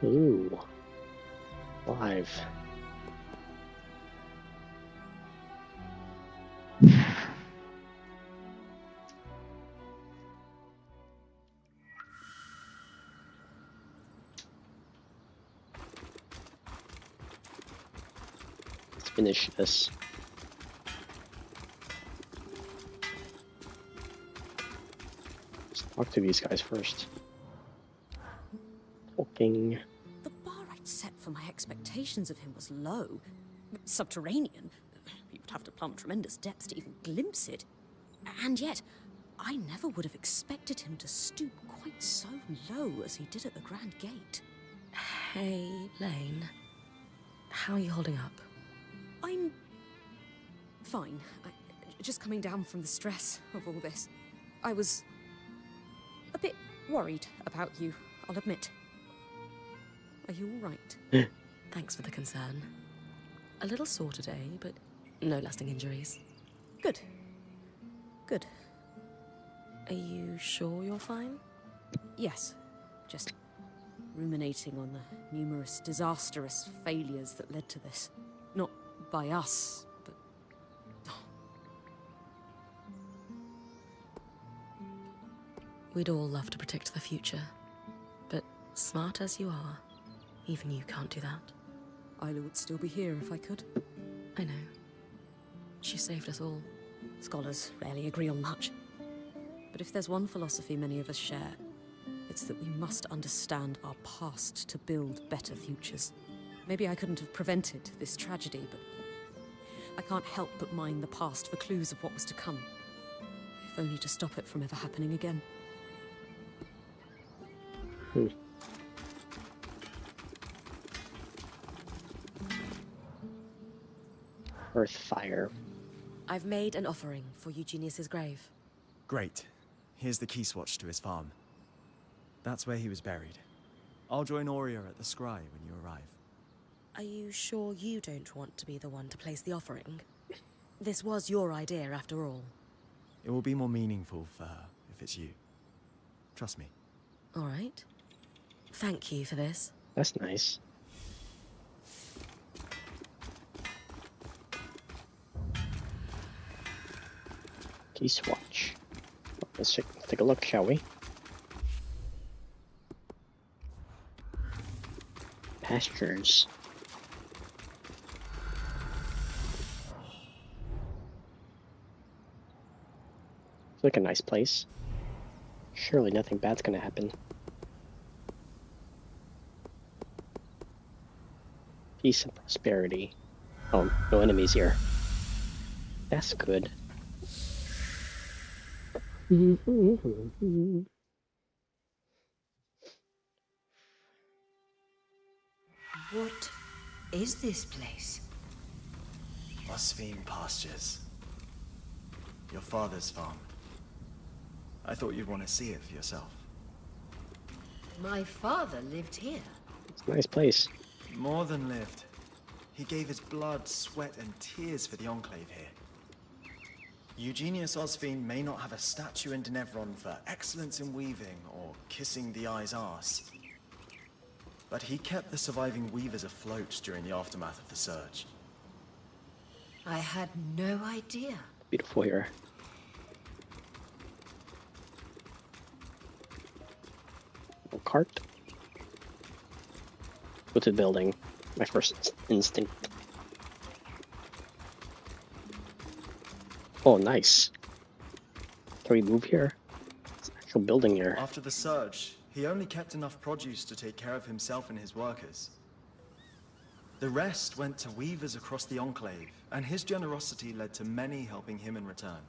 Ooh, live. Let's finish this. Let's talk to these guys first. Talking. The bar I'd set for my expectations of him was low. Subterranean. You would have to plumb tremendous depths to even glimpse it. And yet, I never would have expected him to stoop quite so low as he did at the Grand Gate. Hey, Lane. How are you holding up? I'm fine. Just coming down from the stress of all this. I was a bit worried about you, I'll admit. Are you all right? Thanks for the concern. A little sore today, but no lasting injuries. Good. Good. Are you sure you're fine? Yes. Just ruminating on the numerous disastrous failures that led to this. Not by us, but... We'd all love to protect the future, but smart as you are, even you can't do that. Isla would still be here if I could. I know. She saved us all. Scholars rarely agree on much. But if there's one philosophy many of us share, it's that we must understand our past to build better futures. Maybe I couldn't have prevented this tragedy, but I can't help but mine the past for clues of what was to come. If only to stop it from ever happening again. Earth fire. I've made an offering for Eugenius's grave. Great. Here's the key swatch to his farm. That's where he was buried. I'll join Aurea at the scry when you arrive. Are you sure you don't want to be the one to place the offering? This was your idea, after all. It will be more meaningful for her if it's you. Trust me. All right. Thank you for this. That's nice. Key swatch. Let's take a look, shall we? Pastures. It's like a nice place. Surely nothing bad's gonna happen. Peace and prosperity. Oh, no enemies here. That's good. What is this place? Osphine Pastures. Your father's farm. I thought you'd want to see it for yourself. My father lived here. It's a nice place. More than lived. He gave his blood, sweat, and tears for the Enclave here. Eugenius Osphine may not have a statue in Denevron for excellence in weaving or kissing the eye's arse, but he kept the surviving weavers afloat during the aftermath of the Surge. I had no idea. Beautiful here. Little cart. Go to the building. My first instinct. Oh, nice. Can we move here? It's an actual building here. After the Surge, he only kept enough produce to take care of himself and his workers. The rest went to weavers across the Enclave, and his generosity led to many helping him in return.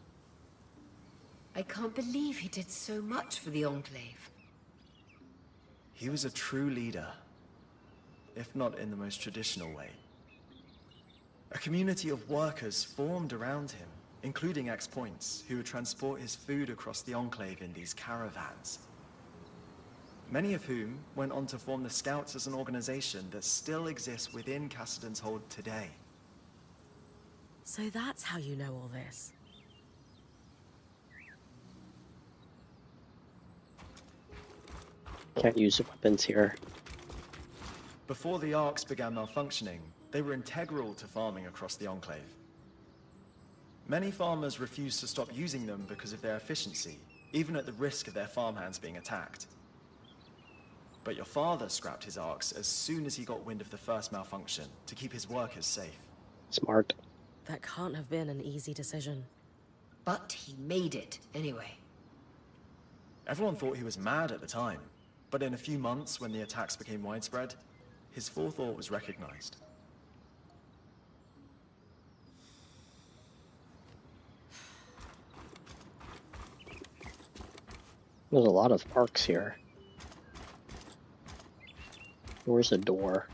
I can't believe he did so much for the Enclave. He was a true leader, if not in the most traditional way. A community of workers formed around him, including ex-points, who would transport his food across the Enclave in these caravans. Many of whom went on to form the Scouts as an organization that still exists within Cassidon's Hold today. So that's how you know all this. Can't use weapons here. Before the arcs began malfunctioning, they were integral to farming across the Enclave. Many farmers refused to stop using them because of their efficiency, even at the risk of their farmhands being attacked. But your father scrapped his arcs as soon as he got wind of the first malfunction to keep his workers safe. Smart. That can't have been an easy decision. But he made it, anyway. Everyone thought he was mad at the time, but in a few months when the attacks became widespread, his forethought was recognized. There's a lot of arcs here. Where's the door?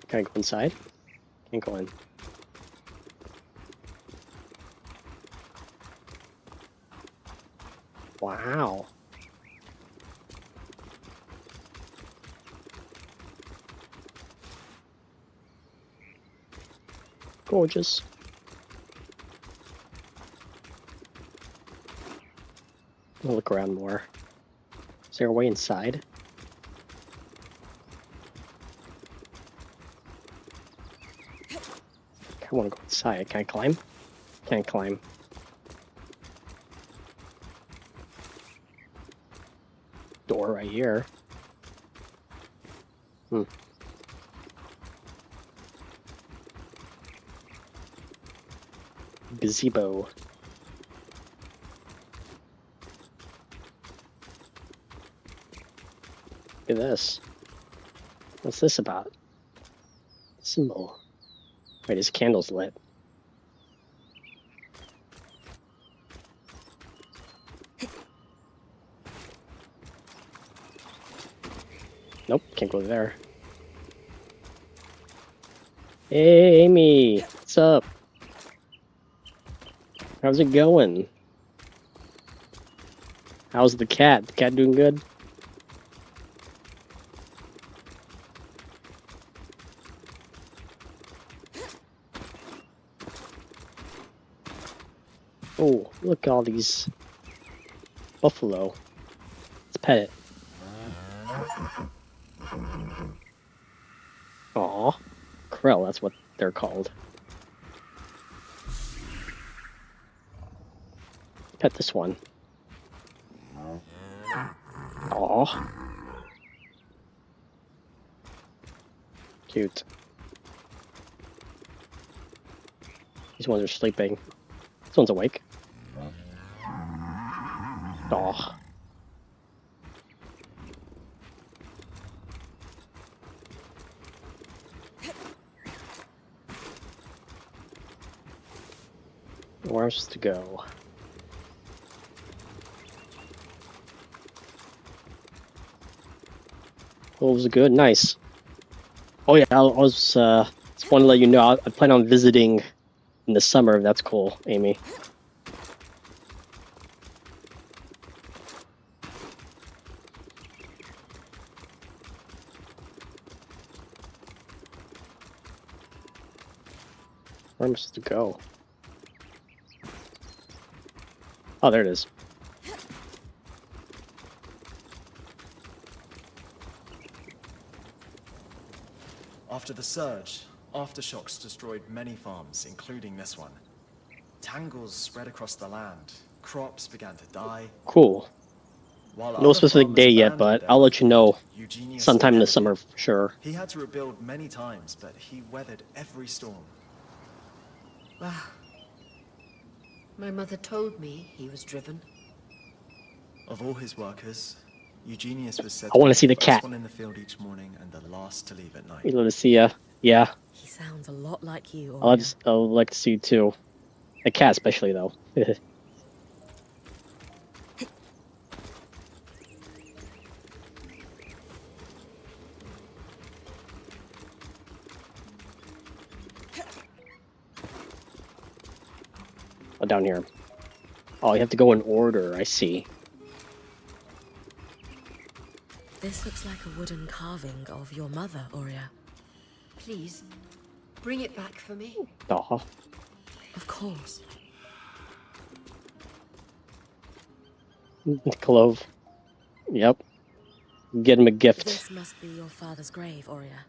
Can I go inside? Can't go in. Wow. Gorgeous. I'll look around more. Is there a way inside? I want to go inside. Can I climb? Can't climb. Door right here. Gazebo. Look at this. What's this about? Symbol. Wait, his candle's lit. Nope, can't go there. Hey, Amy! What's up? How's it going? How's the cat? The cat doing good? Oh, look at all these buffalo. Let's pet it. Aw. Krell, that's what they're called. Pet this one. Aw. Cute. These ones are sleeping. This one's awake. Aw. Where's to go? Wolves are good, nice. Oh yeah, I was just want to let you know I plan on visiting in the summer. That's cool, Amy. Where am I supposed to go? Oh, there it is. After the surge, aftershocks destroyed many farms, including this one. Tangles spread across the land. Crops began to die. Cool. While No other specific farmers day yet, abandoned but their I'll let you know livelihood, Eugenius sometime in the never summer did. for sure. He had to rebuild many times, but he weathered every storm. Wow. My mother told me he was driven. Of all his workers, Eugenius was said I wanna be see the first cat. one in the field each morning and the last to leave at night. We'd love to see ya. Yeah, He sounds a lot like you, I'll like to see you too. The cat especially though. Oh, down here. Oh, you have to go in order, I see. This looks like a wooden carving of your mother, Aurea. Please, Bring it back for me. Aw. Of course. Clove. Yep. Get him a gift. This must be your father's grave, Oria.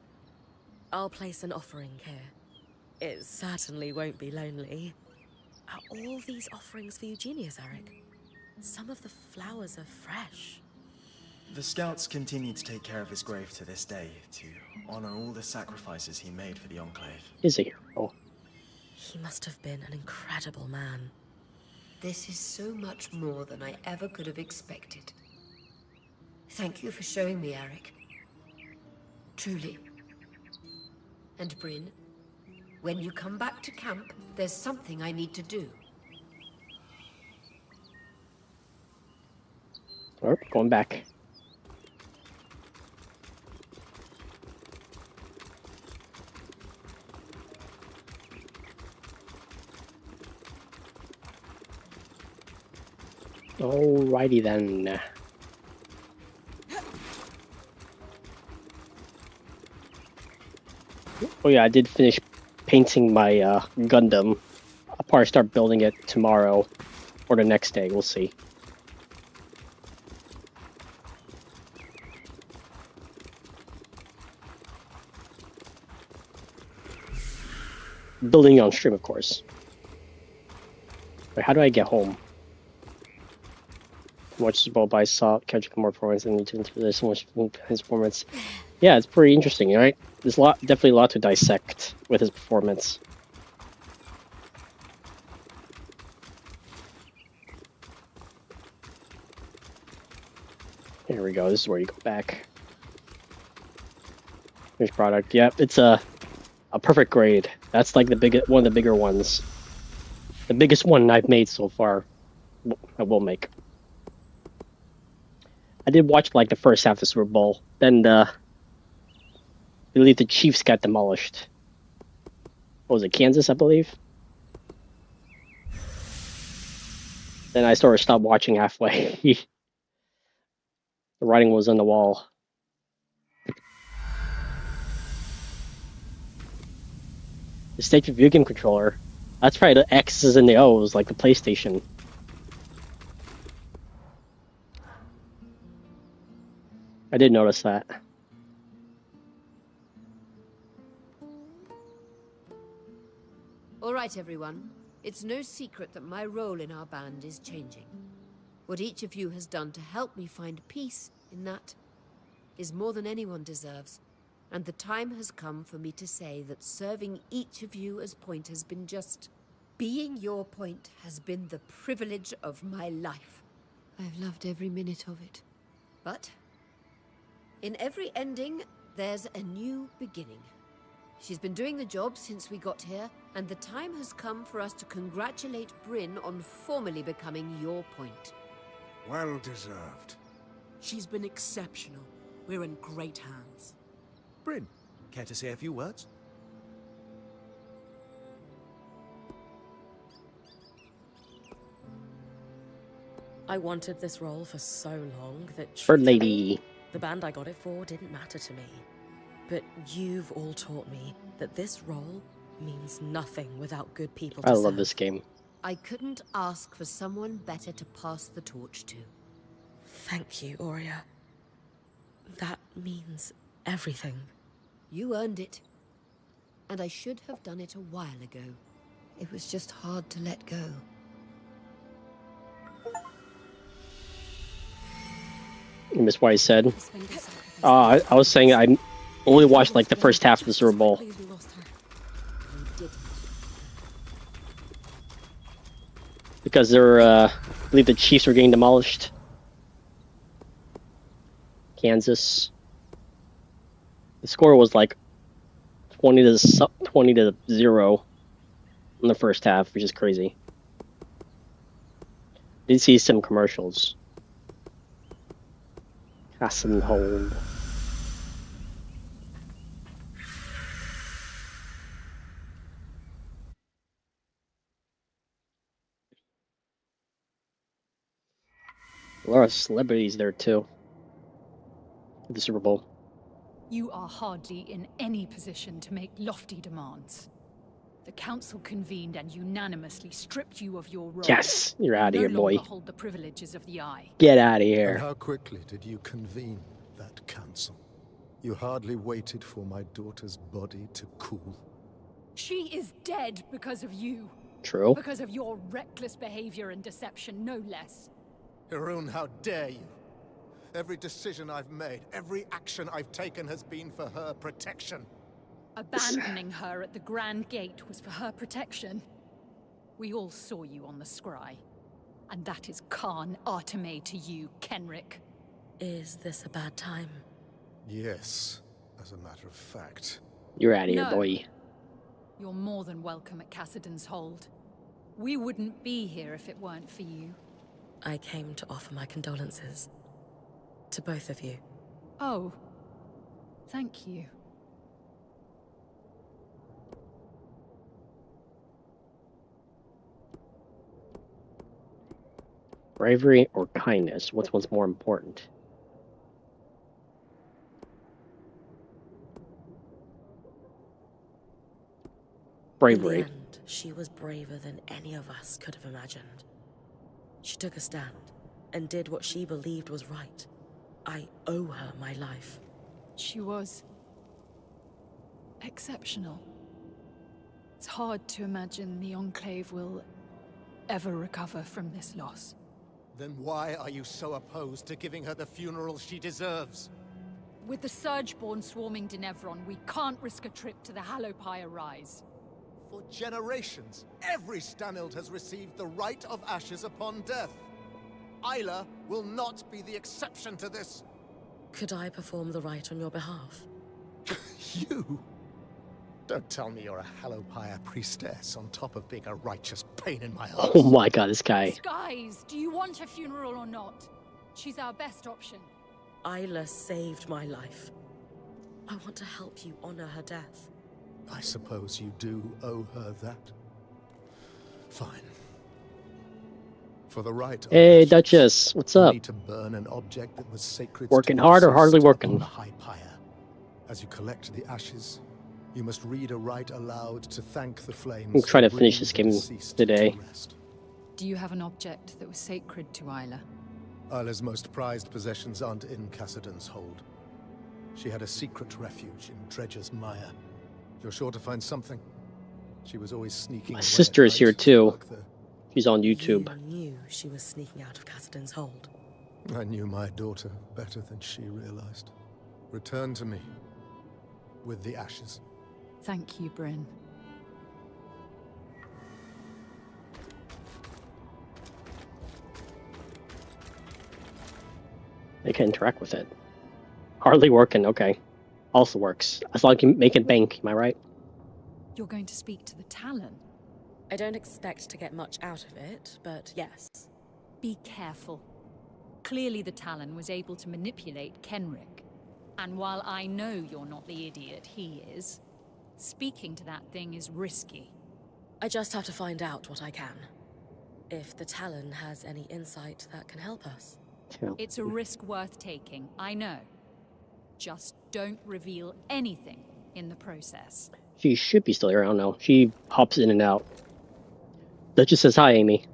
I'll place an offering here. It certainly won't be lonely. Are all these offerings for Eugenius, Eric? Some of the flowers are fresh. The scouts continue to take care of his grave to this day, to honor all the sacrifices he made for the Enclave. Is a hero. He must have been an incredible man. This is so much more than I ever could have expected. Thank you for showing me, Eric. Truly. And Bryn, when you come back to camp, there's something I need to do. Oh, going back. Alrighty then. Oh yeah, I did finish painting my Gundam. I'll probably start building it tomorrow or the next day. We'll see. Building it on stream, of course. Wait, how do I get home? Watch the ball by saw catch more performance and there's so much his performance. Yeah, it's pretty interesting, right? There's definitely a lot to dissect with his performance. Here we go. This is where you go back. Finished product. Yep, it's a perfect grade. That's like one of the bigger ones. The biggest one I've made so far. I will make. I did watch like the first half of the Super Bowl. Then I believe the Chiefs got demolished. What was it, Kansas, I believe? Then I sort of stopped watching halfway. The writing was on the wall. The stage video game controller. That's probably the X's and the O's, like the PlayStation. I did notice that. All right, everyone. It's no secret that my role in our band is changing. What each of you has done to help me find peace in that is more than anyone deserves. And the time has come for me to say that serving each of you as point has been just... Being your point has been the privilege of my life. I've loved every minute of it. But in every ending, there's a new beginning. She's been doing the job since we got here, and the time has come for us to congratulate Bryn on formally becoming your point. Well deserved. She's been exceptional. We're in great hands. Bryn, care to say a few words? I wanted this role for so long that Bird truthfully, Lady. the band I got it for didn't matter to me. But you've all taught me that this role means nothing without good people to I love serve. this game. I couldn't ask for someone better to pass the torch to. Thank you, Oria. That means everything. You earned it. And I should have done it a while ago. It was just hard to let go. You missed what I said. I was saying I only watched like the first half of the Super Bowl. We lost her. You did. Because they're, I believe the Chiefs were getting demolished. Kansas. The score was like 20 to 0 in the first half, which is crazy. Did see some commercials. Hassenhold. A lot of celebrities there too. At the Super Bowl. You are hardly in any position to make lofty demands. The council convened and unanimously stripped you of your role. Yes, you're out of no here, boy. longer hold the privileges of the Eye. Get out of And here. how quickly did you convene that council? You hardly waited for my daughter's body to cool. She is dead because of you. True. Because of your reckless behavior and deception, no less. Harun, how dare you? Every decision I've made, every action I've taken has been for her protection. Abandoning her at the Grand Gate was for her protection. We all saw you on the scry. And that is Khan Arteme to you, Kenric. Is this a bad time? Yes, as a matter of fact. You're out of here, No. boy. You're more than welcome at Cassidon's Hold. We wouldn't be here if it weren't for you. I came to offer my condolences. To both of you. Oh. Thank you. Bravery or kindness? Which one's more important? Bravery. In the end, she was braver than any of us could have imagined. She took a stand and did what she believed was right. I owe her my life. She was exceptional. It's hard to imagine the Enclave will ever recover from this loss. Then why are you so opposed to giving her the funeral she deserves? With the Surgeborn swarming Denevron, we can't risk a trip to the Hallowpire Rise. For generations, every Stanild has received the right of ashes upon death. Isla will not be the exception to this. Could I perform the rite on your behalf? You? Don't tell me you're a Hallowpire priestess on top of being a righteous pain in my ass. Oh my god, this guy. Skies, do you want a funeral or not? She's our best option. Isla saved my life. I want to help you honor her death. I suppose you do owe her that. Fine. For the right of Hey, ashes, Duchess, what's you up? need to burn an object that was sacred. Working to hard or hardly deceased working? on the High Pyre. As you collect the ashes, you must read a rite aloud to thank the flames. I'm trying to for finish bringing this the game deceased today. to rest. Do you have an object that was sacred to Isla? Isla's most prized possessions aren't in Cassidon's hold. She had a secret refuge in Dredger's Mire. You're sure to find something. She was always sneaking My away sister at is here night to too. work there. She's on YouTube. You knew she was sneaking out of Cassidon's hold. I knew my daughter better than she realized. Return to me with the ashes. Thank you, Bryn. They can interact with it. Hardly working, okay. Also works. As long as you can make it bank, am I right? You're going to speak to the Talon. I don't expect to get much out of it, but yes. Be careful. Clearly the Talon was able to manipulate Kenric. And while I know you're not the idiot he is, speaking to that thing is risky. I just have to find out what I can. If the Talon has any insight that can help us. Yeah. It's a risk worth taking, I know. Just don't reveal anything in the process. She should be still here, I don't know. She hops in and out. Duchess says hi, Amy.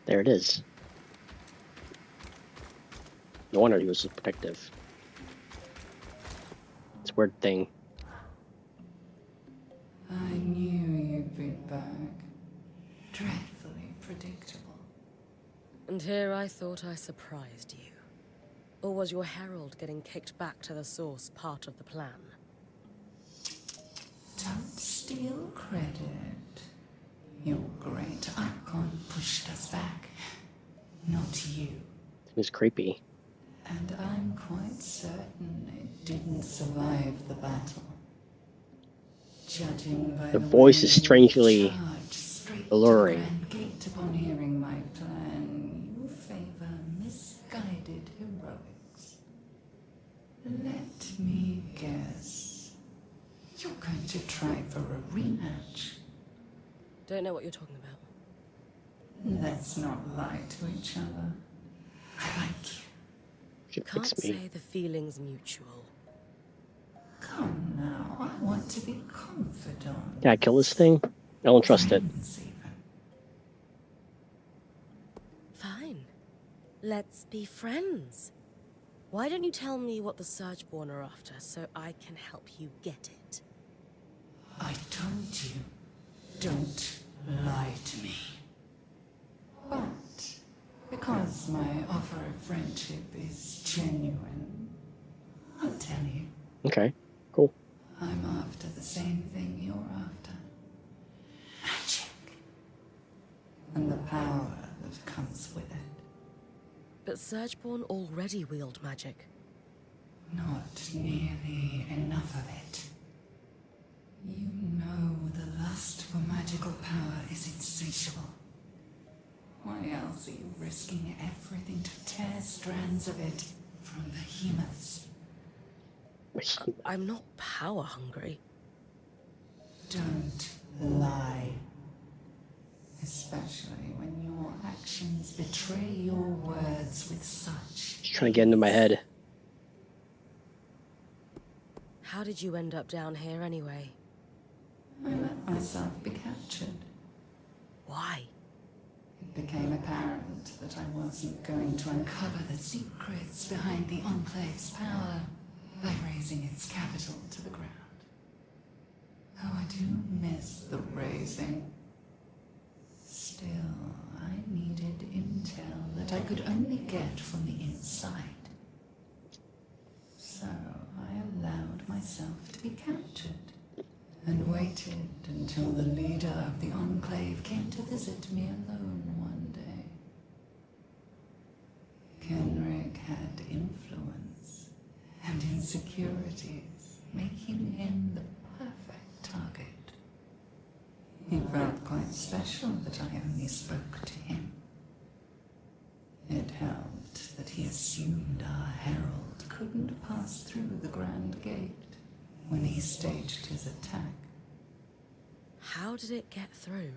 There it is. No wonder he was so protective. It's a weird thing. I knew you'd be back. Dreadfully predictable. And here I thought I surprised you. Or was your herald getting kicked back to the source part of the plan? Don't steal credit. Your great icon pushed us back. Not you. It was creepy. And I'm quite certain it didn't survive the battle. Judging by The the voice way is you strangely charged straight alluring. to the Grand Gate upon hearing my plan, you favor misguided heroics. Let me guess. You're going to try for a rematch. Don't know what you're talking about. Let's not lie to each other. I like you. Should Can't fix me. say the feeling's mutual. Come now, I want to be confidant. Can I kill this thing? I don't trust it. Friends even. Fine. Let's be friends. Why don't you tell me what the Surgeborn are after so I can help you get it? I told you, don't lie to me. But because my offer of friendship is genuine, I'll tell you. Okay, cool. I'm after the same thing you're after. Magic. And the power that comes with it. But Surgeborn already wield magic. Not nearly enough of it. You know the lust for magical power is insatiable. Why else are you risking everything to tear strands of it from behemoths? I'm not power hungry. Don't lie. Especially when your actions betray your words with such... She's trying to get into my head. How did you end up down here anyway? I let myself be captured. Why? It became apparent that I wasn't going to uncover the secrets behind the Enclave's power by razing its capital to the ground. Oh, I do miss the razing. Still, I needed intel that I could only get from the inside. So I allowed myself to be captured and waited until the leader of the Enclave came to visit me alone one day. Kenrick had influence and insecurities, making him the perfect target. He felt quite special that I only spoke to him. It helped that he assumed our herald couldn't pass through the Grand Gate when he staged his attack. How did it get through?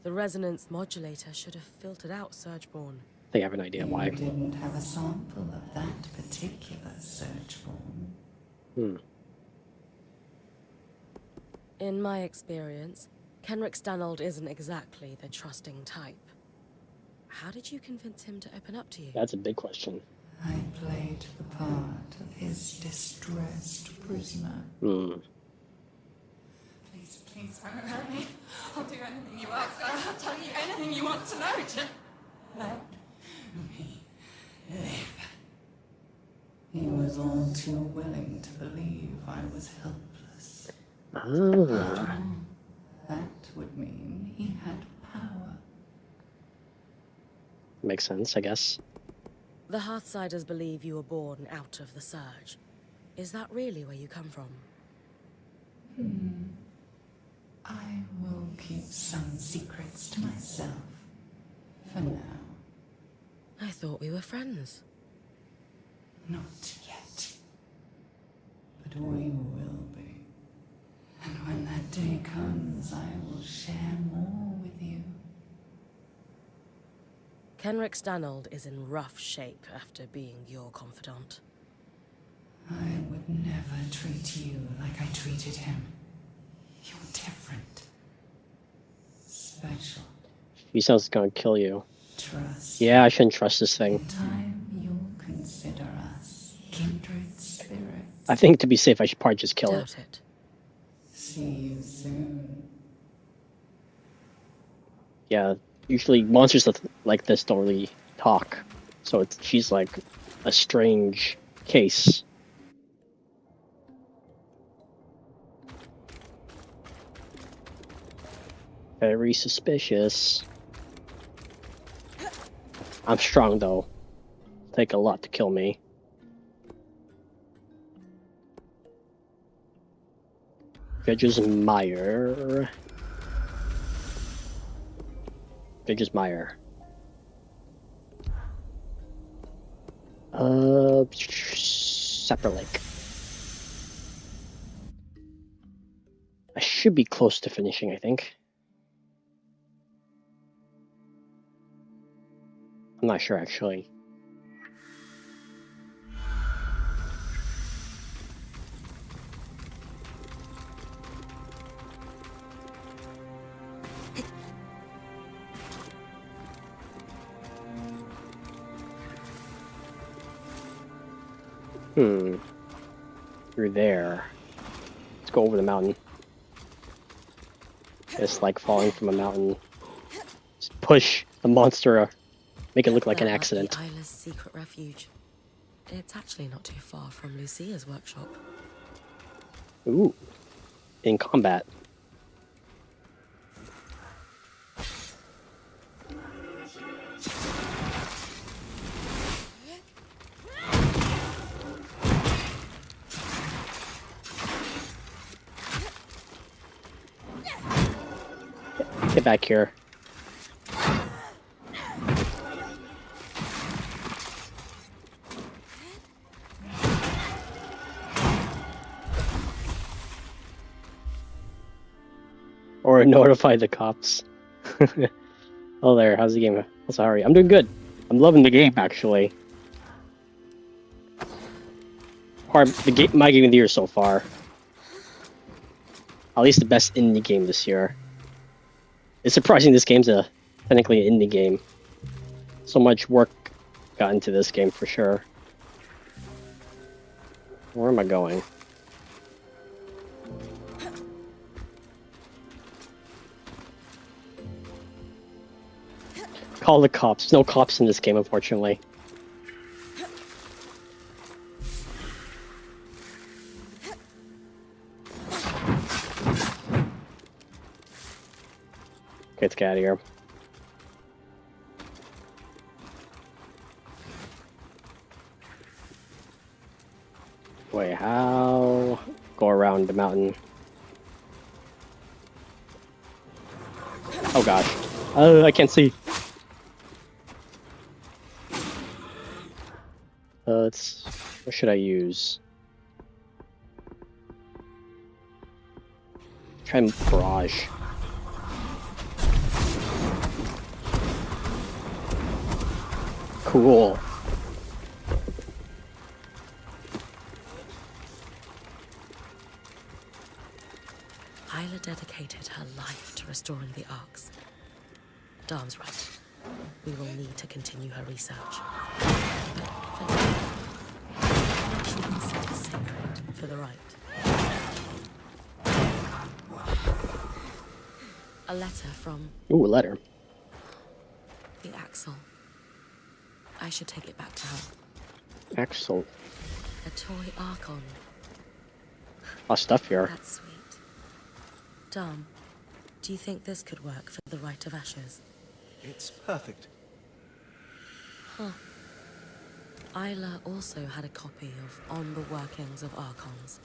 The resonance modulator should have filtered out Surgeborn. They have an idea why. You didn't have a sample of that particular Surgeborn. In my experience, Kenrick Stanold isn't exactly the trusting type. How did you convince him to open up to you? That's a big question. I played the part of his distressed prisoner. Hmm. Please, please don't hurt me. I'll do anything you ask. I'll tell you anything you want to know. Just let me live. He was all too willing to believe I was helpless. Ah. That would mean he had power. Makes sense, I guess. The Hearthsiders believe you were born out of the Surge. Is that really where you come from? I will keep some secrets to myself. For now. I thought we were friends. Not yet. But we will be. And when that day comes, I will share more with you. Kenrick Stanold is in rough shape after being your confidant. I would never treat you like I treated him. You're different. Special. He sounds gonna kill you. Trust. Yeah, I shouldn't trust this In thing. time, you'll consider us kindred spirits. I think to be safe, I should probably just kill it. Doubt it. See you soon. Yeah, usually monsters like this don't really talk. So she's like a strange case. Very suspicious. I'm strong though. Take a lot to kill me. Judge's Meyer. Judge's Meyer. Separate Lake. I should be close to finishing, I think. I'm not sure actually. Through there. Let's go over the mountain. It's like falling from a mountain. Just push the monster, make it look like an That might be accident. Isla's secret refuge. It's actually not too far from Lucia's workshop. Ooh. In combat. Get back here. Or notify the cops. Oh there, how's the game? Oh, sorry, I'm doing good. I'm loving the game, actually. My game of the year so far. At least the best indie game this year. It's surprising this game's technically an indie game. So much work got into this game for sure. Where am I going? Call the cops. No cops in this game, unfortunately. Okay, let's get out of here. Wait, how? Go around the mountain. Oh gosh. I can't see. What should I use? Try barrage. Cool. Isla dedicated her life to restoring the Arks. Darm's right. We will need to continue her research. But for now, she can set the sacred for the right. A letter from Ooh, a letter. the Axel. I should take it back to her. Axel. A toy Archon. Oh, stuff here. That's sweet. Darm, do you think this could work for the Rite of Ashes? It's perfect. Huh. Isla also had a copy of On the Workings of Archons,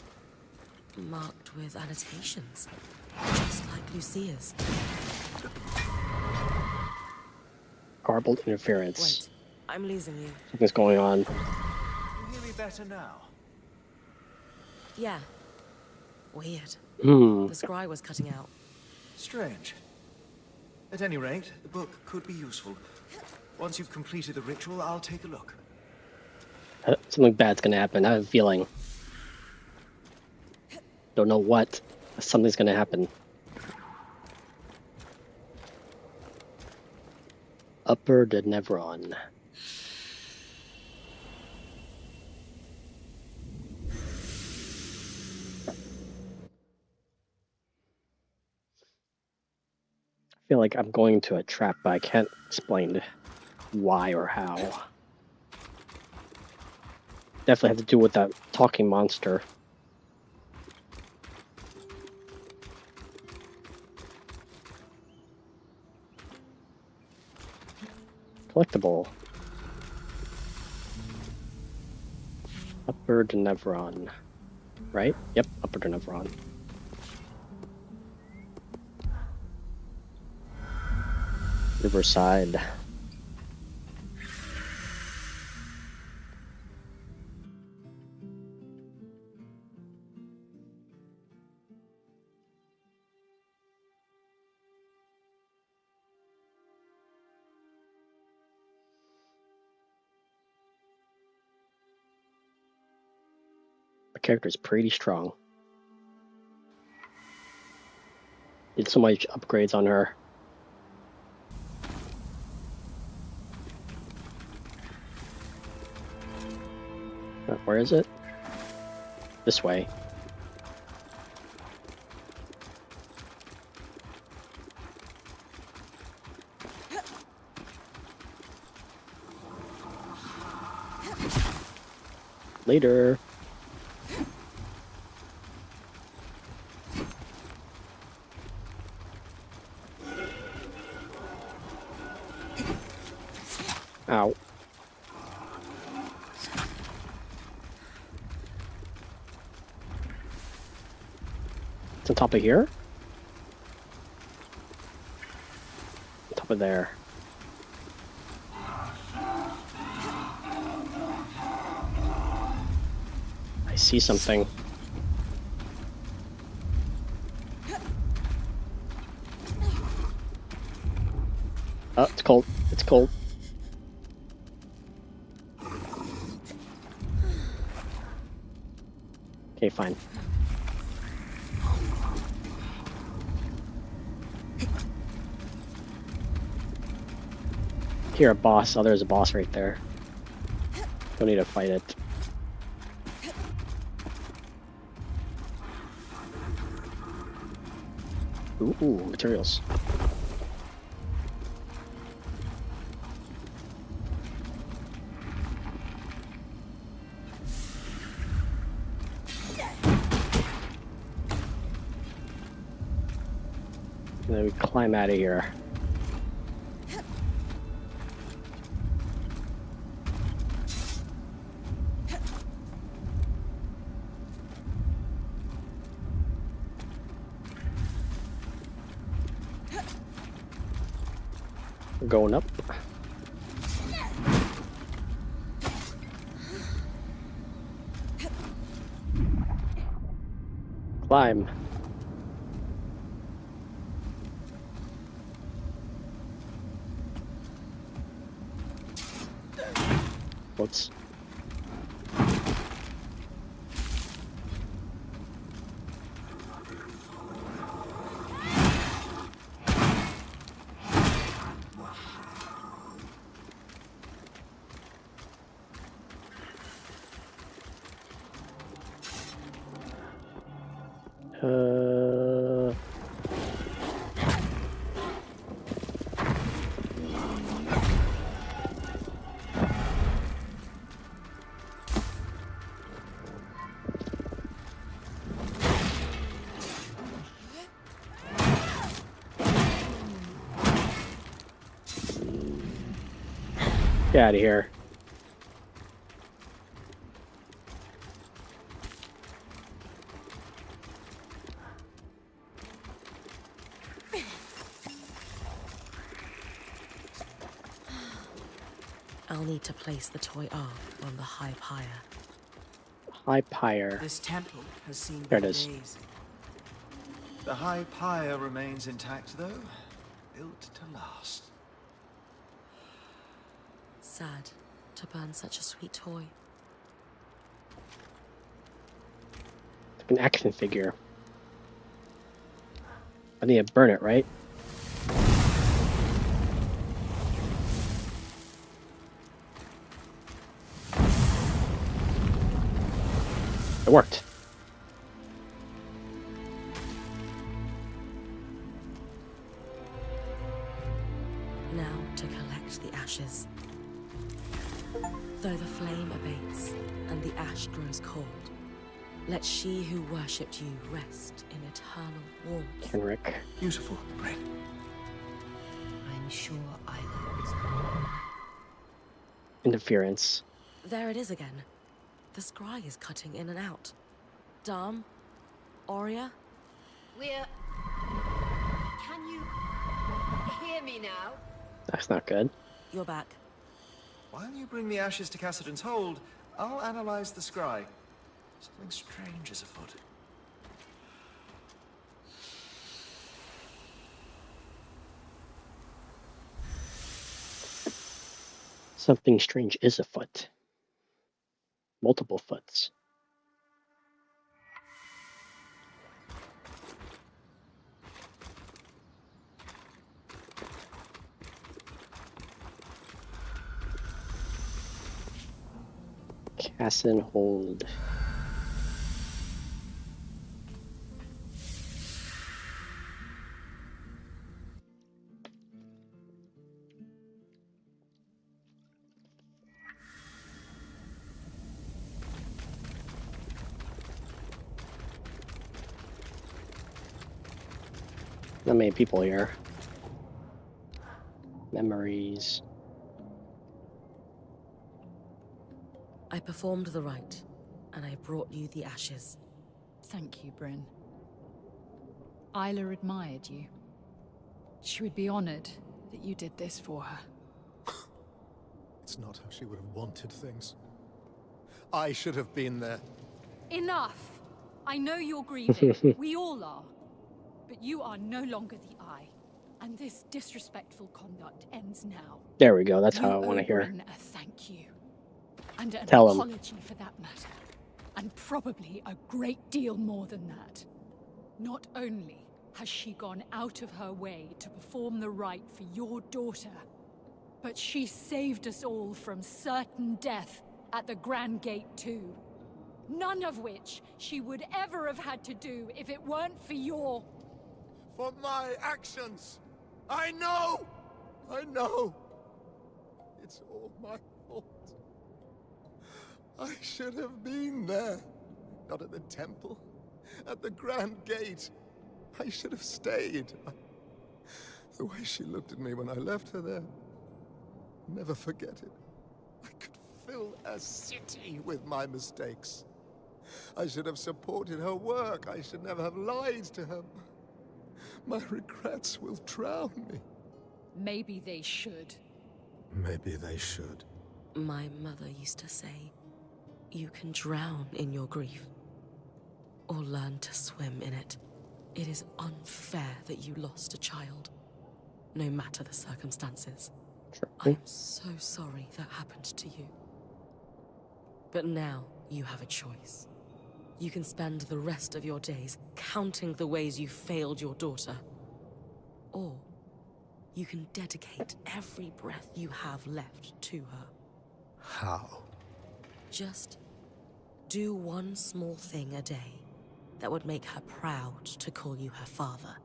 marked with annotations, just like Lucia's. Garbled interference. Wait, I'm losing you. Something's going on. Can you hear me better now? Yeah. Weird. Hmm. The scry was cutting out. Strange. At any rate, the book could be useful. Once you've completed the ritual, I'll take a look. Something bad's gonna happen. I have a feeling. Don't know what. Something's gonna happen. Upper the Nevron. I feel like I'm going to a trap, but I can't explain why or how. Definitely have to do with that talking monster. Collectible. Upper Denevron. Right? Yep, Upper Denevron. Riverside. The character's pretty strong. Did so much upgrades on her. Where is it? This way. Later. Ow. It's on top of here? On top of there. I see something. Oh, it's cold. It's cold. Okay, fine. Here, a boss. Oh, there's a boss right there. Don't need to fight it. Ooh, materials. And then we climb out of here. We're going up. Climb. Whoops. Get out of here. I'll need to place the toy ark on the high pyre. High pyre. This temple has seen There it better is. days. The high pyre remains intact, though. Built to last. Sad to burn such a sweet toy. It's an action figure. I need to burn it, right? It worked. Now to collect the ashes. Though the flame abates and the ash grows cold, let she who worshipped you rest in eternal warmth. Kenrick. Beautiful, Brain. I'm sure I will. Interference. There it is again. The scry is cutting in and out. Dom? Aurea? We're... Can you hear me now? That's not good. You're back. While you bring the ashes to Cassidy's hold, I'll analyze the scry. Something strange is afoot. Something strange is afoot. Multiple foots. Castle Hold. Not many people here. Memories. I performed the rite, and I brought you the ashes. Thank you, Bryn. Isla admired you. She would be honored that you did this for her. It's not how she would have wanted things. I should have been there. Enough! I know you're grieving. We all are. But you are no longer the Eye. And this disrespectful conduct ends now. There we go. That's You how I want to owe hear. Bryn a thank you. And an Tell him. apology for that matter. And probably a great deal more than that. Not only has she gone out of her way to perform the rite for your daughter, but she saved us all from certain death at the Grand Gate too. None of which she would ever have had to do if it weren't for your... For my actions! I know! I know! It's all my fault. I should have been there. Not at the temple. At the Grand Gate. I should have stayed. The way she looked at me when I left her there. Never forget it. I could fill a city with my mistakes. I should have supported her work. I should never have lied to her. My regrets will drown me. Maybe they should. Maybe they should. My mother used to say, you can drown in your grief, or learn to swim in it. It is unfair that you lost a child, no matter the circumstances. I am so sorry that happened to you. But now you have a choice. You can spend the rest of your days counting the ways you failed your daughter. Or you can dedicate every breath you have left to her. How? Just do one small thing a day that would make her proud to call you her father.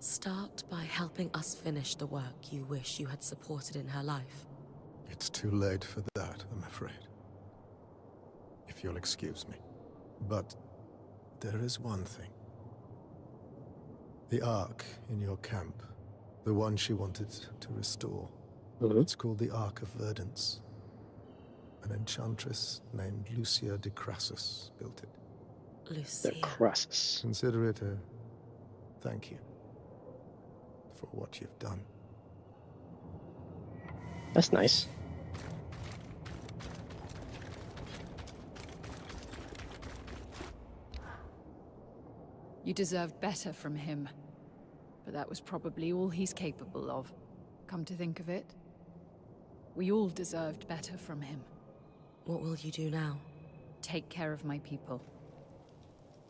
Start by helping us finish the work you wish you had supported in her life. It's too late for that, I'm afraid. If you'll excuse me. But there is one thing. The Ark in your camp, the one she wanted to restore. It's called the Ark of Verdance. An enchantress named Lucia de Crassus built it. Lucia. De Crassus. Consider it a thank you for what you've done. That's nice. You deserved better from him. But that was probably all he's capable of. Come to think of it, we all deserved better from him. What will you do now? Take care of my people.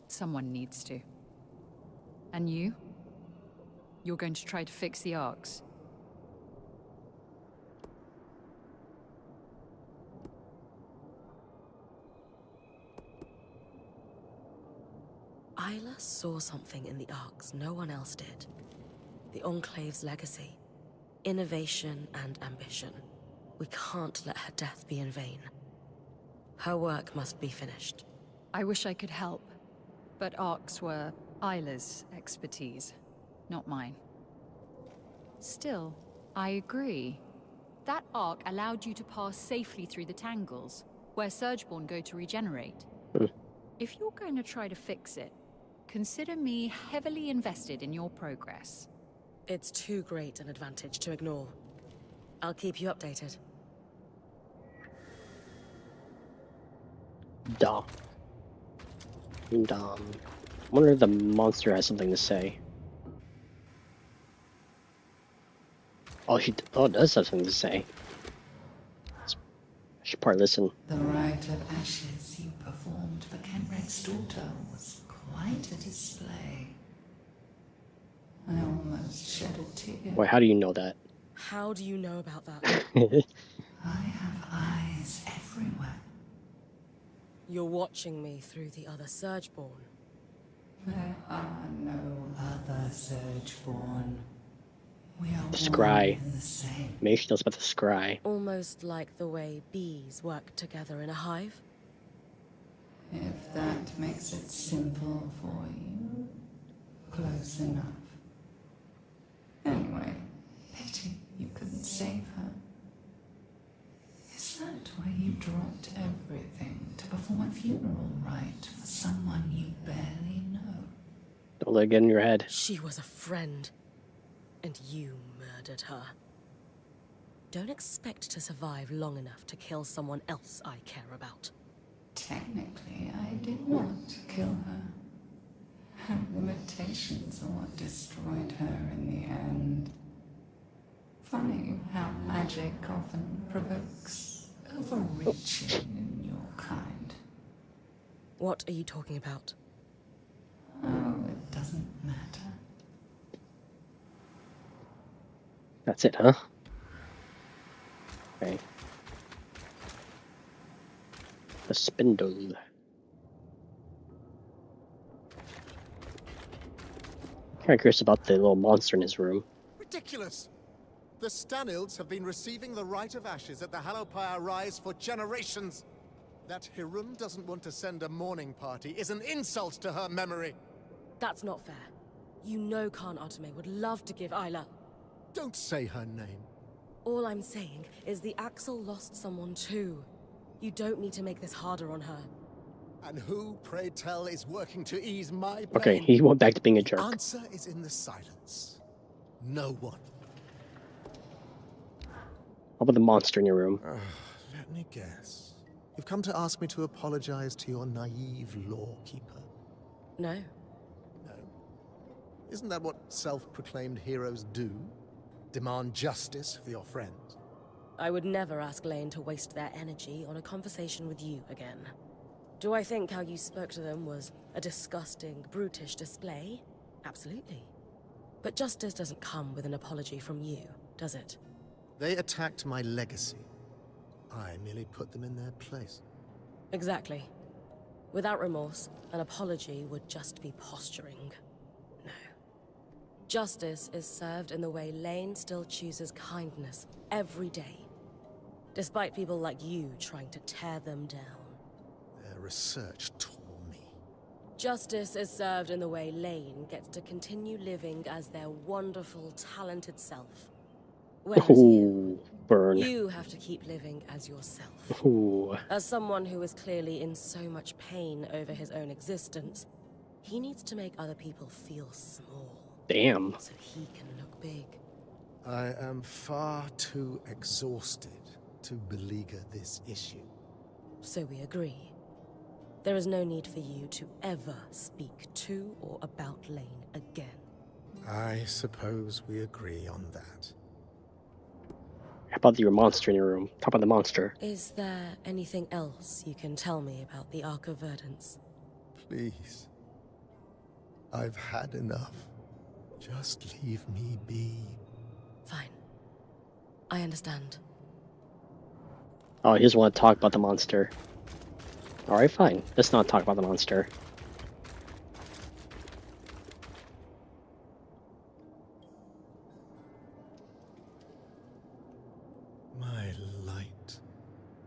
Someone needs to. And you? You're going to try to fix the arcs. Isla saw something in the arcs no one else did. The Enclave's legacy, innovation and ambition. We can't let her death be in vain. Her work must be finished. I wish I could help, but arcs were Isla's expertise, not mine. Still, I agree. That arc allowed you to pass safely through the tangles, where Surgeborn go to regenerate. If you're going to try to fix it, consider me heavily invested in your progress. It's too great an advantage to ignore. I'll keep you updated. Dumb. Dumb. I wonder if the monster has something to say. Oh, it does have something to say. I should probably listen. The rite of ashes you performed for Kenrick's daughter was quite a display. I almost shed a tear. Wait, how do you know that? How do you know about that? I have eyes everywhere. You're watching me through the other Surgeborn. There are no other Surgeborn. We are The one scry. and the same. Maybe she knows about the scry. Almost like the way bees work together in a hive. If that makes it simple for you, close enough. Anyway, pity you couldn't save her. Is that why you dropped everything to perform a funeral rite for someone you barely know? Don't let it get in your head. She was a friend, and you murdered her. Don't expect to survive long enough to kill someone else I care about. Technically, I did not kill her. Her limitations are what destroyed her in the end. Funny how magic often provokes overreaching in your kind. What are you talking about? Oh, it doesn't matter. That's it, huh? Okay. The spindle. Kind of curious about the little monster in his room. Ridiculous! The Stanilds have been receiving the rite of ashes at the Hallowpire Rise for generations. That Hiram doesn't want to send a mourning party is an insult to her memory. That's not fair. You know Khan Atame would love to give Isla. Don't say her name. All I'm saying is the Axel lost someone too. You don't need to make this harder on her. And who, pray tell, is working to ease my pain? Okay, he went back to being a jerk. Answer is in the silence. No one. How about the monster in your room? Let me guess. You've come to ask me to apologize to your naive lawkeeper. No. No. Isn't that what self-proclaimed heroes do? Demand justice for your friends? I would never ask Lane to waste their energy on a conversation with you again. Do I think how you spoke to them was a disgusting, brutish display? Absolutely. But justice doesn't come with an apology from you, does it? They attacked my legacy. I merely put them in their place. Exactly. Without remorse, an apology would just be posturing. No. Justice is served in the way Lane still chooses kindness every day, despite people like you trying to tear them down. Their research tore me. Justice is served in the way Lane gets to continue living as their wonderful, talented self. Whereas Ooh, burn. you have to keep living as yourself. Ooh. As someone who is clearly in so much pain over his own existence, he needs to make other people feel small. Damn. So he can look big. I am far too exhausted to beleaguer this issue. So we agree. There is no need for you to ever speak to or about Lane again. I suppose we agree on that. How about your monster in your room? Talk about the monster. Is there anything else you can tell me about the Ark of Verdance? Please. I've had enough. Just leave me be. Fine. I understand. Oh, he doesn't want to talk about the monster. Alright, fine. Let's not talk about the monster. My light.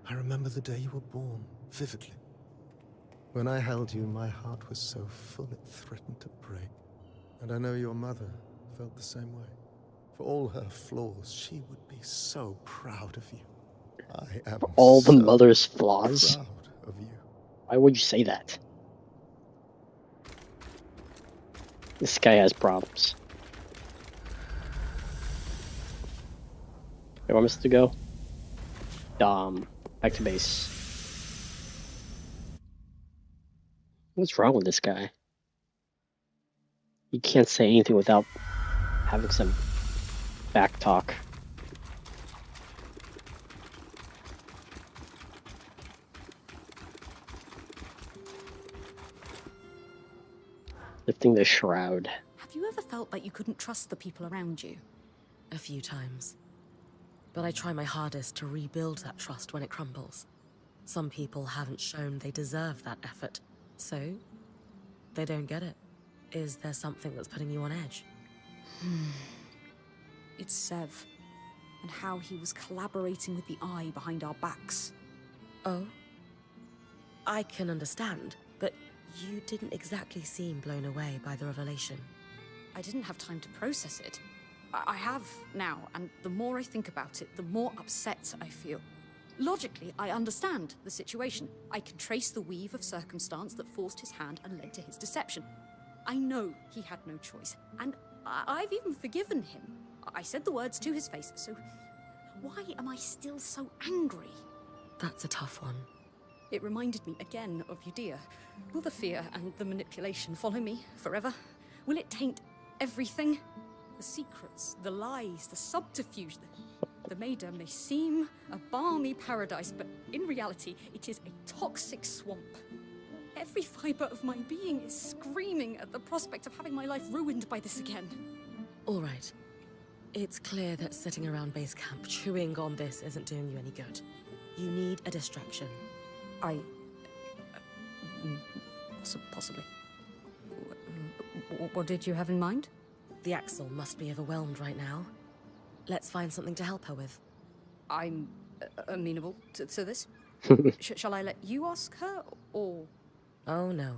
I remember the day you were born, vividly. When I held you, my heart was so full it threatened to break. And I know your mother felt the same way. For all her flaws, she would be so proud of you. I am All the so mother's flaws? proud of you. Why would you say that? This guy has problems. Where am I supposed to go? Back to base. What's wrong with this guy? He can't say anything without having some back talk. Lifting the shroud. Have you ever felt like you couldn't trust the people around you? A few times. But I try my hardest to rebuild that trust when it crumbles. Some people haven't shown they deserve that effort, so they don't get it. Is there something that's putting you on edge? It's Sev, and how he was collaborating with the Eye behind our backs. Oh? I can understand, but you didn't exactly seem blown away by the revelation. I didn't have time to process it. I have now, and the more I think about it, the more upset I feel. Logically, I understand the situation. I can trace the weave of circumstance that forced his hand and led to his deception. I know he had no choice, and I've even forgiven him. I said the words to his face, so why am I still so angry? That's a tough one. It reminded me again of Udea. Will the fear and the manipulation follow me forever? Will it taint everything? The secrets, the lies, the subterfuge. The Maida may seem a balmy paradise, but in reality, it is a toxic swamp. Every fiber of my being is screaming at the prospect of having my life ruined by this again. All right. It's clear that sitting around base camp chewing on this isn't doing you any good. You need a distraction. Possibly. What did you have in mind? The Axel must be overwhelmed right now. Let's find something to help her with. I'm amenable to this. Shall I let you ask her, or...? Oh, no.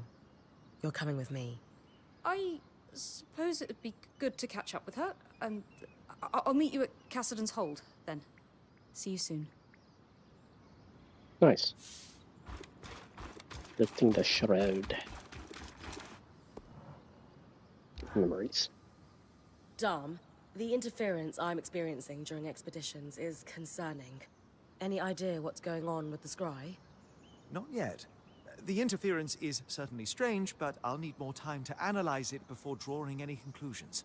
You're coming with me. I suppose it'd be good to catch up with her, and I'll meet you at Cassidan's Hold, then. See you soon. Nice. Lifting the shroud. Memories. Dom, the interference I'm experiencing during expeditions is concerning. Any idea what's going on with the scry? Not yet. The interference is certainly strange, but I'll need more time to analyze it before drawing any conclusions.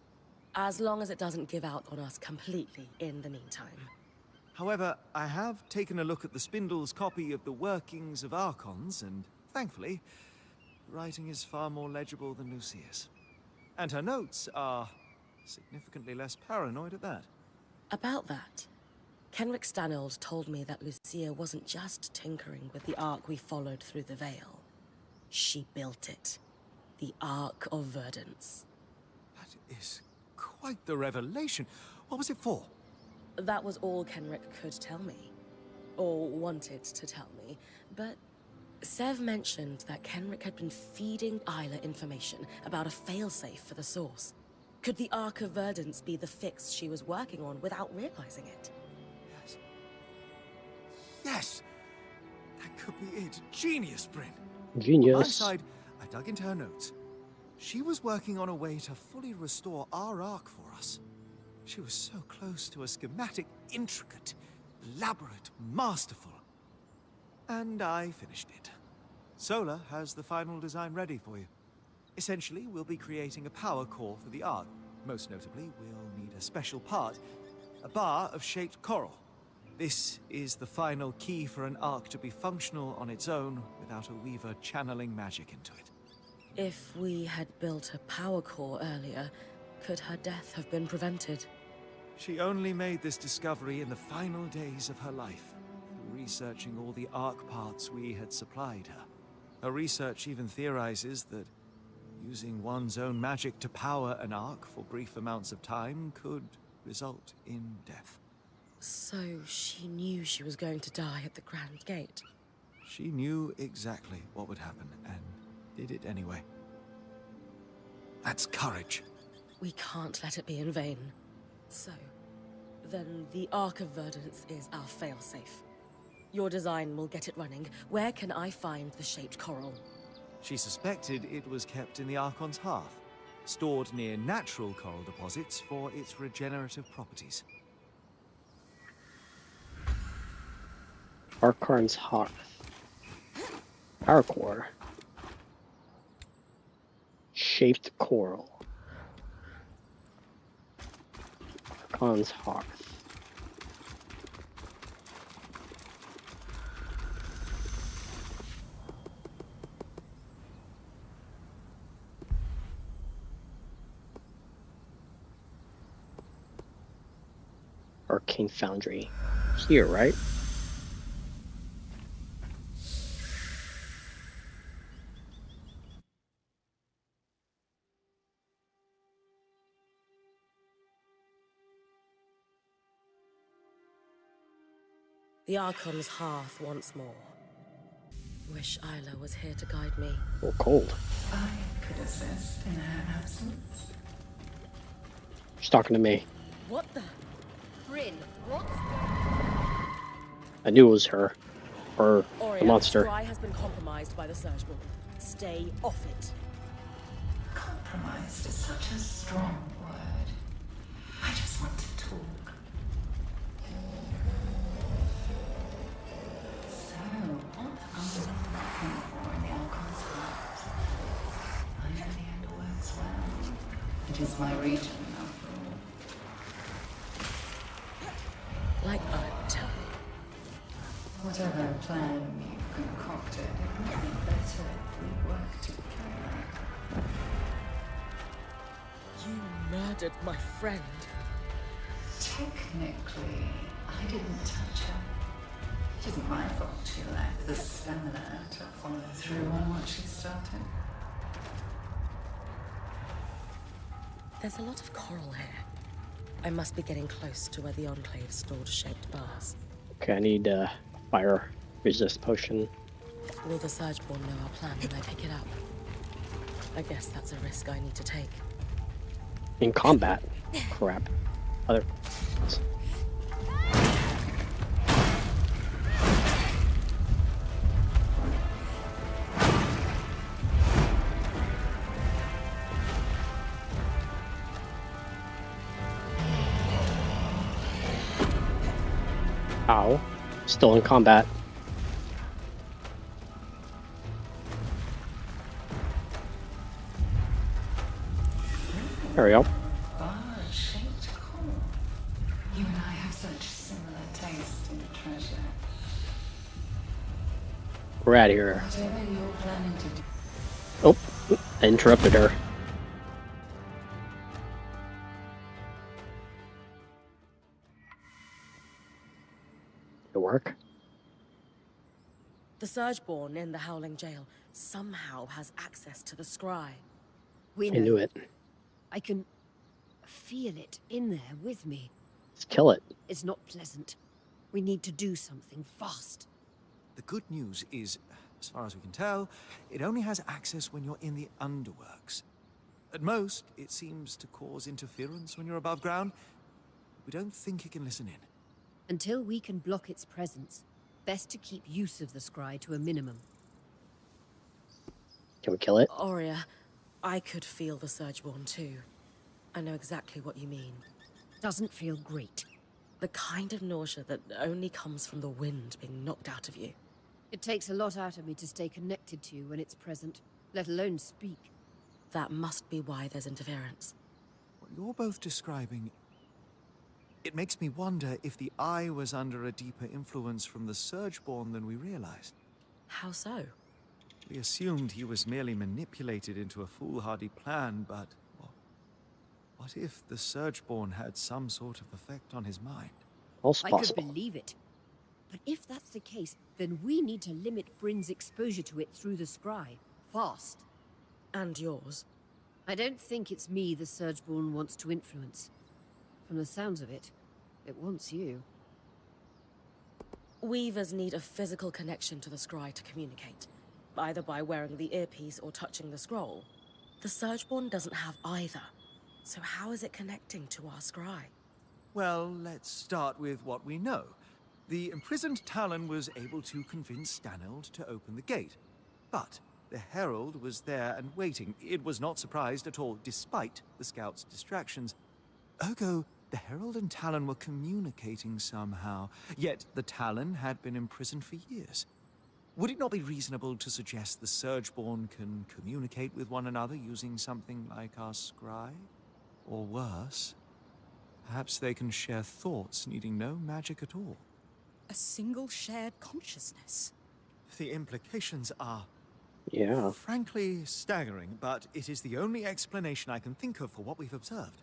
As long as it doesn't give out on us completely in the meantime. However, I have taken a look at the Spindle's copy of the workings of Archons, and thankfully, the writing is far more legible than Lucia's. And her notes are significantly less paranoid at that. About that, Kenrick Stanold told me that Lucia wasn't just tinkering with the Ark we followed through the Veil. She built it. The Ark of Verdance. That is quite the revelation. What was it for? That was all Kenrick could tell me. Or wanted to tell me. But Sev mentioned that Kenrick had been feeding Isla information about a failsafe for the source. Could the Ark of Verdance be the fix she was working on without realizing it? Yes. Yes! That could be it. Genius, Bryn. Genius. On my side, I dug into her notes. She was working on a way to fully restore our Ark for us. She was so close to a schematic, intricate, elaborate, masterful. And I finished it. Solar has the final design ready for you. Essentially, we'll be creating a power core for the Ark. Most notably, we'll need a special part, a bar of shaped coral. This is the final key for an Ark to be functional on its own without a Weaver channeling magic into it. If we had built a power core earlier, could her death have been prevented? She only made this discovery in the final days of her life, researching all the Ark parts we had supplied her. Her research even theorizes that using one's own magic to power an Ark for brief amounts of time could result in death. So she knew she was going to die at the Grand Gate? She knew exactly what would happen, and did it anyway. That's courage. We can't let it be in vain. So, then the Ark of Verdance is our failsafe. Your design will get it running. Where can I find the shaped coral? She suspected it was kept in the Archon's hearth, stored near natural coral deposits for its regenerative properties. Archon's Hearth. Power core. Shaped coral. Archon's Hearth. Arcane Foundry. Here, right? The Archon's hearth once more. Wish Isla was here to guide me. Oh, cold. I could assist in her absence. She's talking to me. What the? Bryn, what? I knew it was her. Or Aurea, the monster. the scry has been compromised by the Surgeborn. Stay off it. Compromised is such a strong word. I just want to talk. So, what are you looking for in the Archon's heart? I know the Underworks well. It is my region, after all. Like I would tell you. Whatever plan you've concocted, it would be better if we work together. You murdered my friend. Technically, I didn't touch her. It isn't my fault she lacked the stamina to follow through on what she started. There's a lot of coral here. I must be getting close to where the Enclave stored shaped bars. Okay, I need fire resist potion. Will the Surgeborn know our plan when I pick it up? I guess that's a risk I need to take. In combat? Crap. Other. Ow. Still in combat. There we go. Bar-shaped coral. You and I have such similar taste in treasure. We're out of here. Whatever you're planning to do. Oh, I interrupted her. Did it work? The Surgeborn in the Howling Jail somehow has access to the scry. We I know. knew it. I can feel it in there with me. Let's kill it. It's not pleasant. We need to do something fast. The good news is, as far as we can tell, it only has access when you're in the underworks. At most, it seems to cause interference when you're above ground. We don't think it can listen in. Until we can block its presence, best to keep use of the scry to a minimum. Can we kill it? Aurea, I could feel the Surgeborn too. I know exactly what you mean. Doesn't feel great. The kind of nausea that only comes from the wind being knocked out of you. It takes a lot out of me to stay connected to you when it's present, let alone speak. That must be why there's interference. What you're both describing, it makes me wonder if the Eye was under a deeper influence from the Surgeborn than we realized. How so? We assumed he was merely manipulated into a foolhardy plan, but what if the Surgeborn had some sort of effect on his mind? Also I possible. could believe it. But if that's the case, then we need to limit Bryn's exposure to it through the scry. Fast. And yours. I don't think it's me the Surgeborn wants to influence. From the sounds of it, it wants you. Weavers need a physical connection to the scry to communicate, either by wearing the earpiece or touching the scroll. The Surgeborn doesn't have either, so how is it connecting to our scry? Well, let's start with what we know. The imprisoned Talon was able to convince Stanild to open the gate. But the Herald was there and waiting. It was not surprised at all, despite the scout's distractions. Ergo, the Herald and Talon were communicating somehow, yet the Talon had been imprisoned for years. Would it not be reasonable to suggest the Surgeborn can communicate with one another using something like our scry? Or worse, perhaps they can share thoughts needing no magic at all. A single shared consciousness. The implications are, Yeah. frankly, staggering, but it is the only explanation I can think of for what we've observed.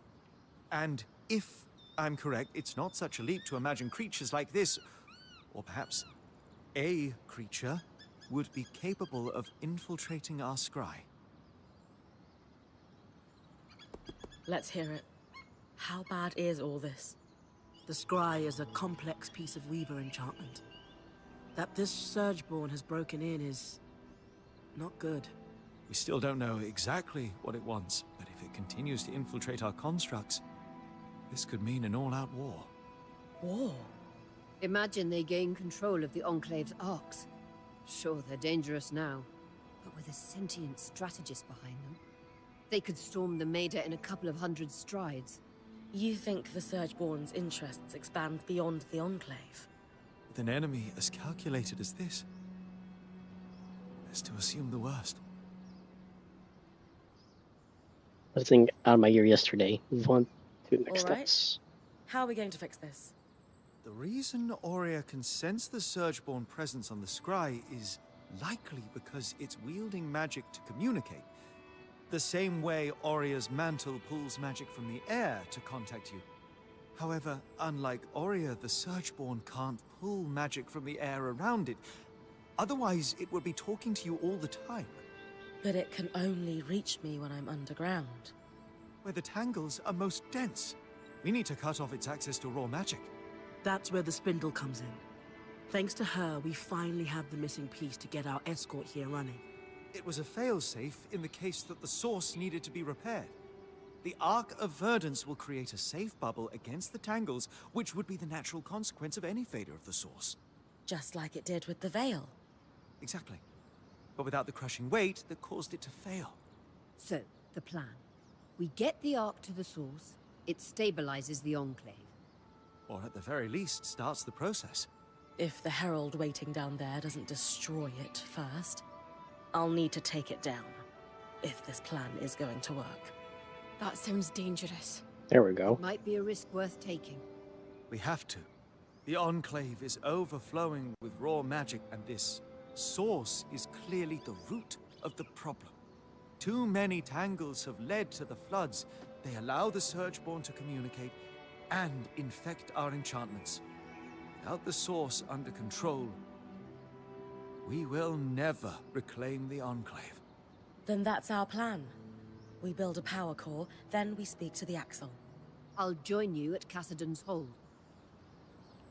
And if I'm correct, it's not such a leap to imagine creatures like this, or perhaps a creature, would be capable of infiltrating our scry. Let's hear it. How bad is all this? The scry is a complex piece of Weaver enchantment. That this Surgeborn has broken in is not good. We still don't know exactly what it wants, but if it continues to infiltrate our constructs, this could mean an all-out war. War? Imagine they gain control of the Enclave's arcs. Sure, they're dangerous now, but with a sentient strategist behind them, they could storm the Maida in a couple of hundred strides. You think the Surgeborn's interests expand beyond the Enclave? With an enemy as calculated as this, best to assume the worst. I was thinking out of my ear yesterday. Move on to the next All right. steps. How are we going to fix this? The reason Aurea can sense the Surgeborn presence on the scry is likely because it's wielding magic to communicate. The same way Aurea's mantle pulls magic from the air to contact you. However, unlike Aurea, the Surgeborn can't pull magic from the air around it. Otherwise, it would be talking to you all the time. But it can only reach me when I'm underground. Where the tangles are most dense. We need to cut off its access to raw magic. That's where the spindle comes in. Thanks to her, we finally have the missing piece to get our escort here running. It was a failsafe in the case that the source needed to be repaired. The Arc of Verdance will create a safe bubble against the tangles, which would be the natural consequence of any failure of the source. Just like it did with the Veil. Exactly. But without the crushing weight that caused it to fail. So, the plan. We get the Arc to the source, it stabilizes the Enclave. Or at the very least, starts the process. If the Herald waiting down there doesn't destroy it first, I'll need to take it down, if this plan is going to work. That sounds dangerous. There we go. Might be a risk worth taking. We have to. The Enclave is overflowing with raw magic, and this source is clearly the root of the problem. Too many tangles have led to the floods. They allow the Surgeborn to communicate and infect our enchantments. Without the source under control, we will never reclaim the Enclave. Then that's our plan. We build a power core, then we speak to the Axle. I'll join you at Cassidon's Hold.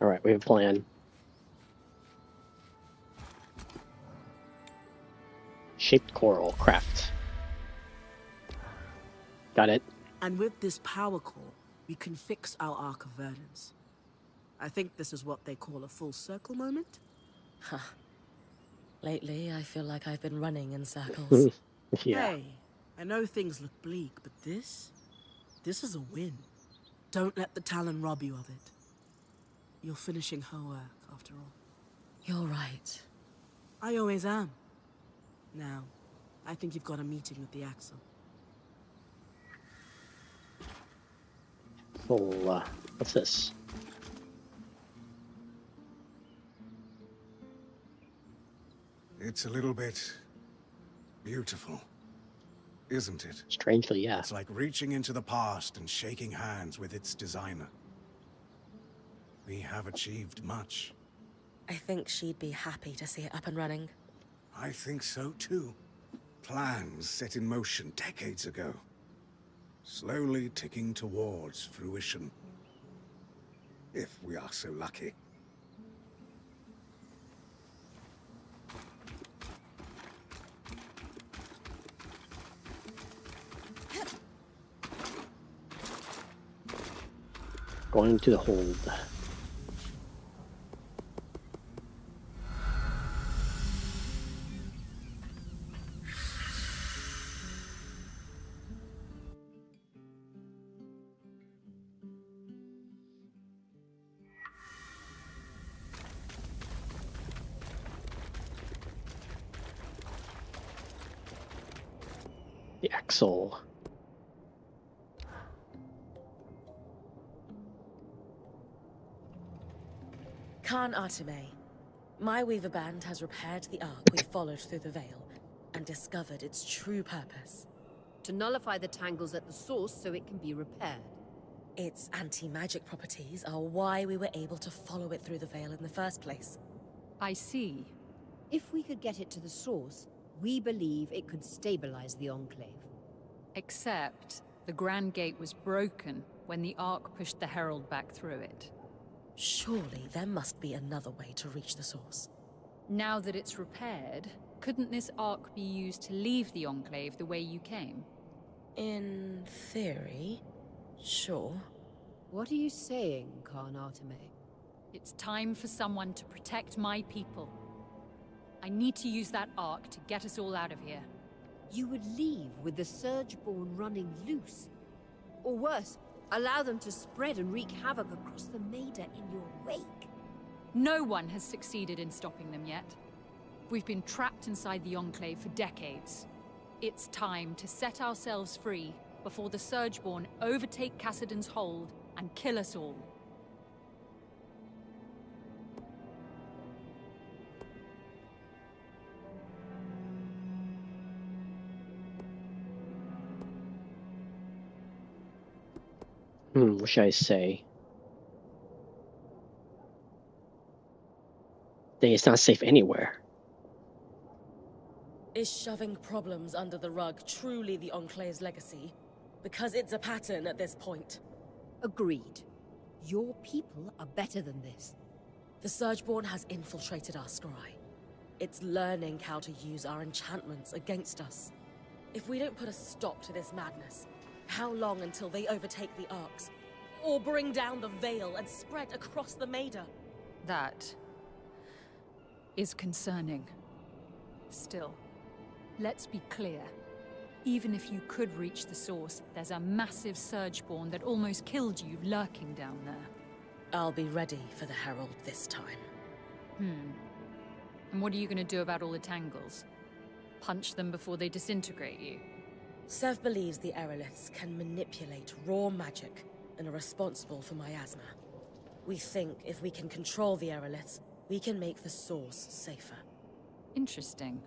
Alright, we have a plan. Shaped coral craft. Got it. And with this power core, we can fix our Arc of Verdance. I think this is what they call a full circle moment. Huh. Lately, I feel like I've been running in circles. Yeah. Hey, I know things look bleak, but this is a win. Don't let the Talon rob you of it. You're finishing her work, after all. You're right. I always am. Now, I think you've got a meeting with the Axle. Well, what's this? It's a little bit beautiful, isn't it? Strangely, yeah. It's like reaching into the past and shaking hands with its designer. We have achieved much. I think she'd be happy to see it up and running. I think so too. Plans set in motion decades ago. Slowly ticking towards fruition. If we are so lucky. Going into the hold. The Axle. Khan Artime, my Weaver Band has repaired the Ark we followed through the Veil and discovered its true purpose. To nullify the tangles at the source so it can be repaired. Its anti-magic properties are why we were able to follow it through the Veil in the first place. I see. If we could get it to the source, we believe it could stabilize the Enclave. Except the Grand Gate was broken when the Ark pushed the Herald back through it. Surely there must be another way to reach the source. Now that it's repaired, couldn't this ark be used to leave the Enclave the way you came? In theory, sure. What are you saying, Khan Arteme? It's time for someone to protect my people. I need to use that ark to get us all out of here. You would leave with the Surgeborn running loose? Or worse, allow them to spread and wreak havoc across the Maida in your wake? No one has succeeded in stopping them yet. We've been trapped inside the Enclave for decades. It's time to set ourselves free before the Surgeborn overtake Cassidon's hold and kill us all. What should I say? It's not safe anywhere. Is shoving problems under the rug truly the Enclave's legacy? Because it's a pattern at this point. Agreed. Your people are better than this. The Surgeborn has infiltrated our scry. It's learning how to use our enchantments against us. If we don't put a stop to this madness, how long until they overtake the Arks? Or bring down the Veil and spread across the Maida? That is concerning. Still, let's be clear. Even if you could reach the source, there's a massive Surgeborn that almost killed you lurking down there. I'll be ready for the Herald this time. And what are you going to do about all the Tangles? Punch them before they disintegrate you? Sev believes the Aeroliths can manipulate raw magic and are responsible for miasma. We think if we can control the Aeroliths, we can make the source safer. Interesting.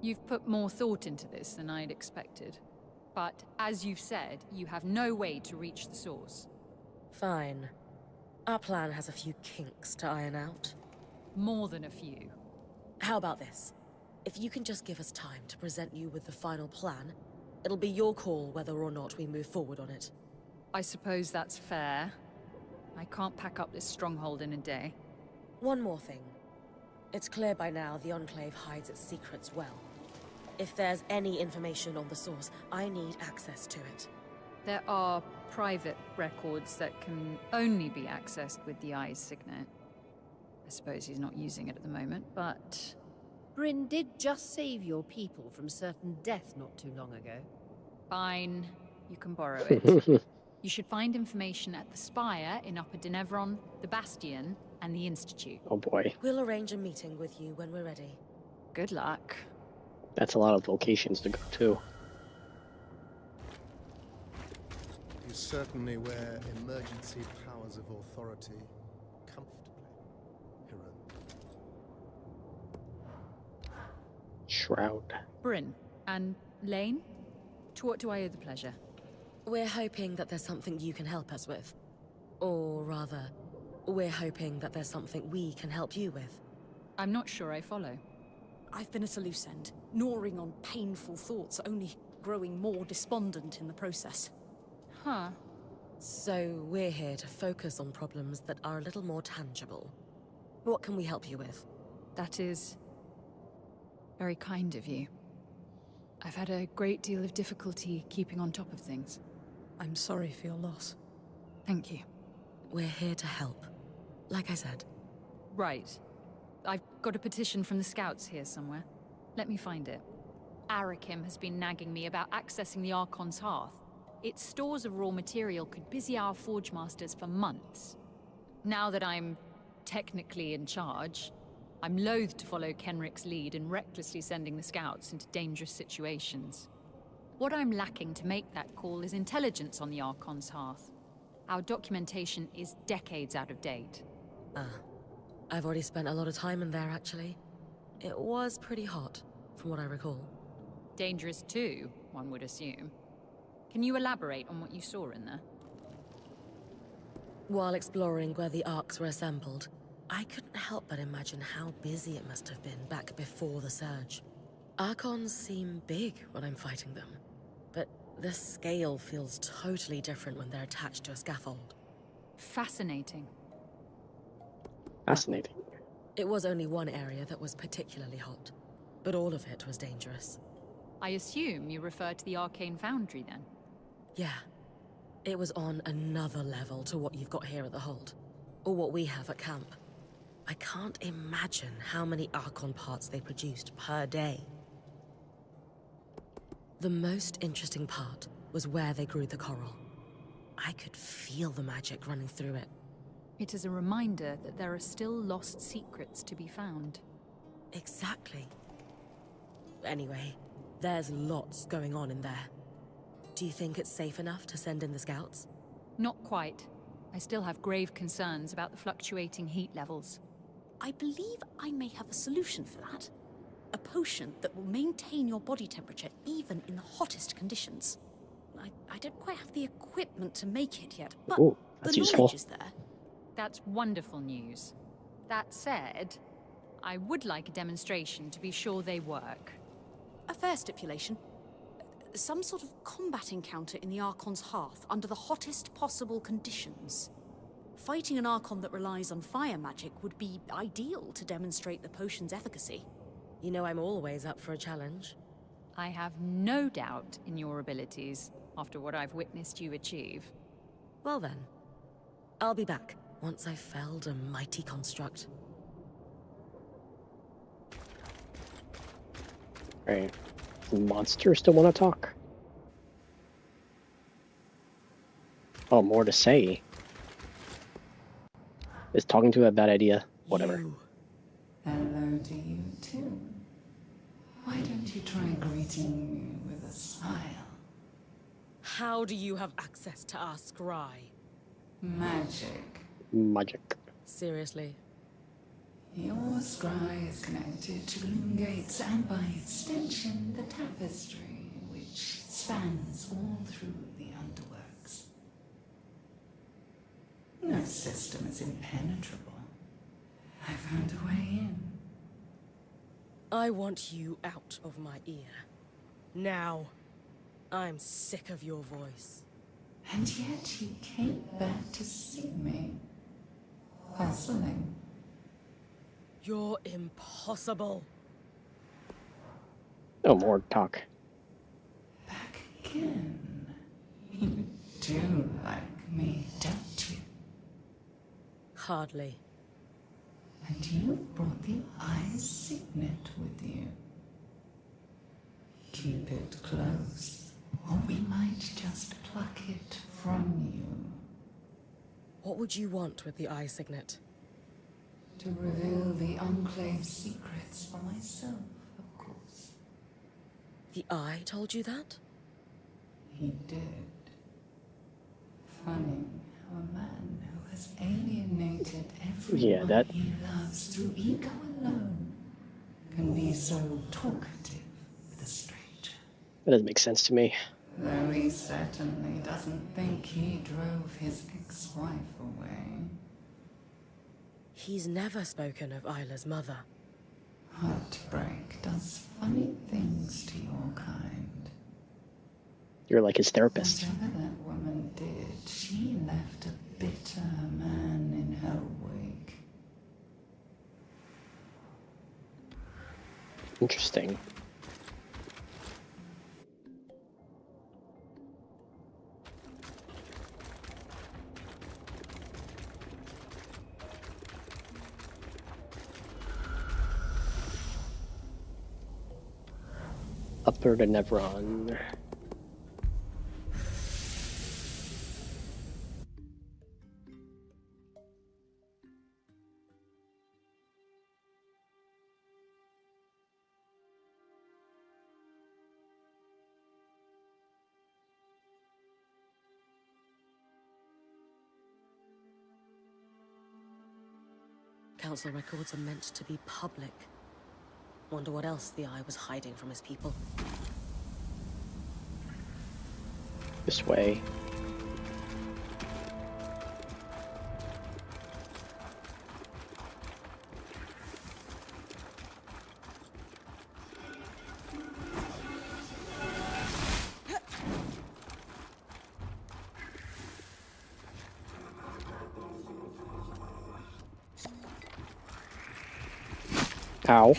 You've put more thought into this than I'd expected. But as you've said, you have no way to reach the source. Fine. Our plan has a few kinks to iron out. More than a few. How about this? If you can just give us time to present you with the final plan, it'll be your call whether or not we move forward on it. I suppose that's fair. I can't pack up this stronghold in a day. One more thing. It's clear by now the Enclave hides its secrets well. If there's any information on the source, I need access to it. There are private records that can only be accessed with the Eye's signet. I suppose he's not using it at the moment, but... Bryn did just save your people from certain death not too long ago. Fine. You can borrow it. You should find information at the Spire in Upper Denevron, the Bastion, and the Institute. Oh boy. We'll arrange a meeting with you when we're ready. Good luck. That's a lot of locations to go to. You certainly wear emergency powers of authority comfortably, Hero. Shroud. Bryn. And Lane? To what do I owe the pleasure? We're hoping that there's something you can help us with. Or rather, we're hoping that there's something we can help you with. I'm not sure I follow. I've been at a loose end, gnawing on painful thoughts, only growing more despondent in the process. Huh. So we're here to focus on problems that are a little more tangible. What can we help you with? That is... very kind of you. I've had a great deal of difficulty keeping on top of things. I'm sorry for your loss. Thank you. We're here to help. Like I said. Right. I've got a petition from the Scouts here somewhere. Let me find it. Arakim has been nagging me about accessing the Archon's Hearth. Its stores of raw material could busy our Forge Masters for months. Now that I'm technically in charge, I'm loath to follow Kenrick's lead in recklessly sending the Scouts into dangerous situations. What I'm lacking to make that call is intelligence on the Archon's Hearth. Our documentation is decades out of date. I've already spent a lot of time in there, actually. It was pretty hot, from what I recall. Dangerous too, one would assume. Can you elaborate on what you saw in there? While exploring where the Arks were assembled, I couldn't help but imagine how busy it must have been back before the Surge. Archons seem big when I'm fighting them, but the scale feels totally different when they're attached to a scaffold. Fascinating. Fascinating. It was only one area that was particularly hot, but all of it was dangerous. I assume you refer to the Arcane Foundry, then? Yeah. It was on another level to what you've got here at the Hold, or what we have at camp. I can't imagine how many Archon parts they produced per day. The most interesting part was where they grew the coral. I could feel the magic running through it. It is a reminder that there are still lost secrets to be found. Exactly. Anyway, there's lots going on in there. Do you think it's safe enough to send in the scouts? Not quite. I still have grave concerns about the fluctuating heat levels. I believe I may have a solution for that. A potion that will maintain your body temperature even in the hottest conditions. I don't quite have the equipment to make it yet, but Ooh, the that's knowledge useful. is there. That's wonderful news. That said, I would like a demonstration to be sure they work. A fair stipulation. Some sort of combat encounter in the Archon's hearth under the hottest possible conditions. Fighting an Archon that relies on fire magic would be ideal to demonstrate the potion's efficacy. You know I'm always up for a challenge. I have no doubt in your abilities after what I've witnessed you achieve. Well then, I'll be back once I've felled a mighty construct. Right. Monsters still want to talk? Oh, more to say. Is talking to a bad idea? Whatever. You. Hello to you too. Why don't you try greeting me with a smile? How do you have access to our scry? Magic. Magic. Seriously? Your scry is connected to loom gates and by extension the tapestry which spans all through the underworks. No system is impenetrable. I found a way in. I want you out of my ear. Now. I'm sick of your voice. And yet you came back to see me. Puzzling. You're impossible. No more talk. Back again. You do like me, don't you? Hardly. And you brought the Eye Signet with you. Keep it close, or we might just pluck it from you. What would you want with the Eye Signet? To reveal the Enclave's secrets for myself, of course. The Eye told you that? He did. Funny how a man who has alienated everyone he loves through ego alone can be so talkative with a stranger. That doesn't make sense to me. Though he certainly doesn't think he drove his ex-wife away. He's never spoken of Isla's mother. Heartbreak does funny things to your kind. You're like his therapist. Whatever that woman did, she left a bitter man in her wake. Interesting. Upper to Nevron. Council records are meant to be public. Wonder what else the Eye was hiding from his people. This way. Ow.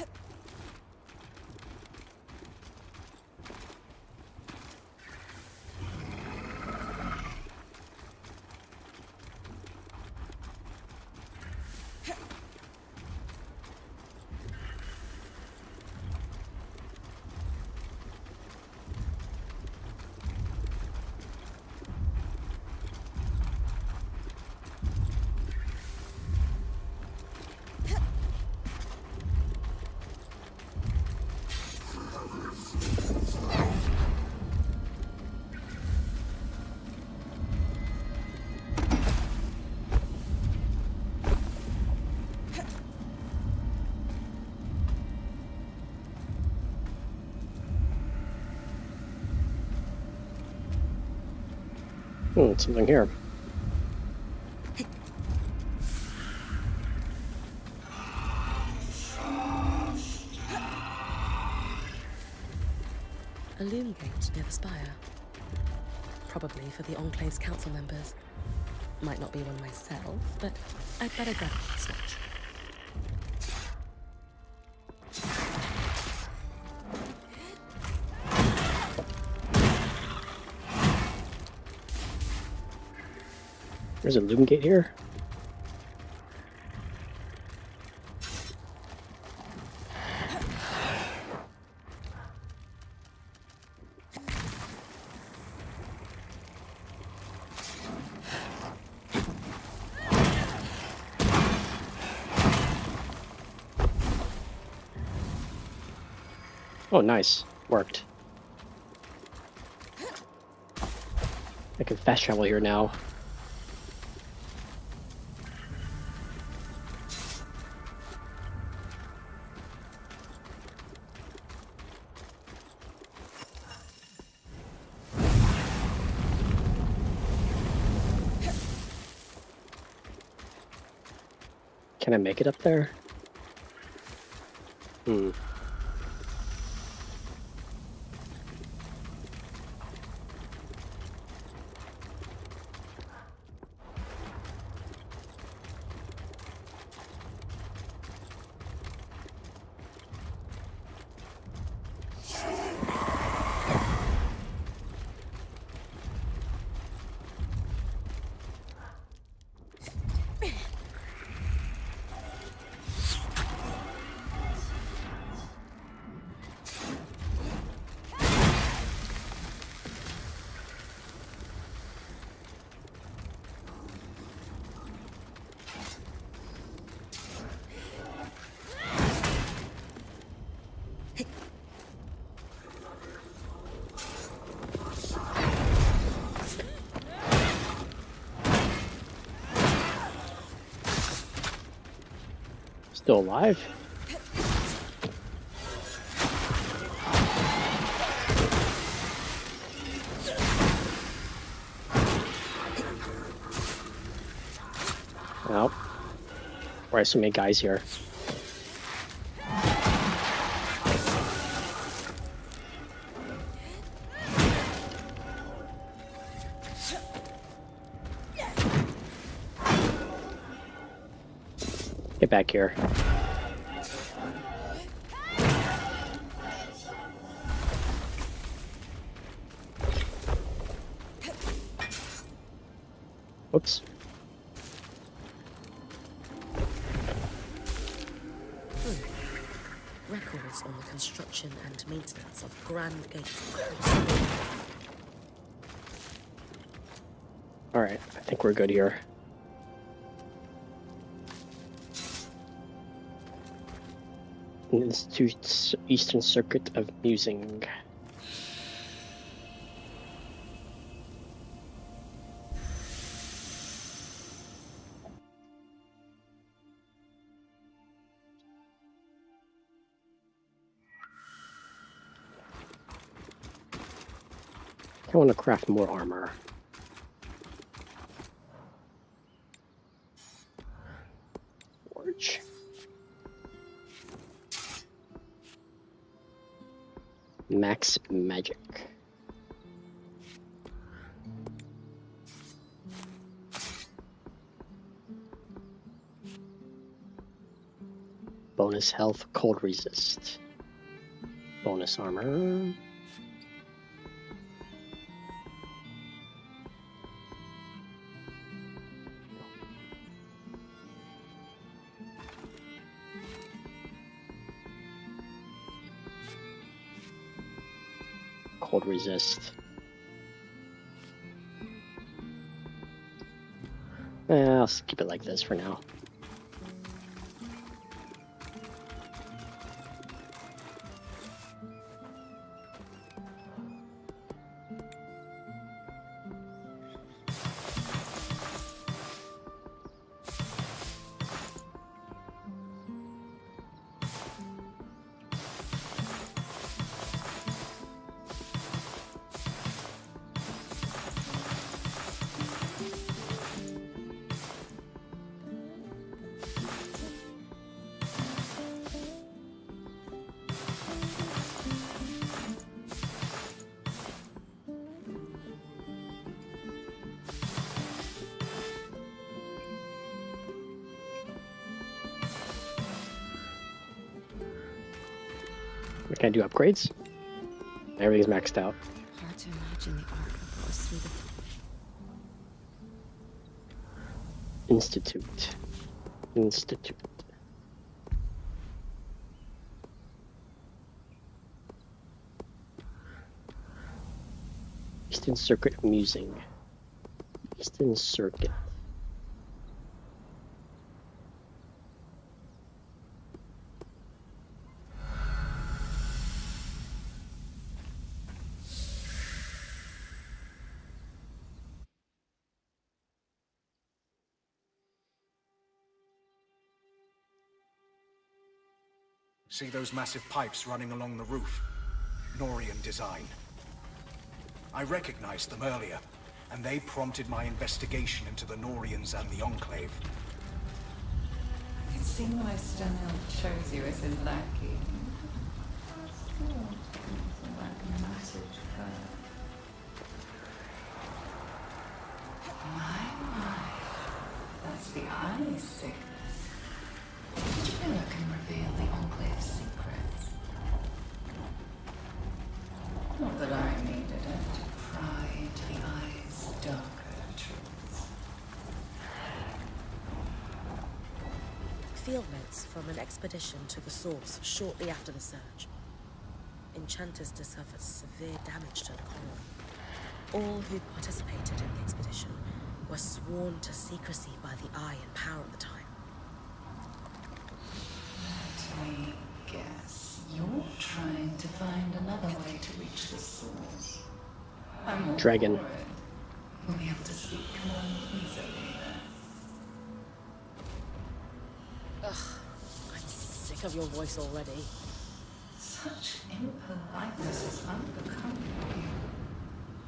Something here. A loom gate near the spire. Probably for the Enclave's council members. Might not be one myself, but I'd better grab a switch. There's a loom gate here. Oh, nice. Worked. I can fast travel here now. Can I make it up there? Still alive? Oh. Why are so many guys here? Get back here. Oops. Records on the construction and maintenance of Grand Gates. Alright, I think we're good here. Institute's Eastern Circuit of Musing. I want to craft more armor. Forge. Max magic. Bonus health, cold resist. Bonus armor. Cold resist. I'll keep it like this for now. Can I do upgrades? Everything's maxed out. Hard to imagine the arc that brought us through the... Institute. Eastern Circuit Musing. Eastern Circuit. See those massive pipes running along the roof? Norian design. I recognized them earlier, and they prompted my investigation into the Norians and the Enclave. I can see why Stanhill chose you as his lackey. My, that's the eye sickness. Did you know I can reveal the Enclave's secrets? Not that I needed it to pry into the eye's darker truths. Field notes from an expedition to the source shortly after the surge. Enchanters discovered severe damage to the coral. All who participated in the expedition were sworn to secrecy by the Eye in power at the time. Let me guess. You're trying to find another way to reach the source. I'm all Dragon. for it. We'll be able to speak more easily then. Ugh, I'm sick of your voice already. Such impoliteness has unbecome you.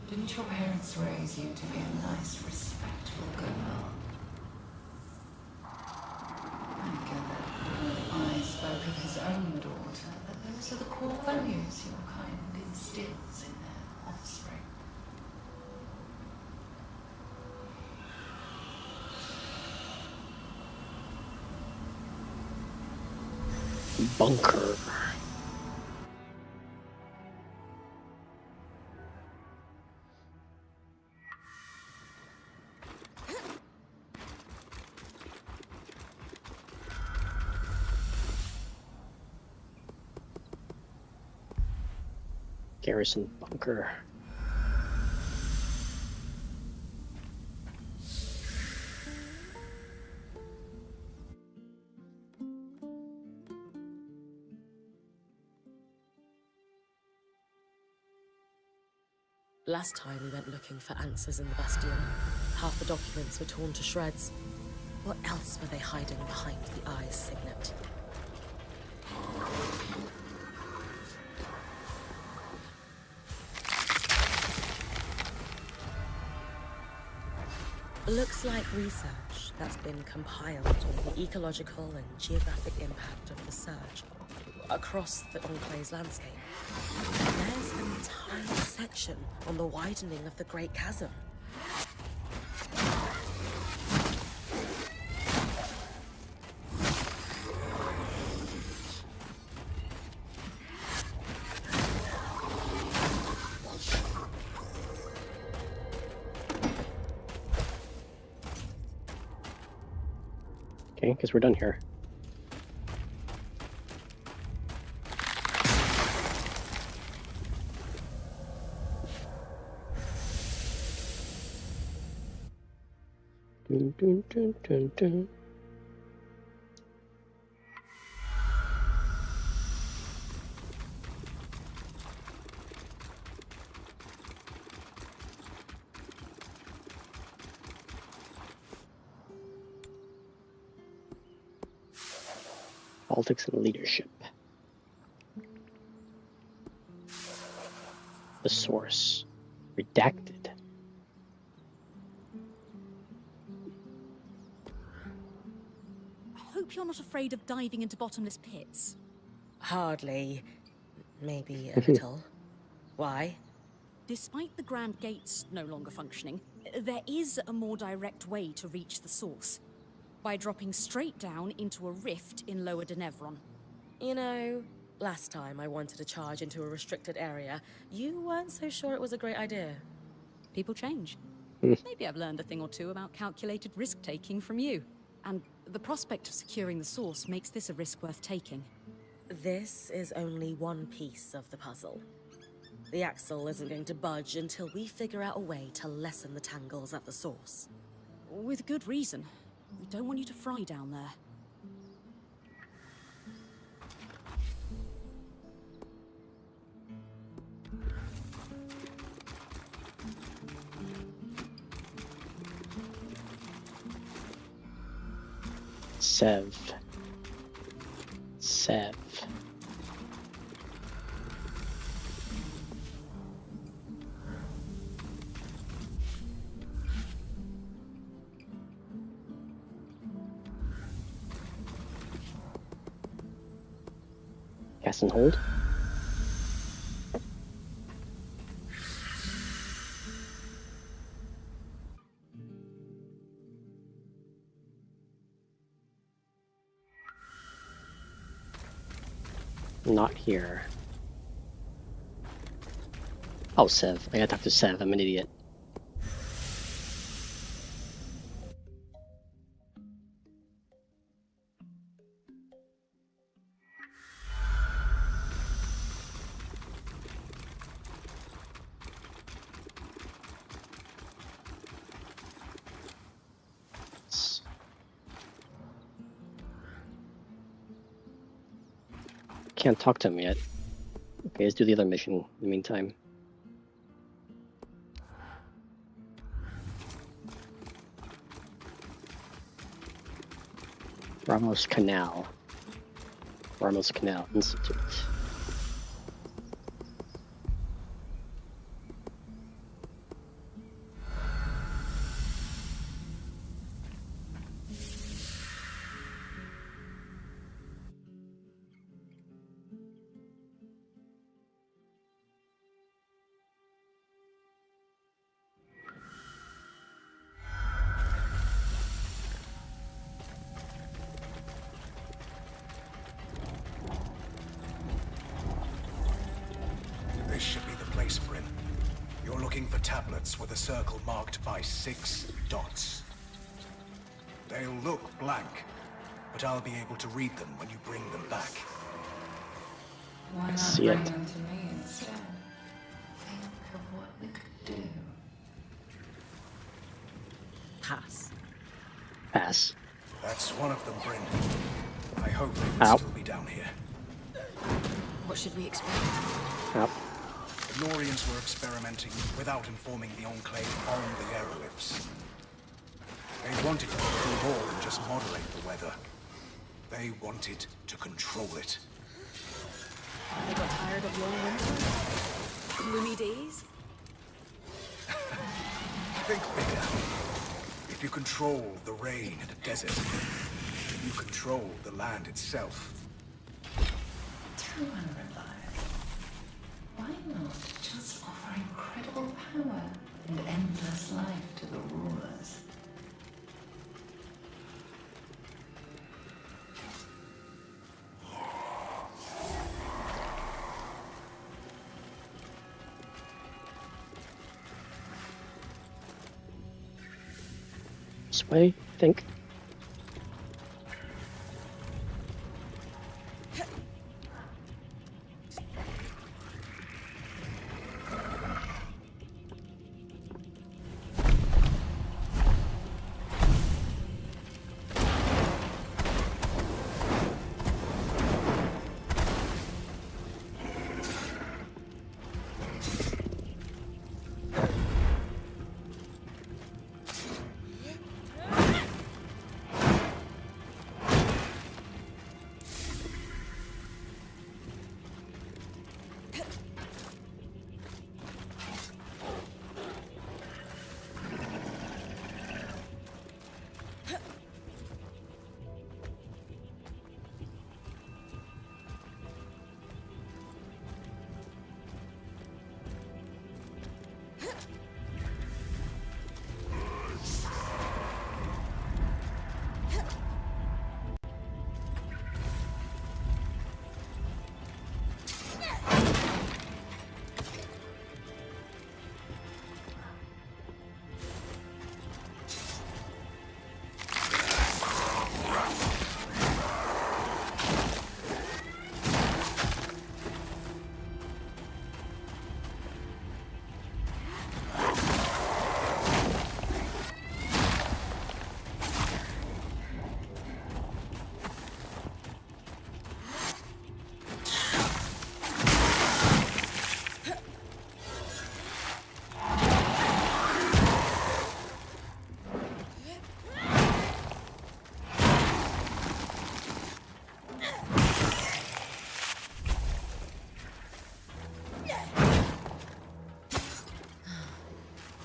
Didn't your parents raise you to be a nice, respectful girl? I gather the Eye spoke of his own daughter, but those are the core values your kind instills in their offspring. Bunker. Garrison bunker. Last time we went looking for answers in the Bastion. Half the documents were torn to shreds. What else were they hiding behind the Eye's signet? Looks like research that's been compiled on the ecological and geographic impact of the surge across the Enclave's landscape. There's an entire section on the widening of the Great Chasm. Okay, because we're done here. Dun, dun, dun, dun, dun. Politics and leadership. The source. Redacted. I hope you're not afraid of diving into bottomless pits. Hardly. Maybe a little. Why? Despite the Grand Gates no longer functioning, there is a more direct way to reach the source. By dropping straight down into a rift in Lower Denevron. You know, last time I wanted to charge into a restricted area, you weren't so sure it was a great idea. People change. Maybe I've learned a thing or two about calculated risk-taking from you. And the prospect of securing the source makes this a risk worth taking. This is only one piece of the puzzle. The axle isn't going to budge until we figure out a way to lessen the tangles at the source. With good reason. We don't want you to fry down there. Sev. Cast and hold. Not here. Oh, Sev. I gotta talk to Sev. I'm an idiot. Can't talk to him yet. Okay, let's do the other mission in the meantime. Ramos Canal Institute. This should be the place, Bryn. You're looking for tablets with a circle marked by 6 dots. They'll look blank, but I'll be able to read them when you bring them back. Why not see bring it. them to me instead? Think of what we could do. Pass. Pass. That's one of them, Bryn. I hope they will Ow. still be down here. What should we expect? Yep. The Norians were experimenting without informing the Enclave on the aerolifts. They wanted to do more than just moderate the weather. They wanted to control it. They got tired of long winters? Gloomy days? Think bigger. If you control the rain in a desert, you control the land itself. Too unreliable. Why not just offer incredible power and endless life to the rulers? This way, I think.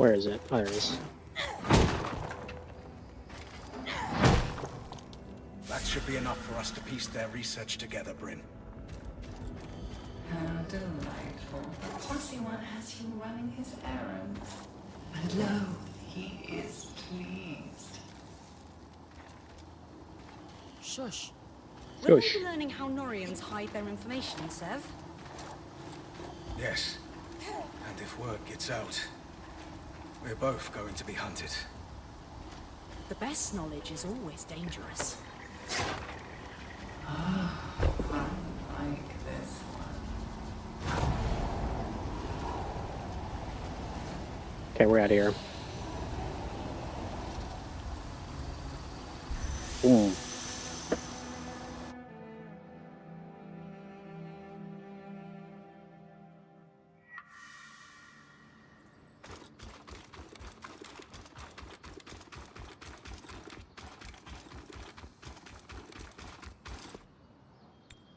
Where is it? Oh, there it is. That should be enough for us to piece their research together, Bryn. How delightful. The Pussy One has you running his errands. And lo, he is pleased. Shush. Will they be learning how Norians hide their information, Sev? Yes. And if word gets out, we're both going to be hunted. The best knowledge is always dangerous. Ah, I like this one. Okay, we're out of here. Boom.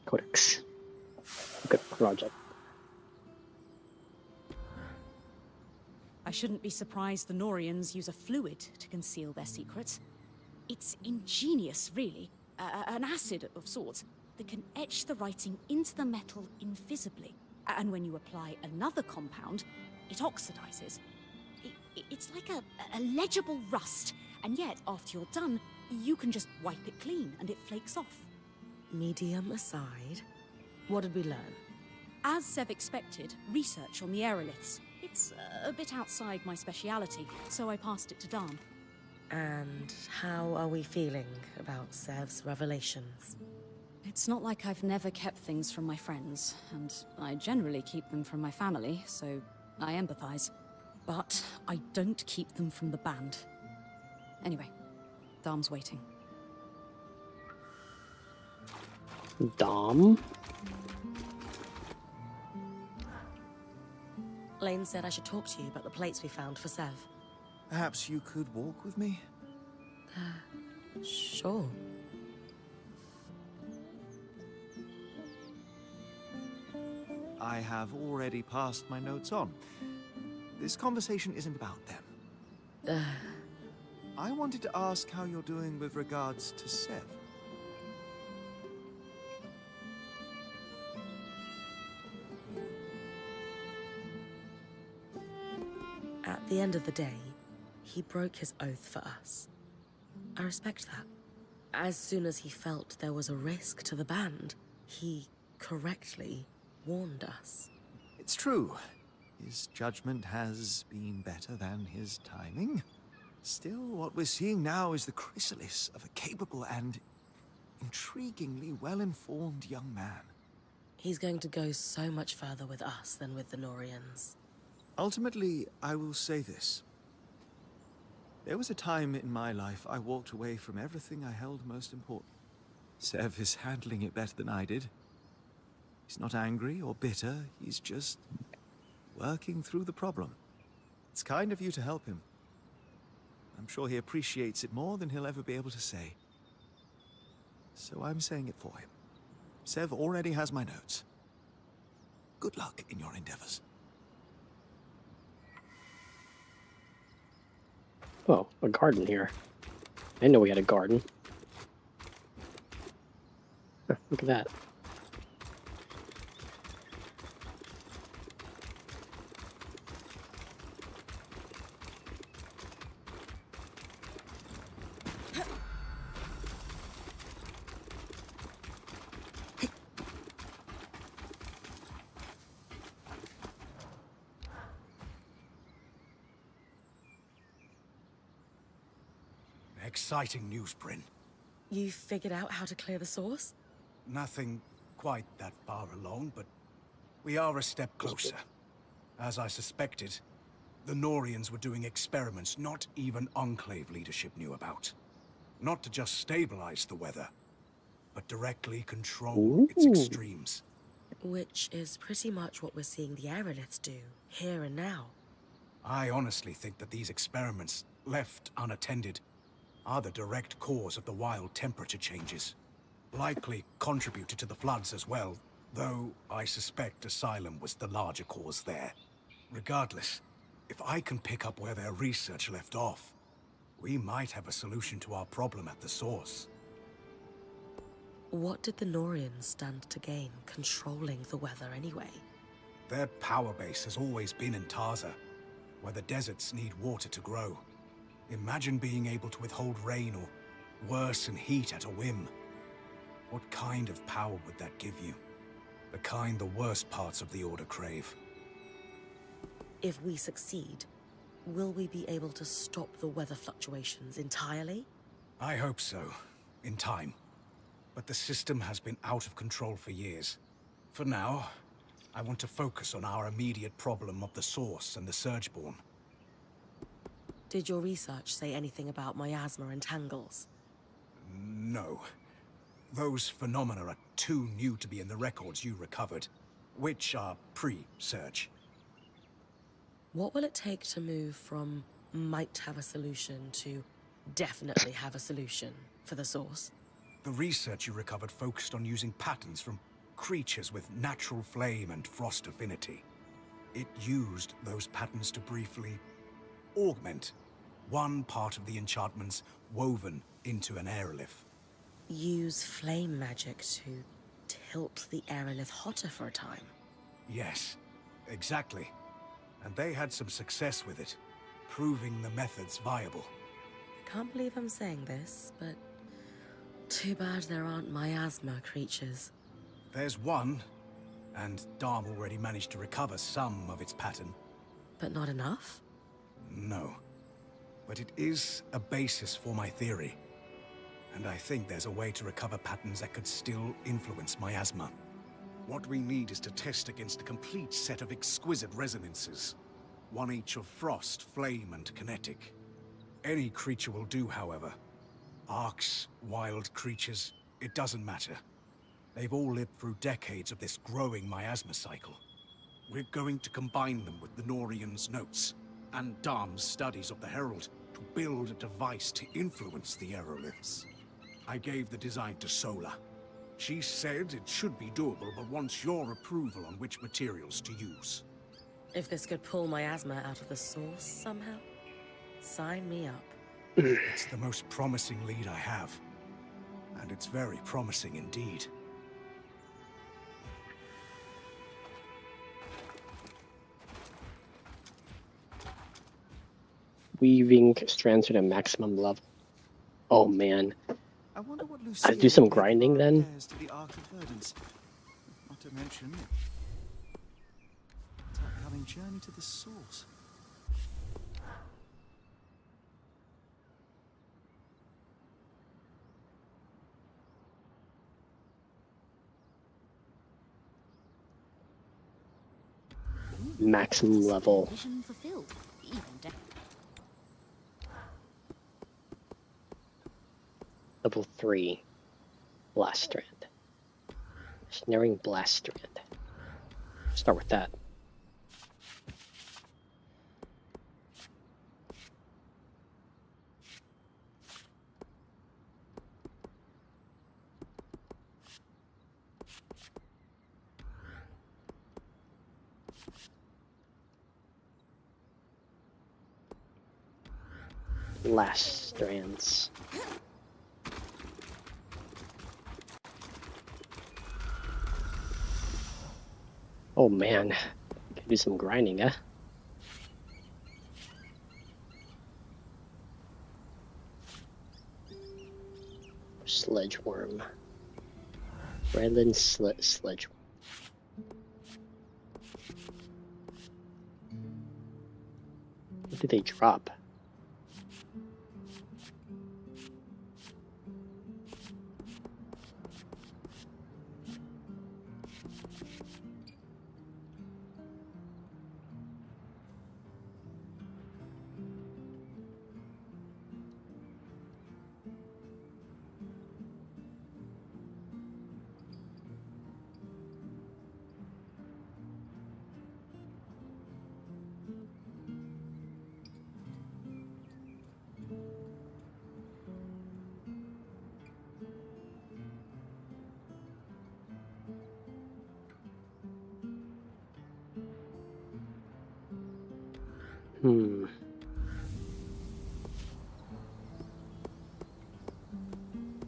Codex. Good project. I shouldn't be surprised the Norians use a fluid to conceal their secrets. It's ingenious, really. An acid of sorts that can etch the writing into the metal invisibly. And when you apply another compound, it oxidizes. It's like a legible rust, and yet, after you're done, you can just wipe it clean and it flakes off. Medium aside, what did we learn? As Sev expected, research on the aeroliths. It's a bit outside my speciality, so I passed it to Dan. And how are we feeling about Sev's revelations? It's not like I've never kept things from my friends, and I generally keep them from my family, so I empathize. But I don't keep them from the band. Anyway, Dom's waiting. Dom? Lane said I should talk to you about the plates we found for Sev. Perhaps you could walk with me? Sure. I have already passed my notes on. This conversation isn't about them. I wanted to ask how you're doing with regards to Sev. At the end of the day, he broke his oath for us. I respect that. As soon as he felt there was a risk to the band, he correctly warned us. It's true. His judgment has been better than his timing. Still, what we're seeing now is the chrysalis of a capable and intriguingly well-informed young man. He's going to go so much further with us than with the Norians. Ultimately, I will say this. There was a time in my life I walked away from everything I held most important. Sev is handling it better than I did. He's not angry or bitter, he's just working through the problem. It's kind of you to help him. I'm sure he appreciates it more than he'll ever be able to say. So I'm saying it for him. Sev already has my notes. Good luck in your endeavors. Oh, a garden here. I didn't know we had a garden. Look at that. Exciting news, Bryn. You figured out how to clear the source? Nothing quite that far along, but we are a step closer. As I suspected, the Norians were doing experiments not even Enclave leadership knew about. Not to just stabilize the weather, but directly control its extremes. Which is pretty much what we're seeing the aeroliths do, here and now. I honestly think that these experiments, left unattended, are the direct cause of the wild temperature changes. Likely contributed to the floods as well, though I suspect Asylum was the larger cause there. Regardless, If I can pick up where their research left off, we might have a solution to our problem at the source. What did the Norians stand to gain controlling the weather anyway? Their power base has always been in Taza, where the deserts need water to grow. Imagine being able to withhold rain or worsen heat at a whim. What kind of power would that give you? The kind the worst parts of the Order crave. If we succeed, will we be able to stop the weather fluctuations entirely? I hope so, in time. But the system has been out of control for years. For now, I want to focus on our immediate problem of the Source and the Surgeborn. Did your research say anything about miasma and tangles? No. Those phenomena are too new to be in the records you recovered, which are pre-Surge. What will it take to move from might have a solution to definitely have a solution for the Source? The research you recovered focused on using patterns from creatures with natural flame and frost affinity. It used those patterns to briefly augment one part of the enchantments woven into an aerolith. Use flame magic to tilt the aerolith hotter for a time? Yes, exactly. And they had some success with it, proving the methods viable. I can't believe I'm saying this, but too bad there aren't miasma creatures. There's one, and Dharm already managed to recover some of its pattern. But not enough? No. But it is a basis for my theory. And I think there's a way to recover patterns that could still influence miasma. What we need is to test against a complete set of exquisite resonances. One each of frost, flame, and kinetic. Any creature will do, however. Arcs, wild creatures, it doesn't matter. They've all lived through decades of this growing miasma cycle. We're going to combine them with the Norians' notes and Dharm's studies of the Herald to build a device to influence the aeroliths. I gave the design to Sola. She said it should be doable, but wants your approval on which materials to use. If this could pull miasma out of the Source somehow, sign me up. It's the most promising lead I have. And it's very promising indeed. Weaving strands to the maximum level. Oh man. I wonder what I do some grinding then. To the Ark of Verdance. Not to mention its upcoming journey to the Source. Maximum level. Vision fulfilled. Even Level 3. Blast Strand. Snaring Blast Strand. Start with that. Last strands. Oh man, can do some grinding, huh? Sledgeworm. Redland sledgeworm. What did they drop?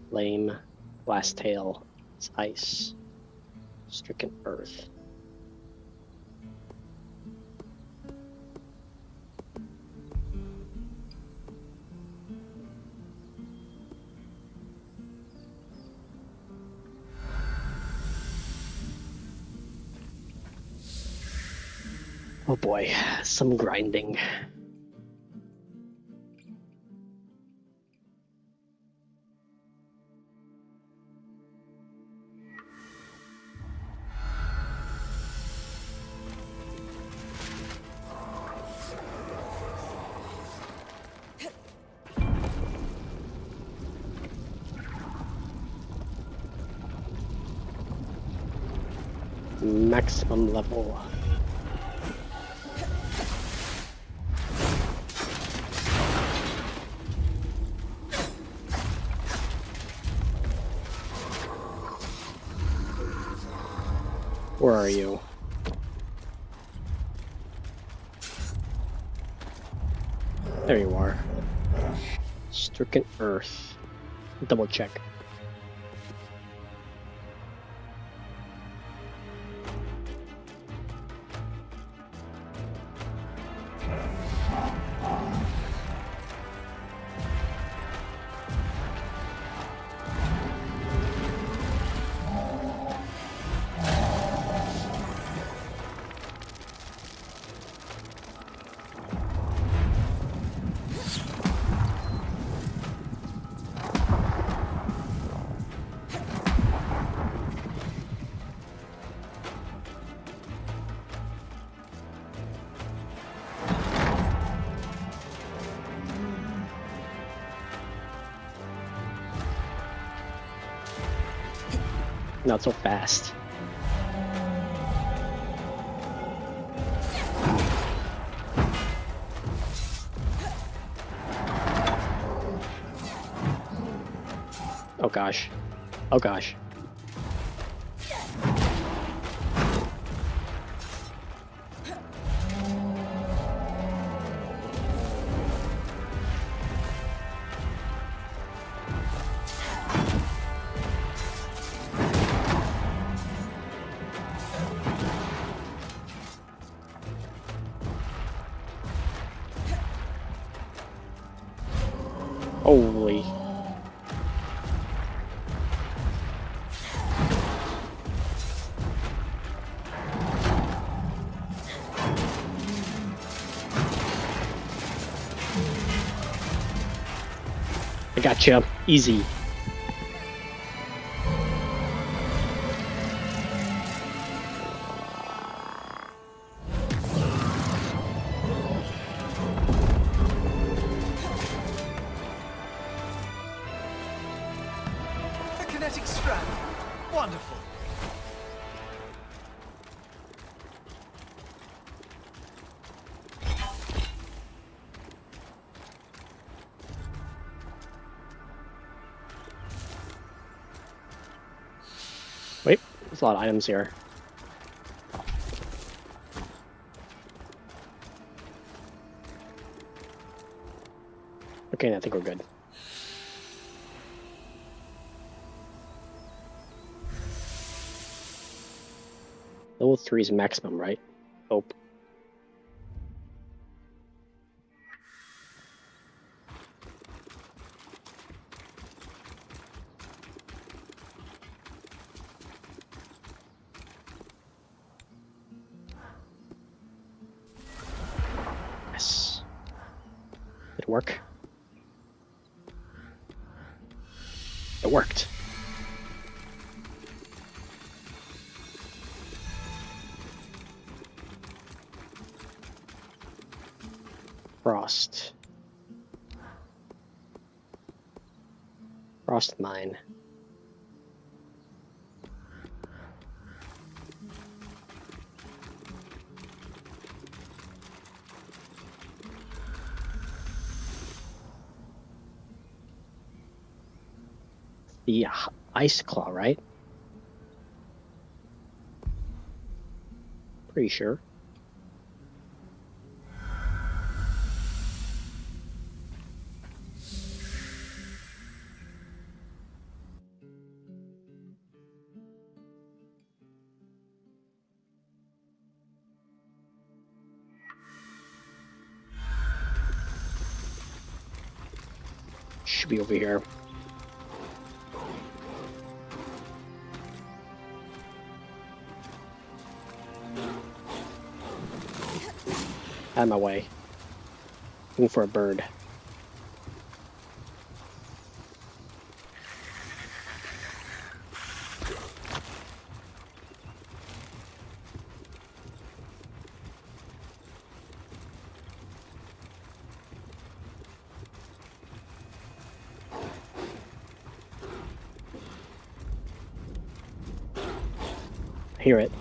Flame, blast tail, it's ice, stricken earth. Oh boy, some grinding. Maximum level. Where are you? There you are. Stricken earth. Double check. Not so fast. Oh gosh. Oh gosh. Holy. I gotcha. Easy. A kinetic strand. Wonderful. Wait, there's a lot of items here. Okay, I think we're good. Level 3 is maximum, right? Oh. Yes. Did it work? It worked. Frost. Frost mine. The ice claw, right? Pretty sure. should be over here. Out of my way. Looking for a bird. I hear it.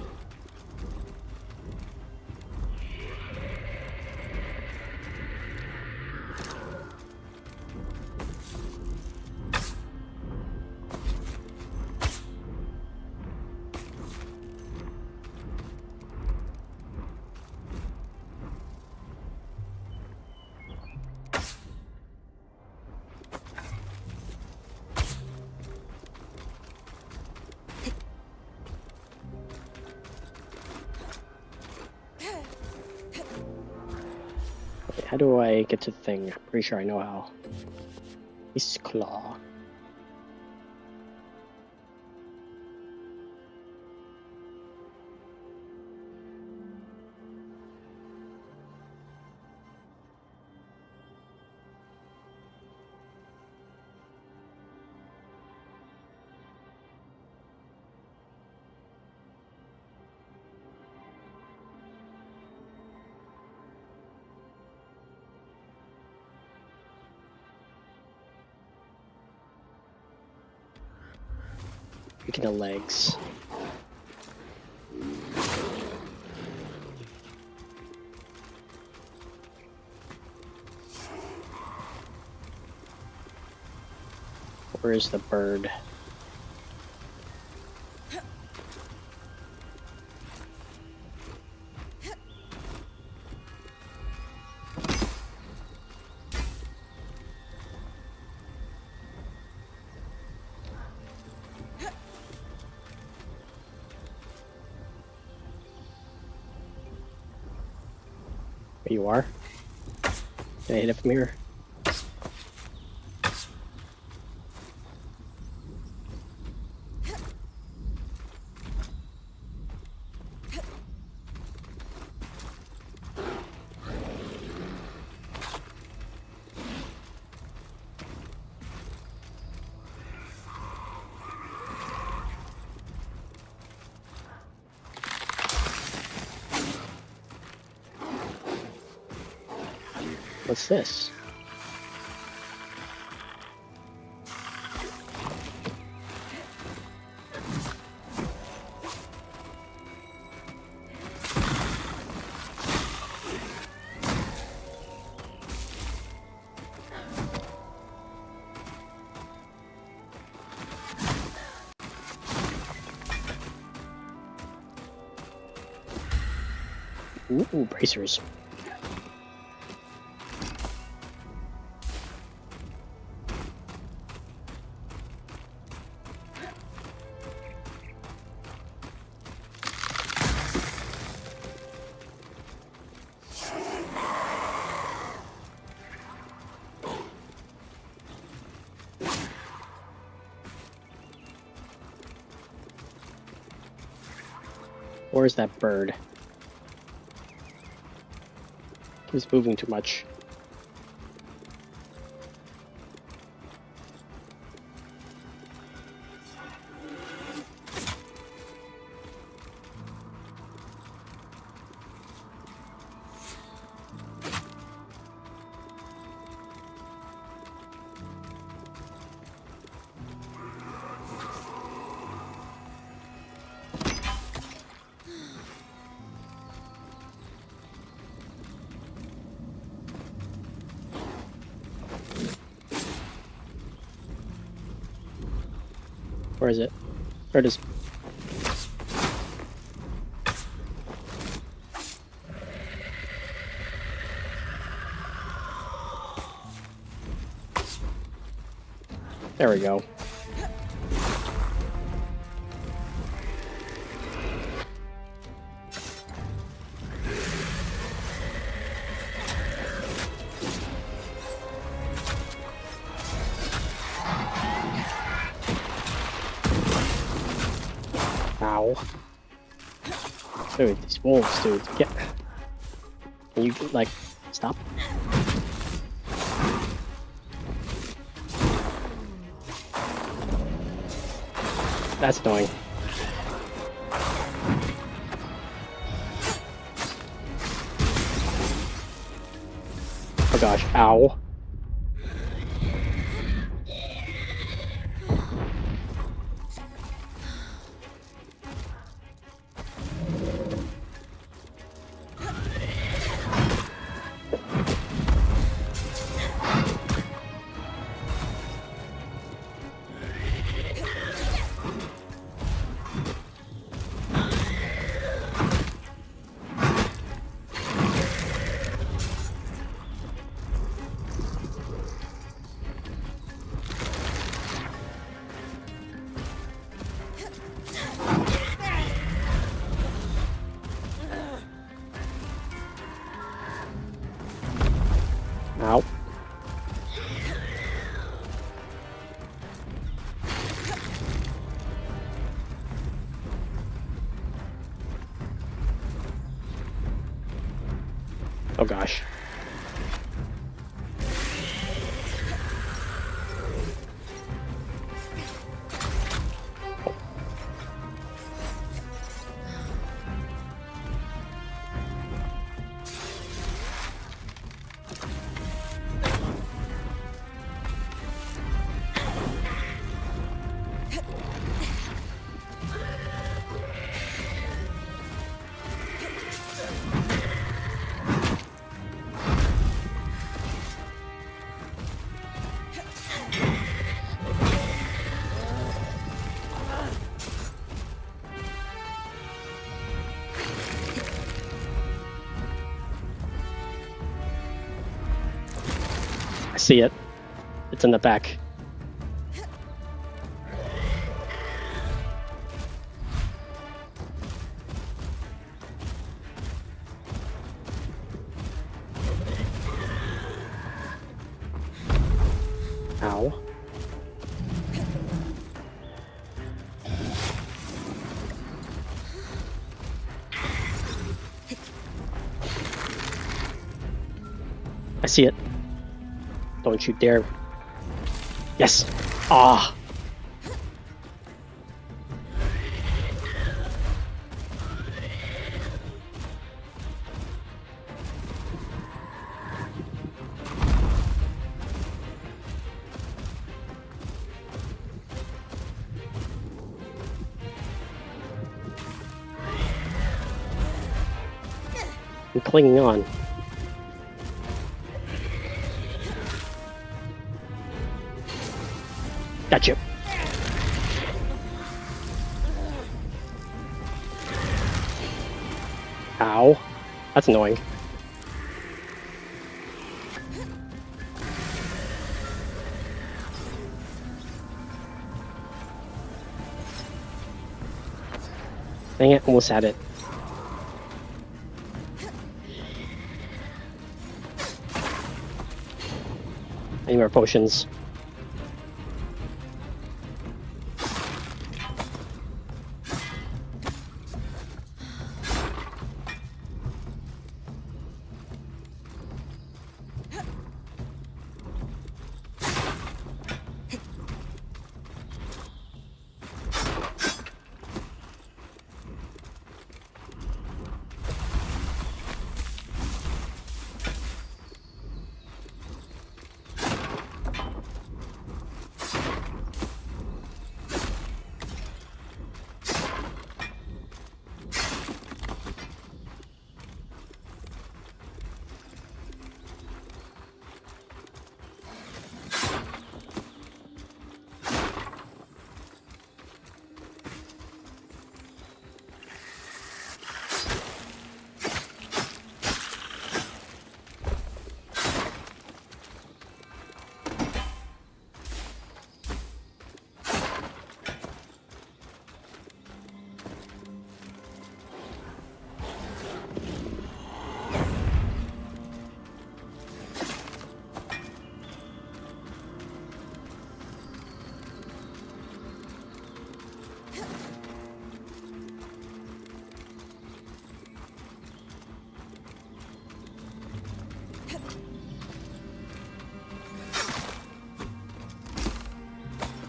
How do I get to the thing? I'm pretty sure I know how. Beast's Claw. Picking the legs. Where is the bird? There you are. Can I hit it from here? What's this? Ooh, bracers. Where's that bird? He's moving too much. Where is it? There it is. There we go. Ow. Dude, these wolves, dude. Get. Can you, like, stop? That's annoying. Oh gosh, ow. Ow. Oh gosh. I see it. It's in the back. Ow. I see it. Don't you dare. Yes. Ah. I'm clinging on. Got you. Ow. That's annoying. Dang it, almost had it. I need more potions.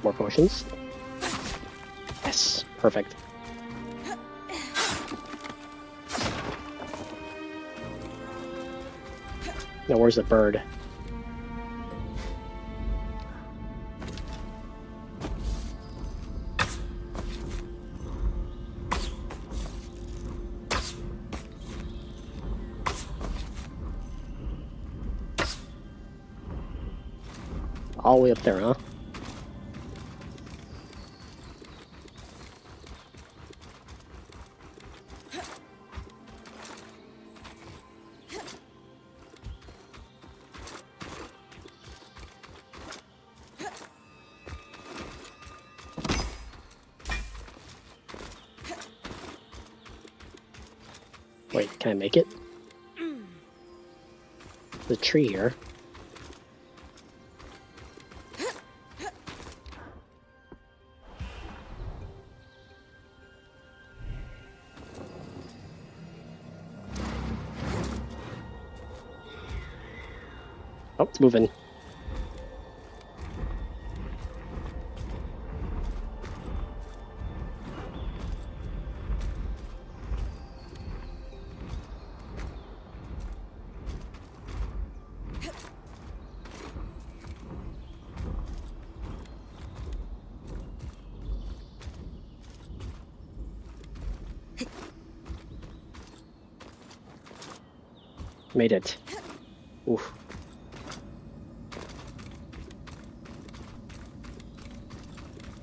More potions. Yes, perfect. Now where's the bird? All the way up there, huh? Wait, can I make it? The tree here. Oh, it's moving. Made it. Oof.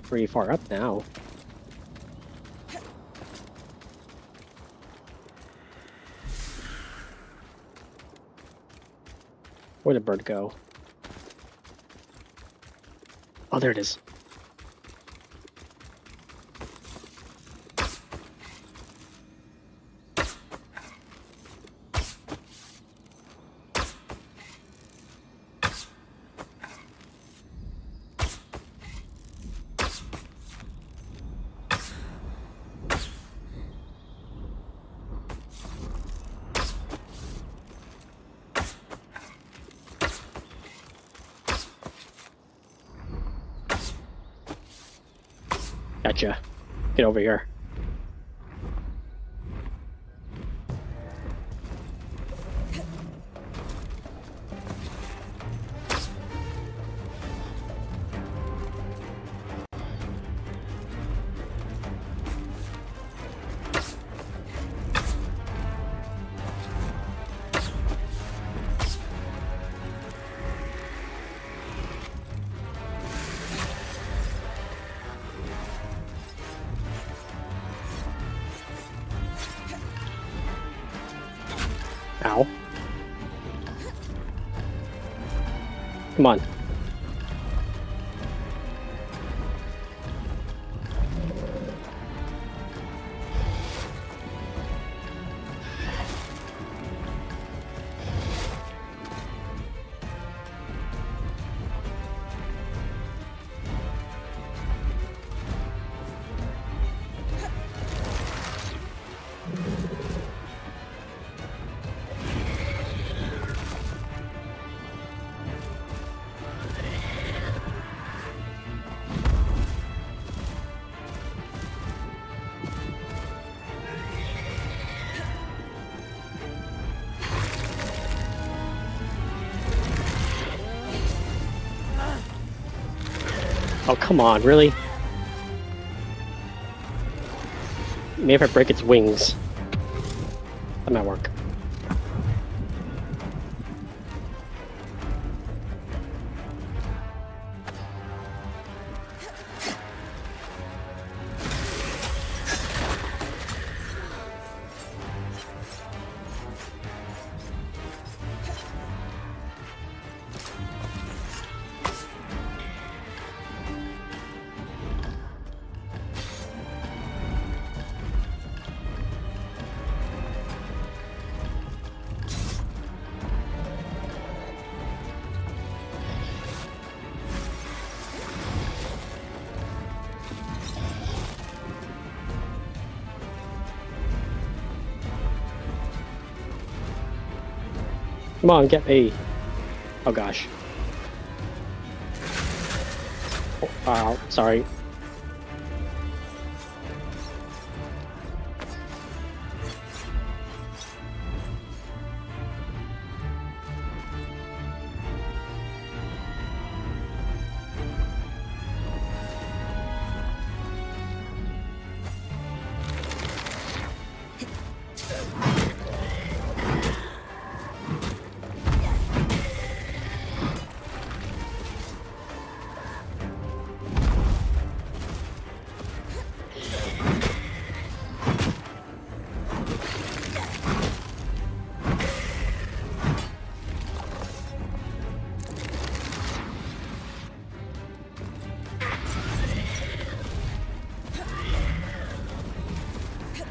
Pretty far up now. Where'd the bird go? Oh, there it is. Gotcha. Get over here. Ow. Come on. Oh, come on, really? Maybe if I break its wings, that might work. Come on, get me. Oh gosh. Oh, sorry.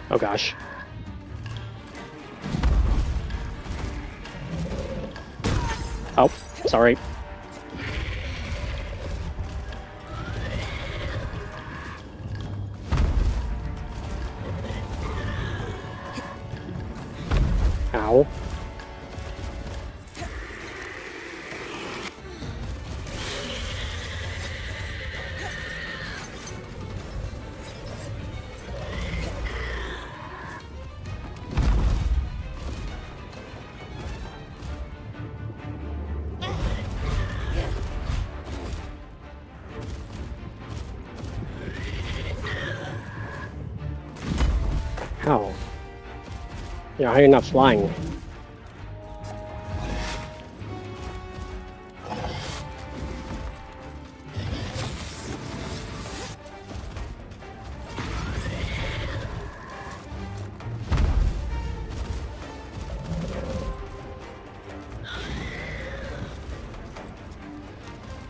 Oh gosh. Oh, sorry. Ow. How? Yeah, how are you not flying?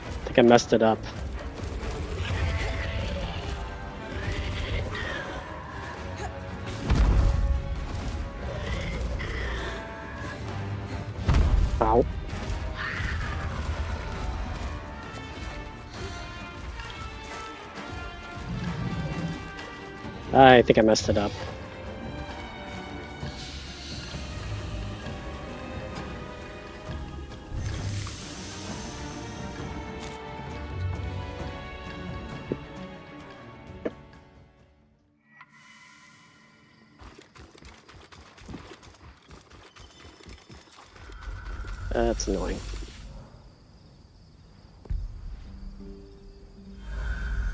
I think I messed it up. Ow. I think I messed it up. That's annoying.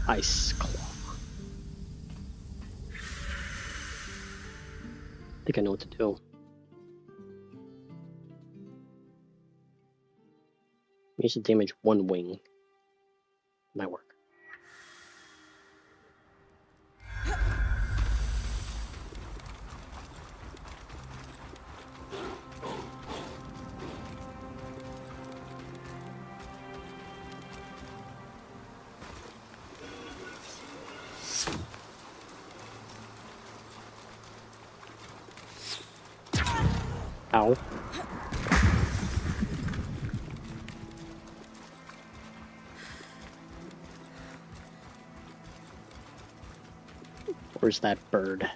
Ice Claw. I think I know what to do. Use to damage one wing. Might work. Ow. Where's that bird?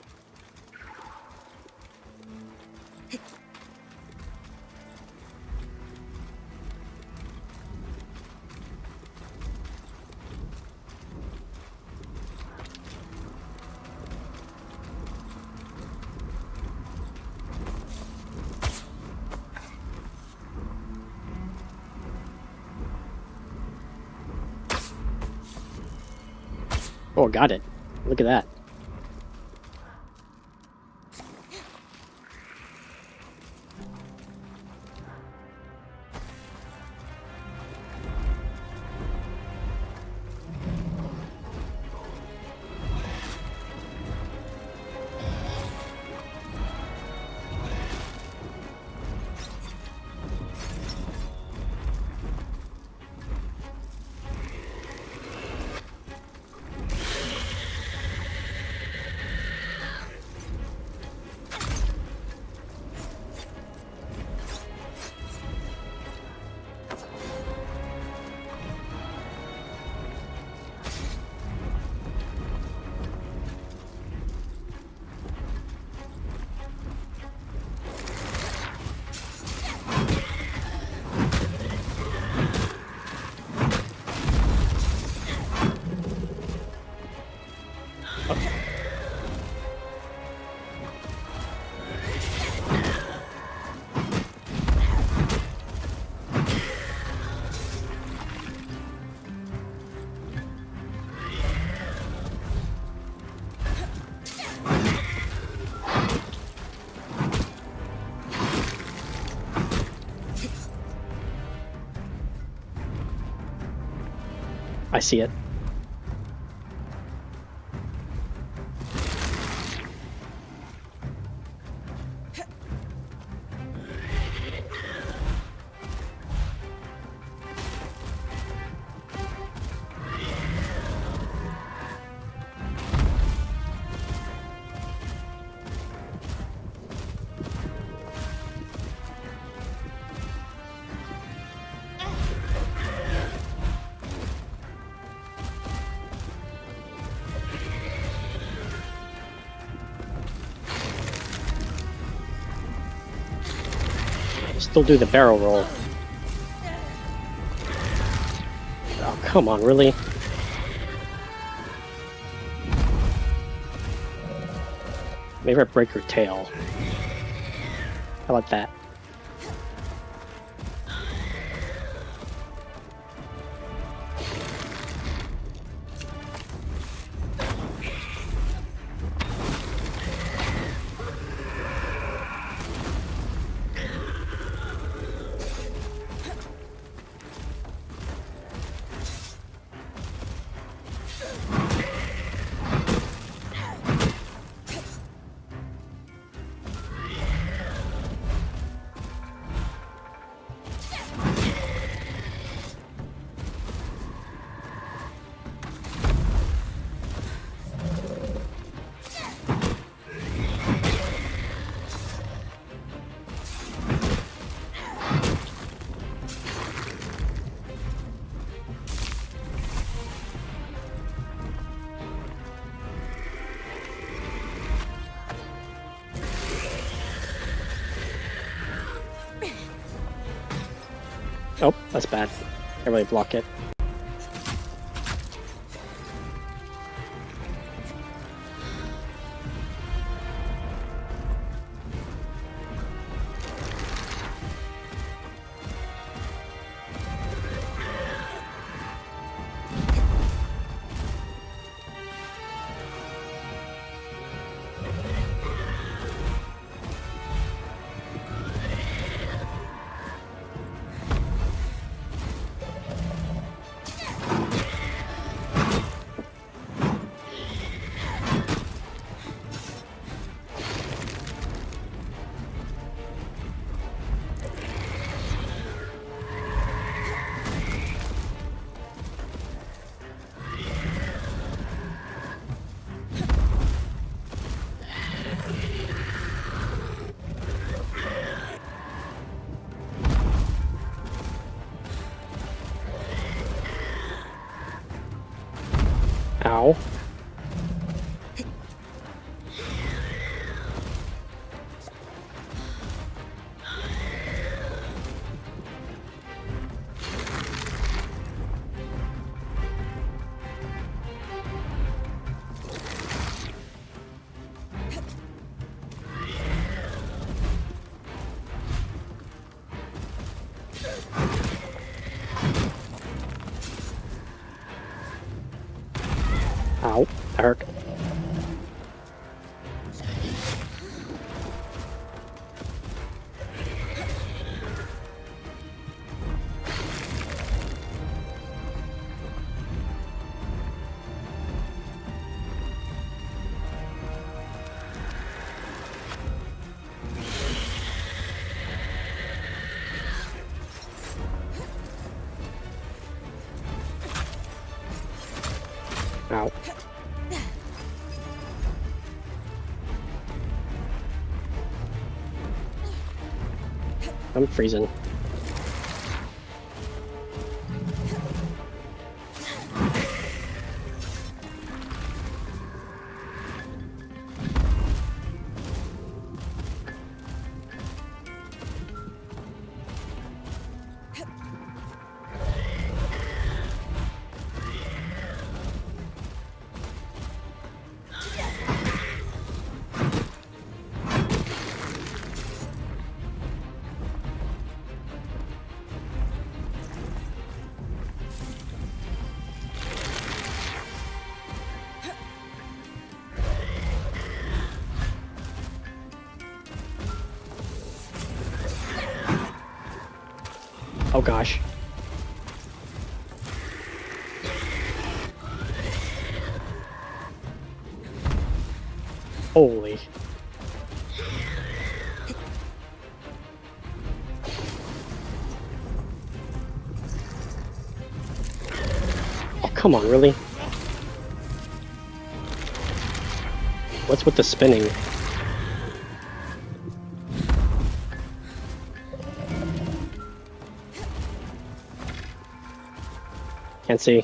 Oh, got it. Look at that. I see it. Still do the barrel roll. Oh, come on, really? Maybe I break her tail. How about that? Oh, that's bad. Can't really block it. Ow. Ow, that hurt. Ow. I'm freezing. Oh gosh. Holy. Oh, come on, really? What's with the spinning? Can't see.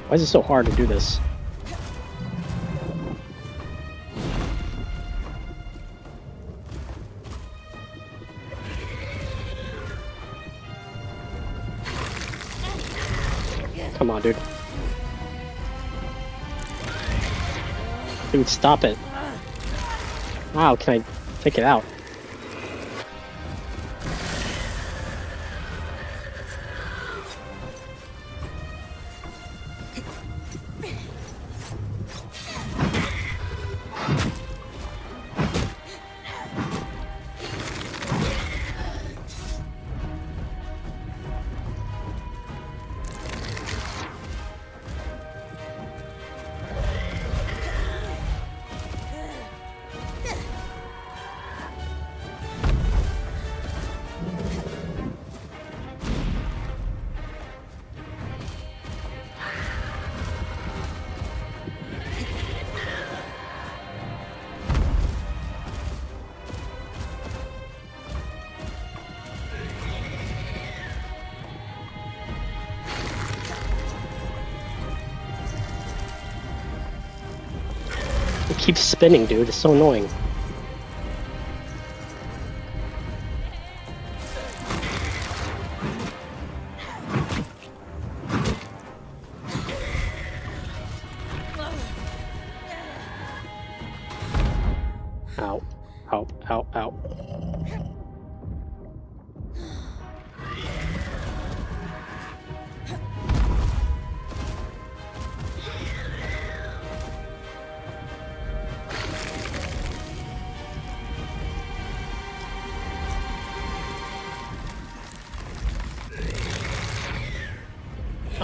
Why is it so hard to do this? Come on, dude. Dude, stop it. Wow, can I take it out? It keeps spinning, dude. It's so annoying. Ow. Ow. Ow. Ow.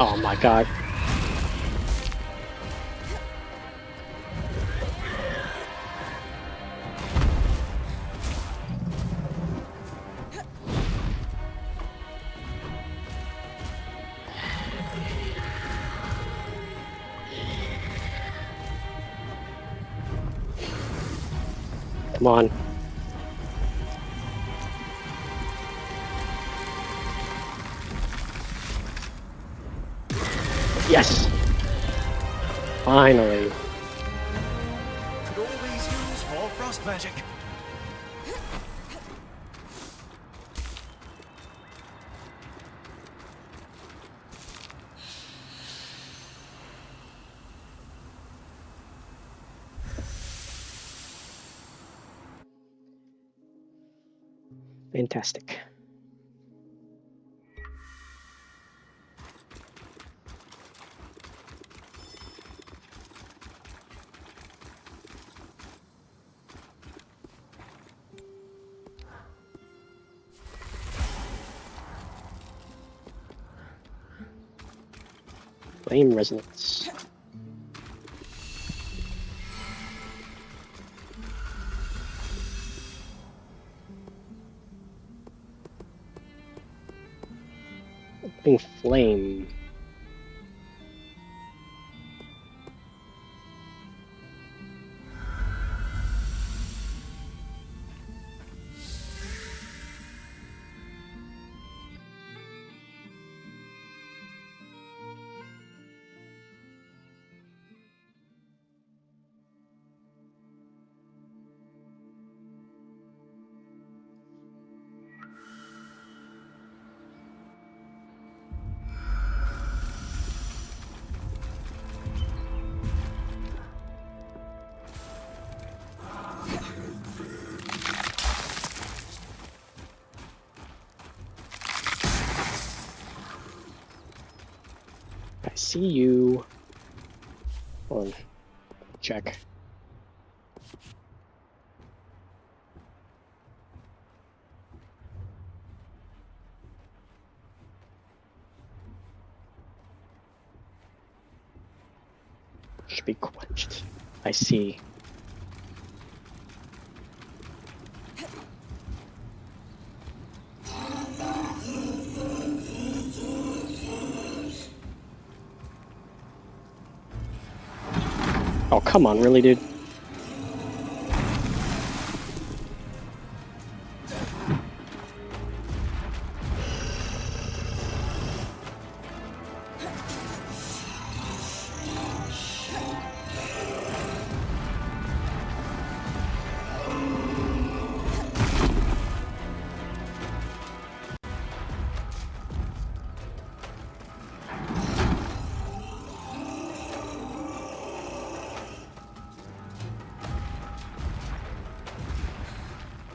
Oh my god. Come on. Yes! Finally. Could all these use more frost magic? Fantastic. Flame resonance. Opening flame. see you. Hold on. Check. Should be quenched. I see. Oh, come on, really, dude?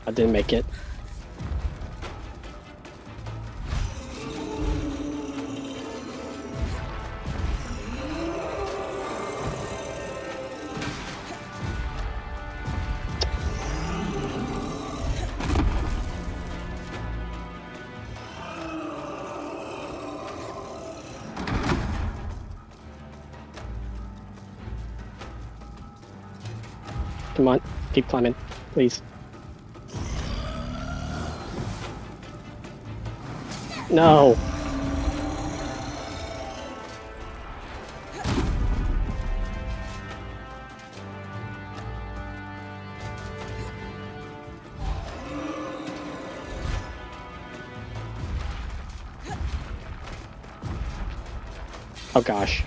I didn't make it. Come on, keep climbing, please. No! Oh gosh.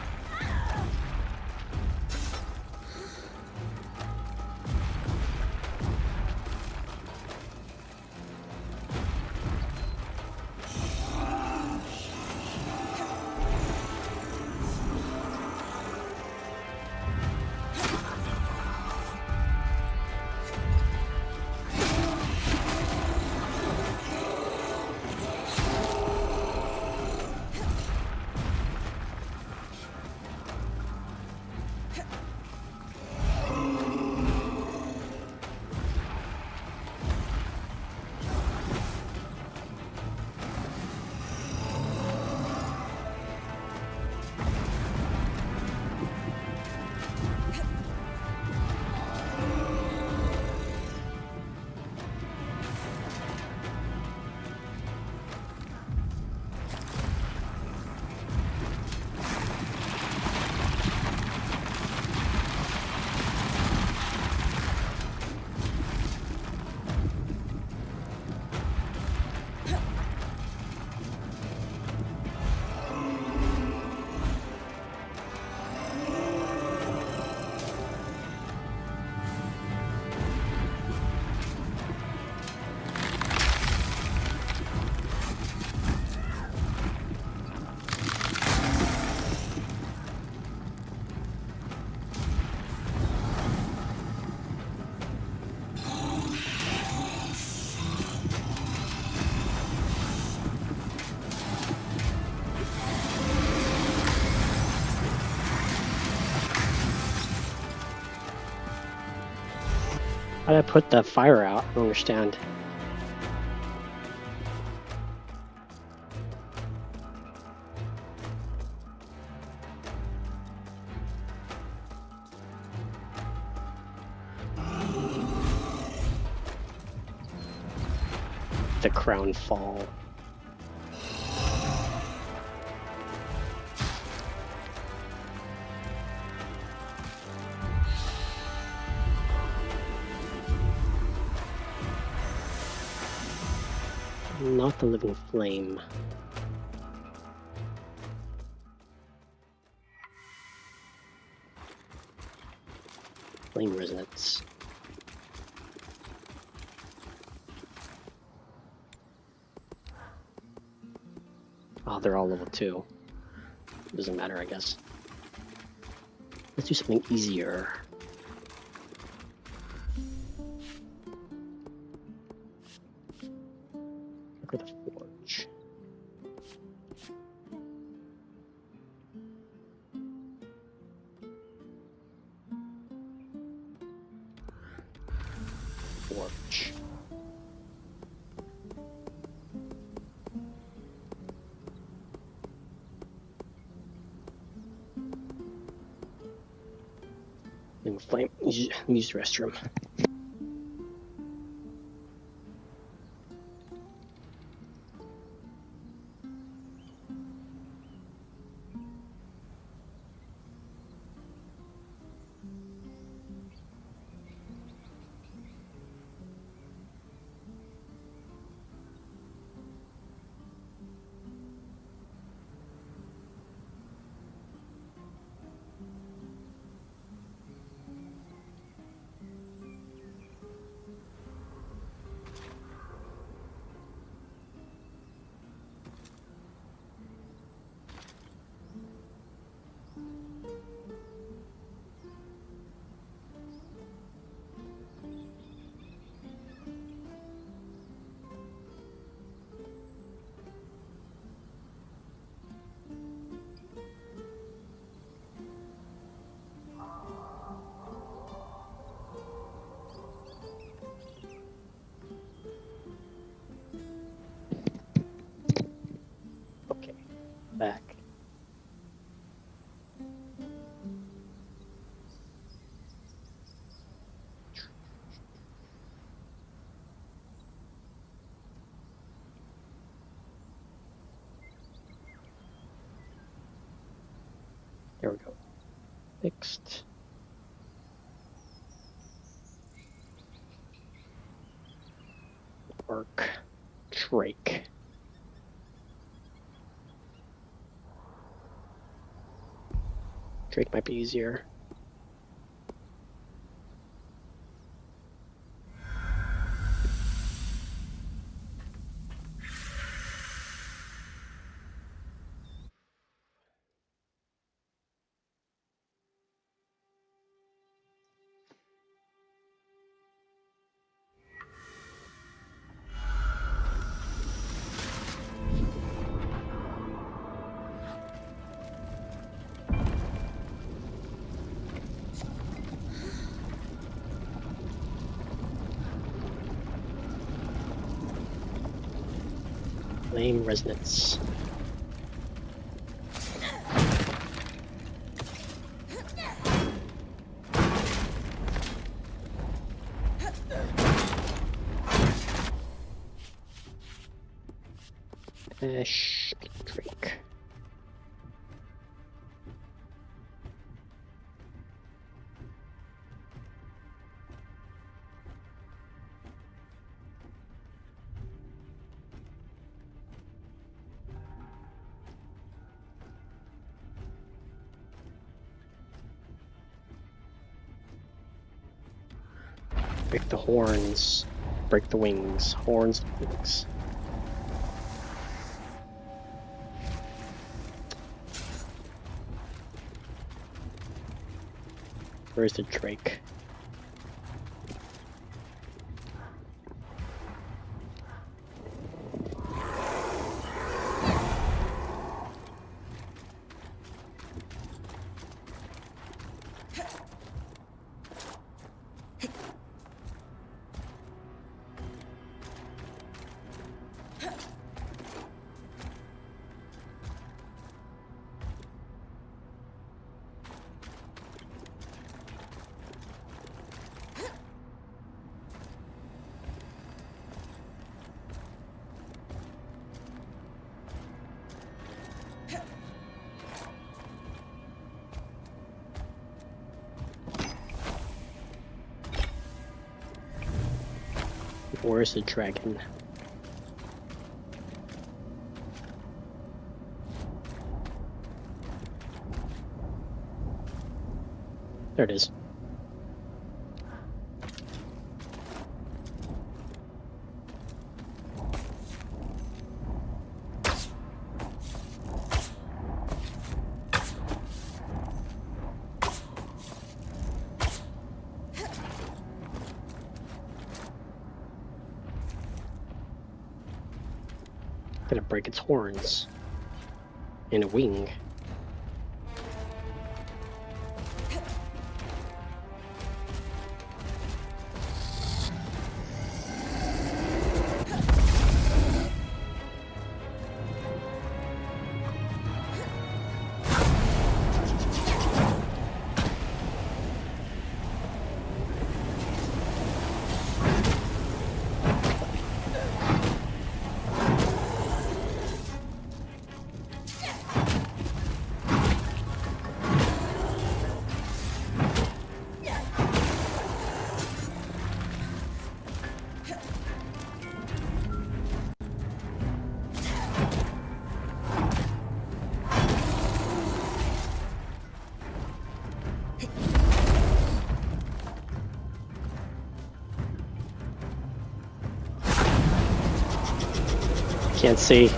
How did I put the fire out? I don't understand. The crown fall. Not the living flame. Flame resonance. Oh, they're all level 2. Doesn't matter, I guess. Let's do something easier. Look at the forge. Forge. And flame. Use the restroom. Okay, back. There we go. Fixed. Work. Drake. Drake might be easier. Flame resonance. Ash Drake. Break the horns. Break the wings. Horns, wings. Where's the Drake? Where's the dragon? There it is. Gonna break its horns and a wing. Can't see.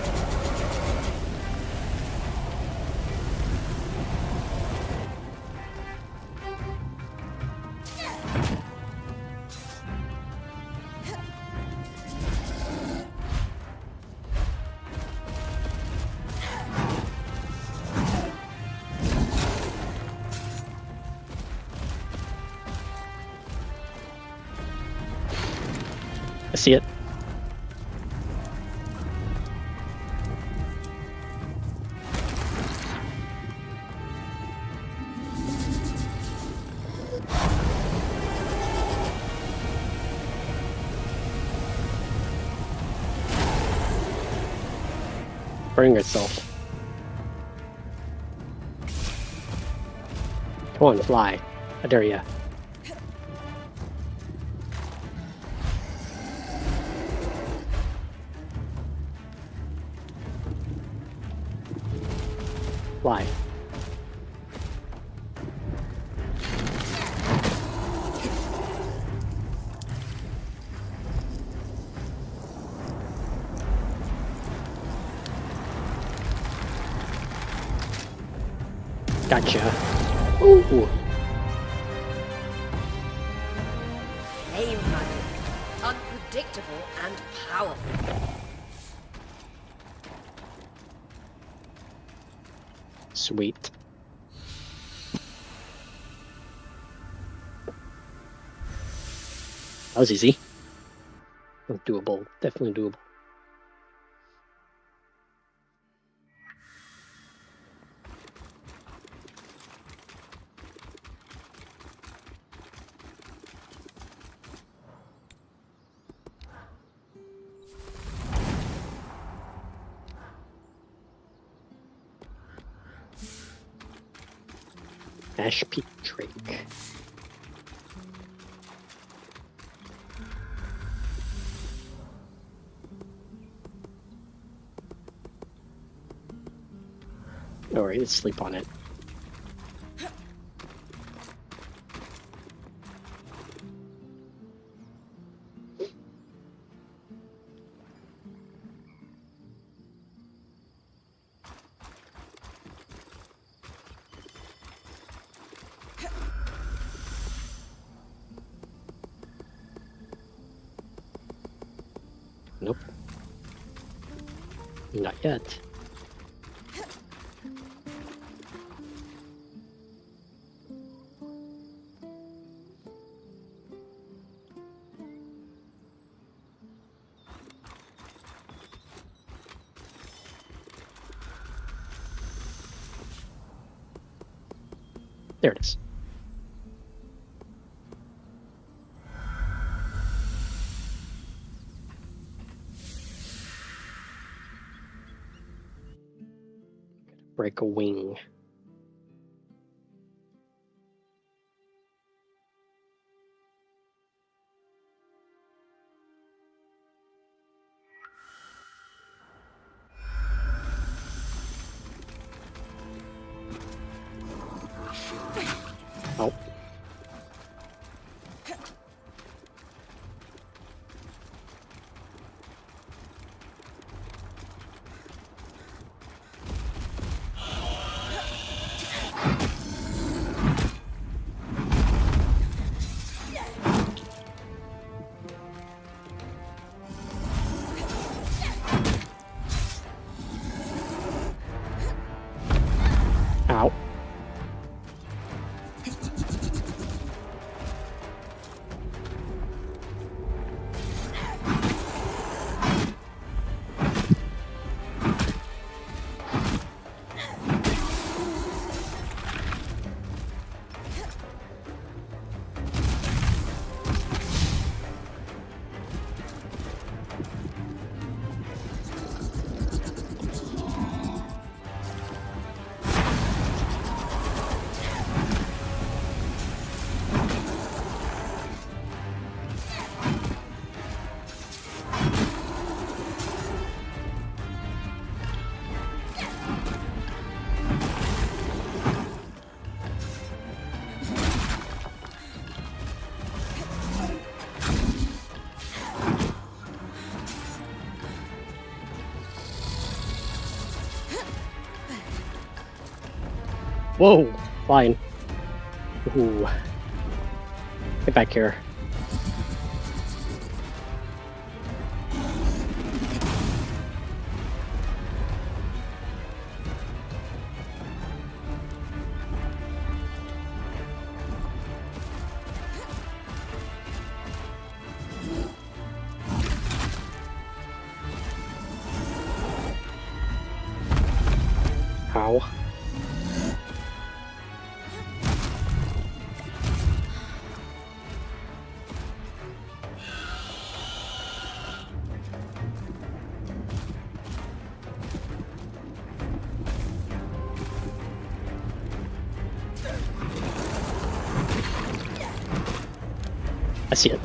I see it. Burning itself. Come on, fly. I dare ya. Fly. Gotcha. Ooh. Flame magic. Unpredictable and powerful. Sweet. That was easy. Doable. Definitely doable. Ash Peak Drake. Alright, let's sleep on it. Nope. Not yet. There it is. Break a wing. Oh. Ow. Whoa! Fine. Ooh. Get back here. Ow. I see it.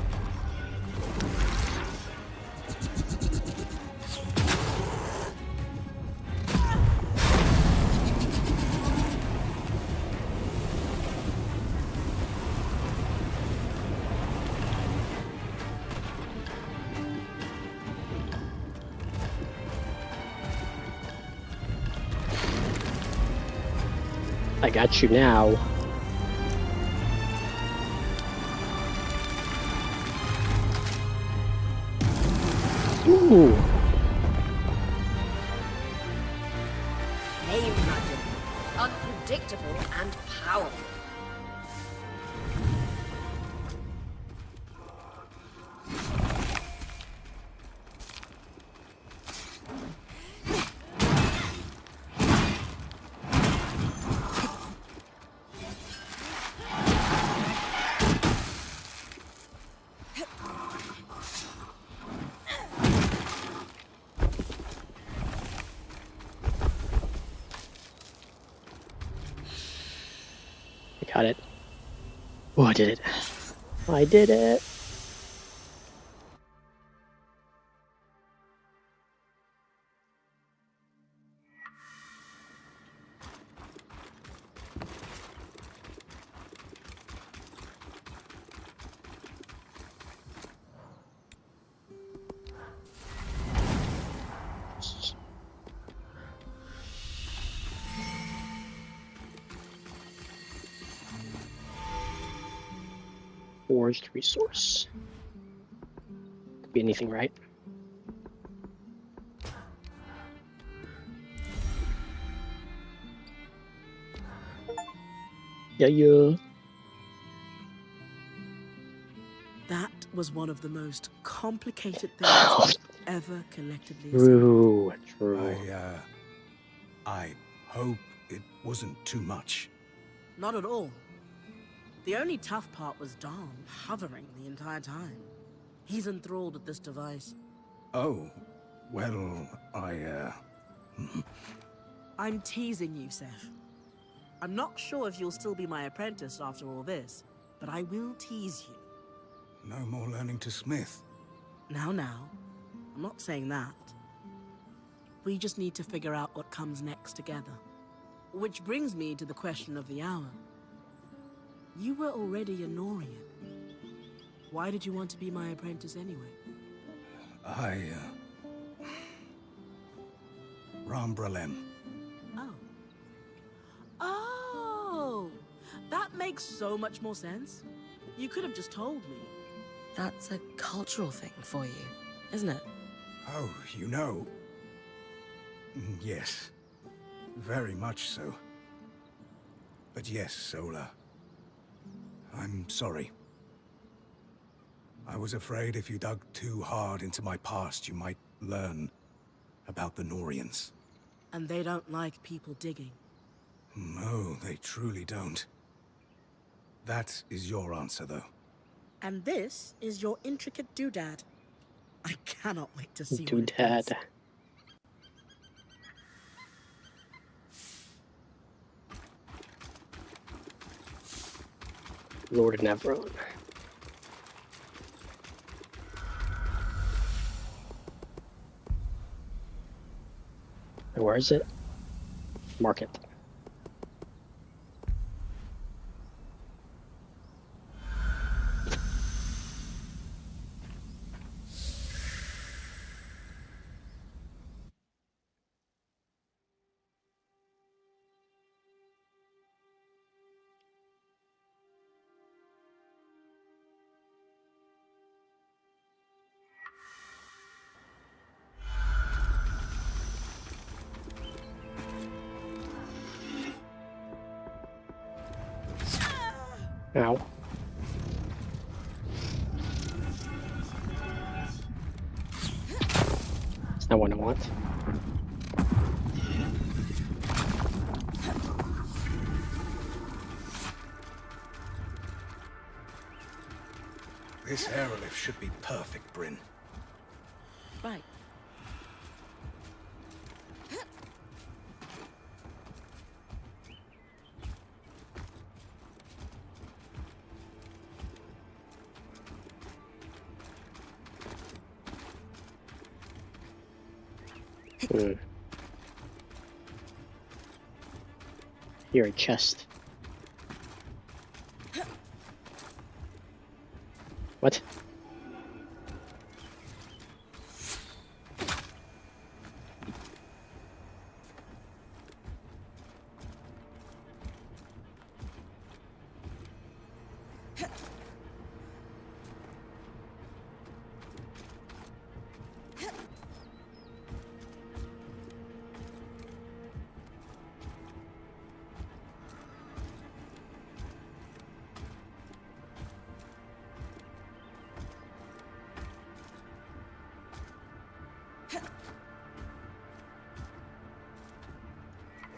I got you now. Ooh. Flame dragon. Unpredictable and powerful. I got it. Oh, I did it. I did it. Forged resource. Could be anything, right? Yeah. That was one of the most complicated things I've ever collectively True. I hope it wasn't too much. Not at all. The only tough part was Dom hovering the entire time. He's enthralled with this device. Oh, well, I'm teasing you, Seth. I'm not sure if you'll still be my apprentice after all this, but I will tease you. No more learning to smith. Now, I'm not saying that. We just need to figure out what comes next together. Which brings me to the question of the hour. You were already a Norian. Why did you want to be my apprentice anyway? Rambralem. Oh, that makes so much more sense. You could have just told me. That's a cultural thing for you, isn't it? Oh, you know. Yes. Very much so. But yes, Sola. I'm sorry. I was afraid if you dug too hard into my past, you might learn about the Norians. And they don't like people digging. No, they truly don't. That is your answer, though. And this is your intricate doodad. I cannot wait to see what it does. Doodad. Lord Nevron. And where is it? Market. Ow. That's not what I want. This aerolift should be perfect, Bryn. Right. Here, a chest. What?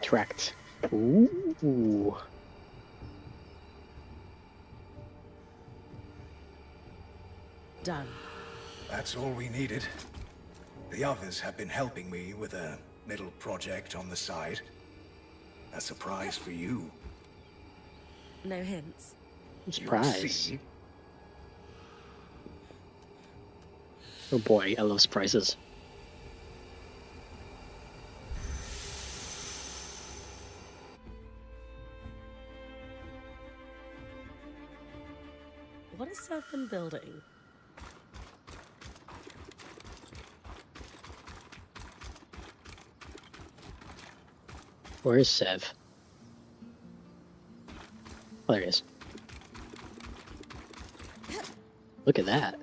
Tracked. Ooh. Done. That's all we needed. The others have been helping me with a little project on the side. A surprise for you. No hints. Surprise. Oh boy, I love surprises. What has Sev been building? Where is Sev? Oh, there he is. Look at that.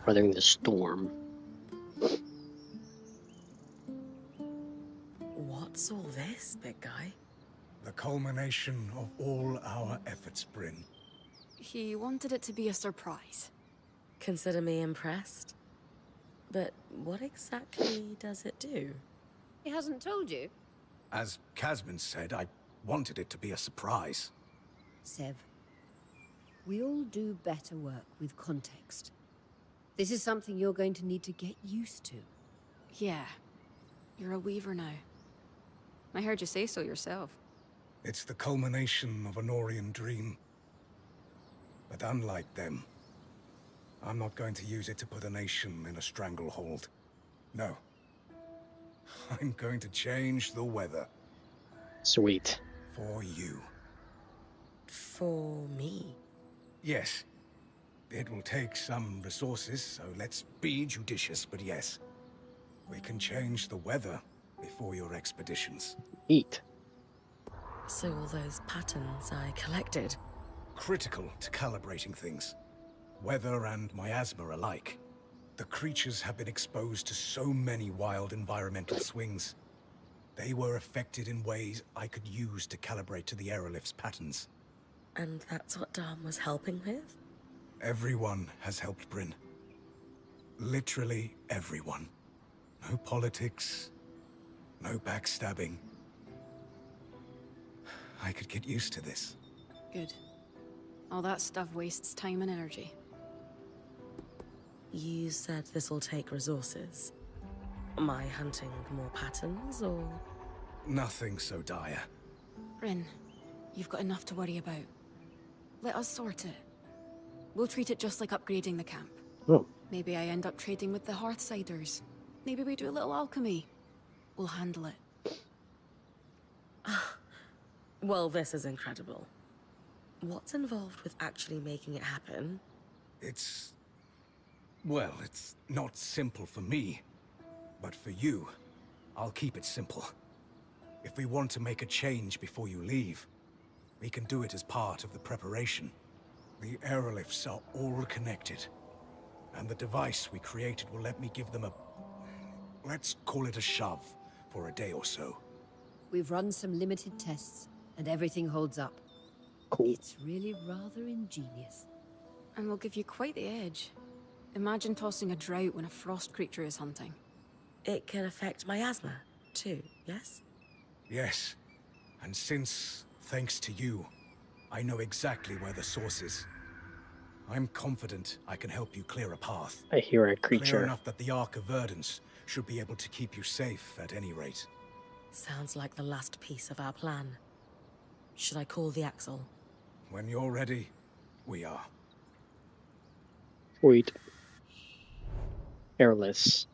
Weathering the storm. What's all this, big guy? The culmination of all our efforts, Bryn. He wanted it to be a surprise. Consider me impressed. But what exactly does it do? He hasn't told you? As Casman said, I wanted it to be a surprise. Sev, we all do better work with context. This is something you're going to need to get used to. Yeah. You're a weaver now. I heard you say so yourself. It's the culmination of a Norian dream. But unlike them, I'm not going to use it to put a nation in a stranglehold. No. I'm going to change the weather. Sweet. For you. For me? Yes. It will take some resources, so let's be judicious, but yes. We can change the weather before your expeditions. Eat. So all those patterns I collected? Critical to calibrating things. Weather and miasma alike. The creatures have been exposed to so many wild environmental swings. They were affected in ways I could use to calibrate to the aerolift's patterns. And that's what Dom was helping with? Everyone has helped Bryn. Literally everyone. No politics, no backstabbing. I could get used to this. Good. All that stuff wastes time and energy. You said this will take resources. Am I hunting more patterns, or...? Nothing so dire. Bryn, you've got enough to worry about. Let us sort it. We'll treat it just like upgrading the camp. Oh. Maybe I end up trading with the Hearthsiders. Maybe we do a little alchemy. We'll handle it. Well, this is incredible. What's involved with actually making it happen? Well, it's not simple for me. But for you, I'll keep it simple. If we want to make a change before you leave, we can do it as part of the preparation. The aerolifts are all connected. And the device we created will let me give them let's call it a shove, for a day or so. We've run some limited tests, and everything holds up. Cool. It's really rather ingenious. And will give you quite the edge. Imagine tossing a drought when a frost creature is hunting. It can affect my asthma, too, yes? Yes. And since, thanks to you, I know exactly where the source is, I'm confident I can help you clear a path. I hear a Clear creature. enough that the Ark of Verdance should be able to keep you safe at any rate. Sounds like the last piece of our plan. Should I call the Axle? When you're ready, we are. Sweet. Airless.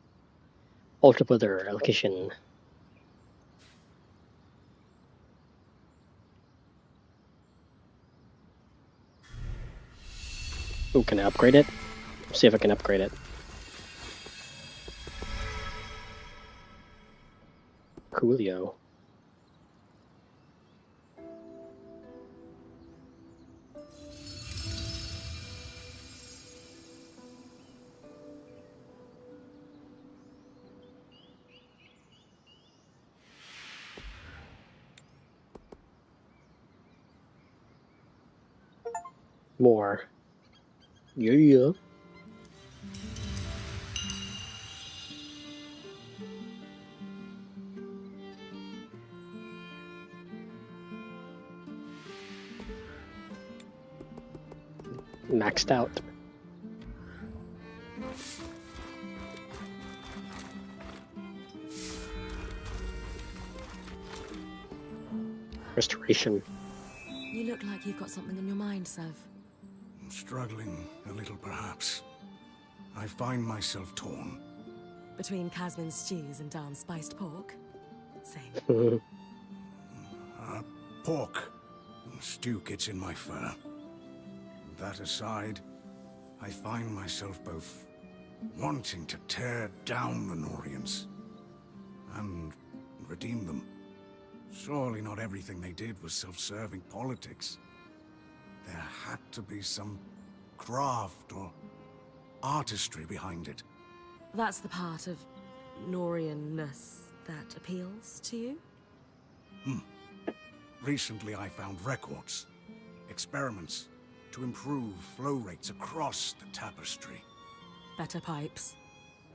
Ultra weather allocation. Ooh, can I upgrade it? Let's see if I can upgrade it. Coolio. More. Yeah. Maxed out. Restoration. You look like you've got something on your mind, Sev. Struggling a little, perhaps. I find myself torn. Between Casmin's stews and Darn's spiced pork? Same. Pork. Stew gets in my fur. That aside, I find myself both wanting to tear down the Norians and redeem them. Surely not everything they did was self-serving politics. There had to be some craft or artistry behind it. That's the part of Norian-ness that appeals to you? Recently I found records, experiments to improve flow rates across the tapestry. Better pipes?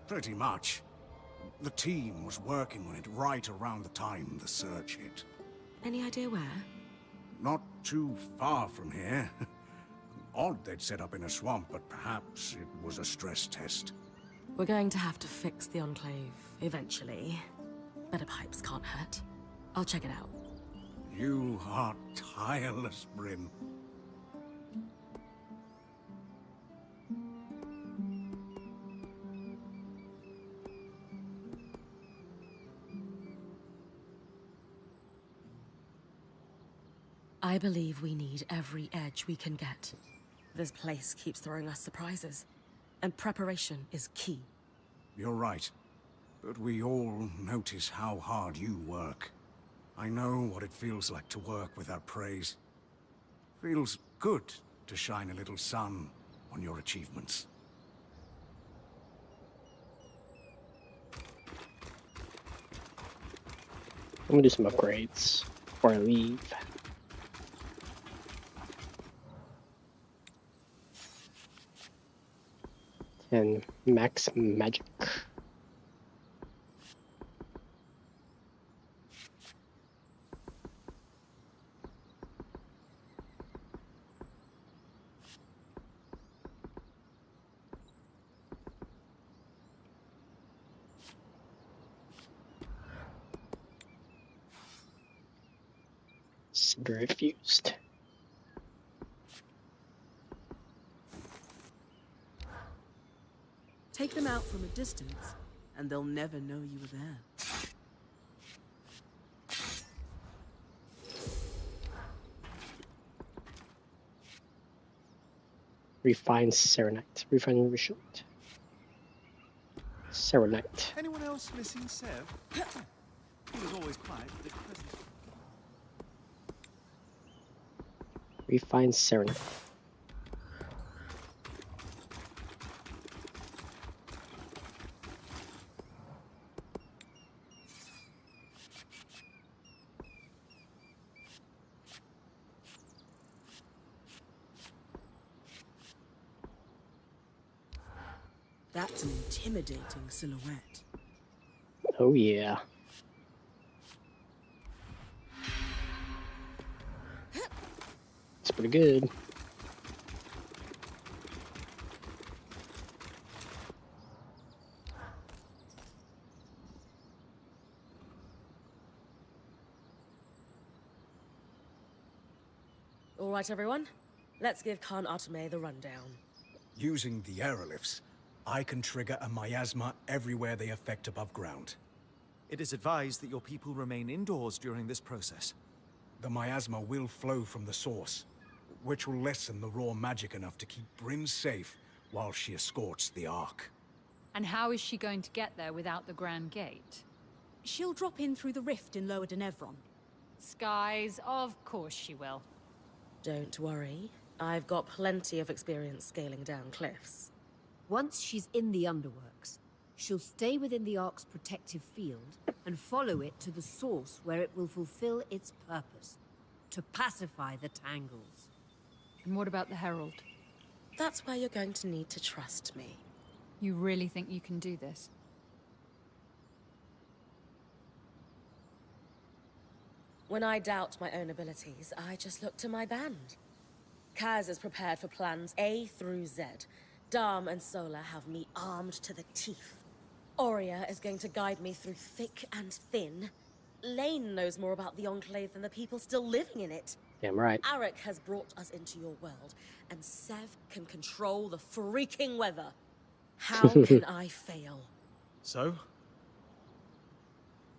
Pretty much. The team was working on it right around the time the surge hit. Any idea where? Not too far from here. Odd they'd set up in a swamp, but perhaps it was a stress test. We're going to have to fix the Enclave eventually. Better pipes can't hurt. I'll check it out. You are tireless, Bryn. I believe we need every edge we can get. This place keeps throwing us surprises, and preparation is key. You're right. But we all notice how hard you work. I know what it feels like to work without praise. Feels good to shine a little sun on your achievements. I'm gonna do some upgrades before I leave. And max magic. Cinder infused. Take them out from a distance, and they'll never know you were there. Refined Serenite. Refined result. Serenite. Anyone else missing Sev? He was always quiet, but his presence... Refined Serenite. That's an intimidating silhouette. Oh yeah. It's pretty good. All right, everyone. Let's give Khan Atame the rundown. Using the aerolifts, I can trigger a miasma everywhere they affect above ground. It is advised that your people remain indoors during this process. The miasma will flow from the source, which will lessen the raw magic enough to keep Bryn safe while she escorts the Ark. And how is she going to get there without the Grand Gate? She'll drop in through the rift in Lower Denevron. Skies, of course she will. Don't worry. I've got plenty of experience scaling down cliffs. Once she's in the underworks, she'll stay within the Ark's protective field and follow it to the source where it will fulfill its purpose, to pacify the Tangles. And what about the Herald? That's where you're going to need to trust me. You really think you can do this? When I doubt my own abilities, I just look to my band. Kaz is prepared for plans A through Z. Dam and Sola have me armed to the teeth. Aurea is going to guide me through thick and thin. Lane knows more about the Enclave than the people still living in it. Damn right. Arik has brought us into your world, and Sev can control the freaking weather. How can I fail? So?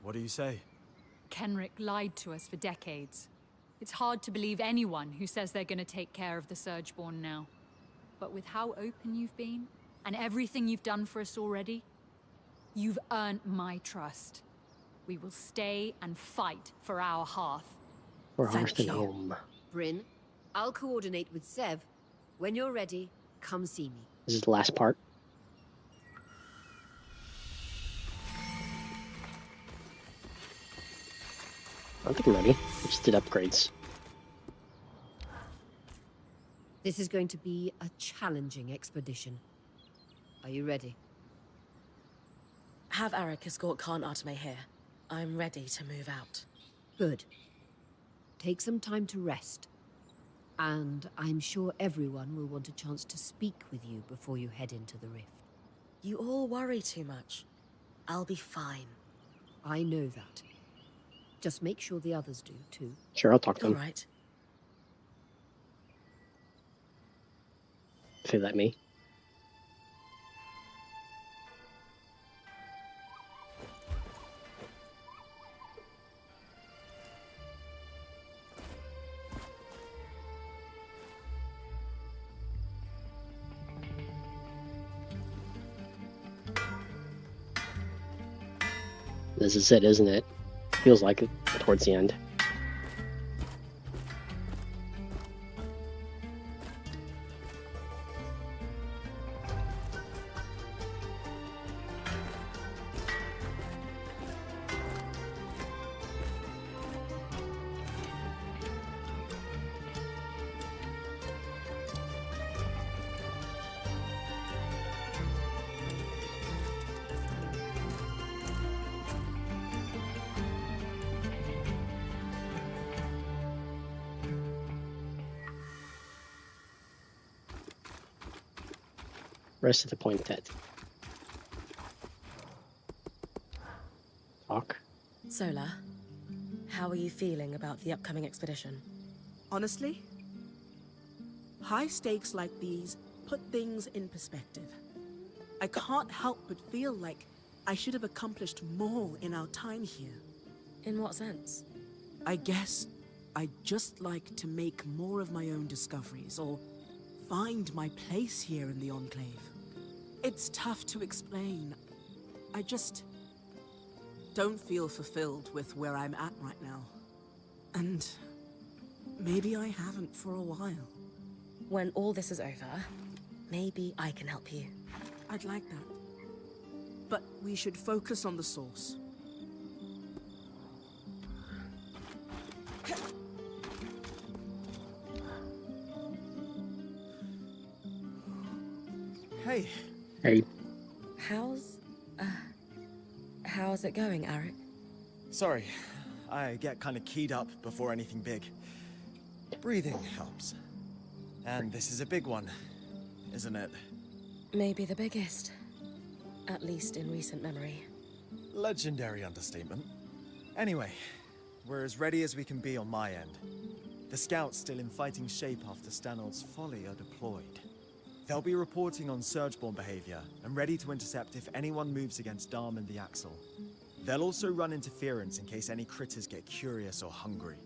What do you say? Kenrick lied to us for decades. It's hard to believe anyone who says they're gonna take care of the Surgeborn now. But with how open you've been, and everything you've done for us already, you've earned my trust. We will stay and fight for our hearth. We're Thank Harston you. home. Bryn, I'll coordinate with Sev. When you're ready, come see me. This is the last part. I think I'm ready. I just did upgrades. This is going to be a challenging expedition. Are you ready? Have Arik escort Khan Atame here. I'm ready to move out. Good. Take some time to rest. And I'm sure everyone will want a chance to speak with you before you head into the rift. You all worry too much. I'll be fine. I know that. Just make sure the others do, too. Sure, I'll talk to All him. right. If they let me. This is it, isn't it? Feels like it towards the end. Rest of the pointet. Talk. Sola, how are you feeling about the upcoming expedition? Honestly, high stakes like these put things in perspective. I can't help but feel like I should have accomplished more in our time here. In what sense? I guess I'd just like to make more of my own discoveries, or find my place here in the Enclave. It's tough to explain. I just don't feel fulfilled with where I'm at right now. And maybe I haven't for a while. When all this is over, maybe I can help you. I'd like that. But we should focus on the source. Hey, Hey, How's it going, Arik? Sorry, I get kind of keyed up before anything big. Breathing helps. And this is a big one, isn't it? Maybe the biggest. At least in recent memory. Legendary understatement. Anyway, we're as ready as we can be on my end. The scouts still in fighting shape after Stanord's folly are deployed. They'll be reporting on Surgeborn behavior and ready to intercept if anyone moves against Darm and the Axle. They'll also run interference in case any critters get curious or hungry.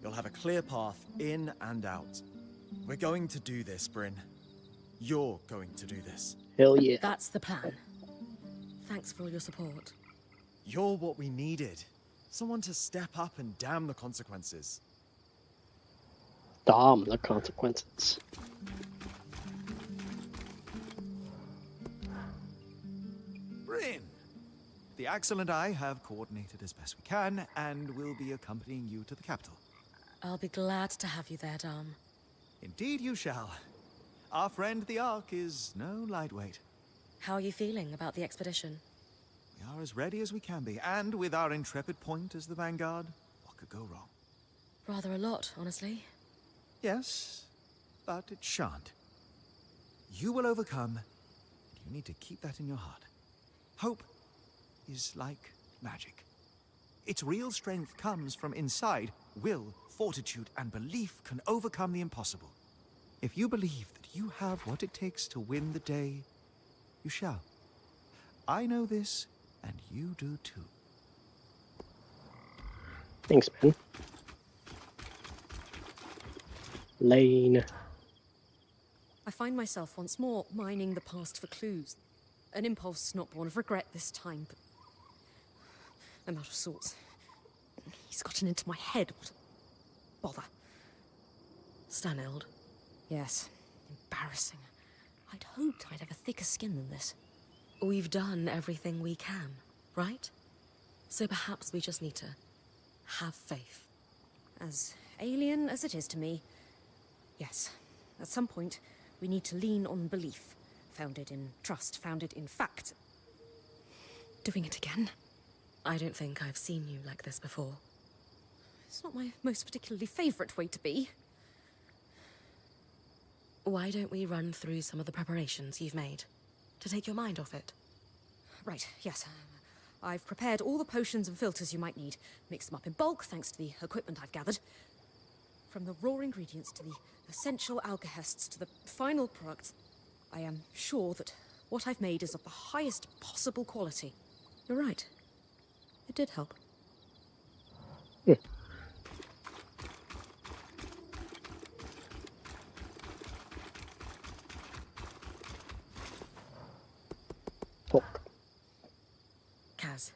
You'll have a clear path in and out. We're going to do this, Bryn. You're going to do this. Hell yeah. That's the plan. Thanks for all your support. You're what we needed. Someone to step up and damn the consequences. Damn the consequences. Bryn! The Axel and I have coordinated as best we can, and will be accompanying you to the capital. I'll be glad to have you there, Dom. Indeed you shall. Our friend the Ark is no lightweight. How are you feeling about the expedition? We are as ready as we can be, and with our intrepid point as the vanguard, what could go wrong? Rather a lot, honestly. Yes, but it shan't. You will overcome, and you need to keep that in your heart. Hope is like magic. Its real strength comes from inside. Will, fortitude, and belief can overcome the impossible. If you believe that you have what it takes to win the day, you shall. I know this, and you do too. Thanks, man. Lane. I find myself once more mining the past for clues. An impulse not born of regret this time, but I'm out of sorts. He's gotten into my head. What a bother. Stanild. Yes, embarrassing. I'd hoped I'd have a thicker skin than this. We've done everything we can, right? So perhaps we just need to have faith. As alien as it is to me, yes. At some point, we need to lean on belief. Founded in trust, founded in fact. Doing it again? I don't think I've seen you like this before. It's not my most particularly favorite way to be. Why don't we run through some of the preparations you've made? To take your mind off it. Right, yes. I've prepared all the potions and filters you might need. Mixed them up in bulk, thanks to the equipment I've gathered. From the raw ingredients to the essential alcohests to the final products, I am sure that what I've made is of the highest possible quality. You're right. It did help. Talk. Kaz,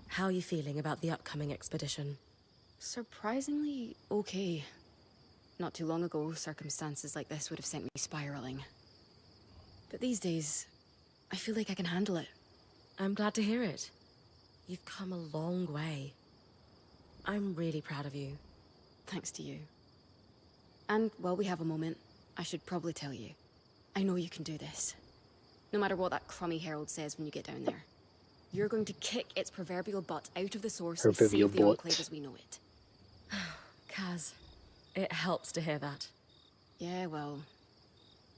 how are you feeling about the upcoming expedition? Surprisingly okay. Not too long ago, circumstances like this would have sent me spiraling. But these days, I feel like I can handle it. I'm glad to hear it. You've come a long way. I'm really proud of you. Thanks to you. And while we have a moment, I should probably tell you. I know you can do this. No matter what that crummy herald says when you get down there. You're going to kick its proverbial butt out of the source and save the Enclave as we know it. Kaz, it helps to hear that. Yeah, well,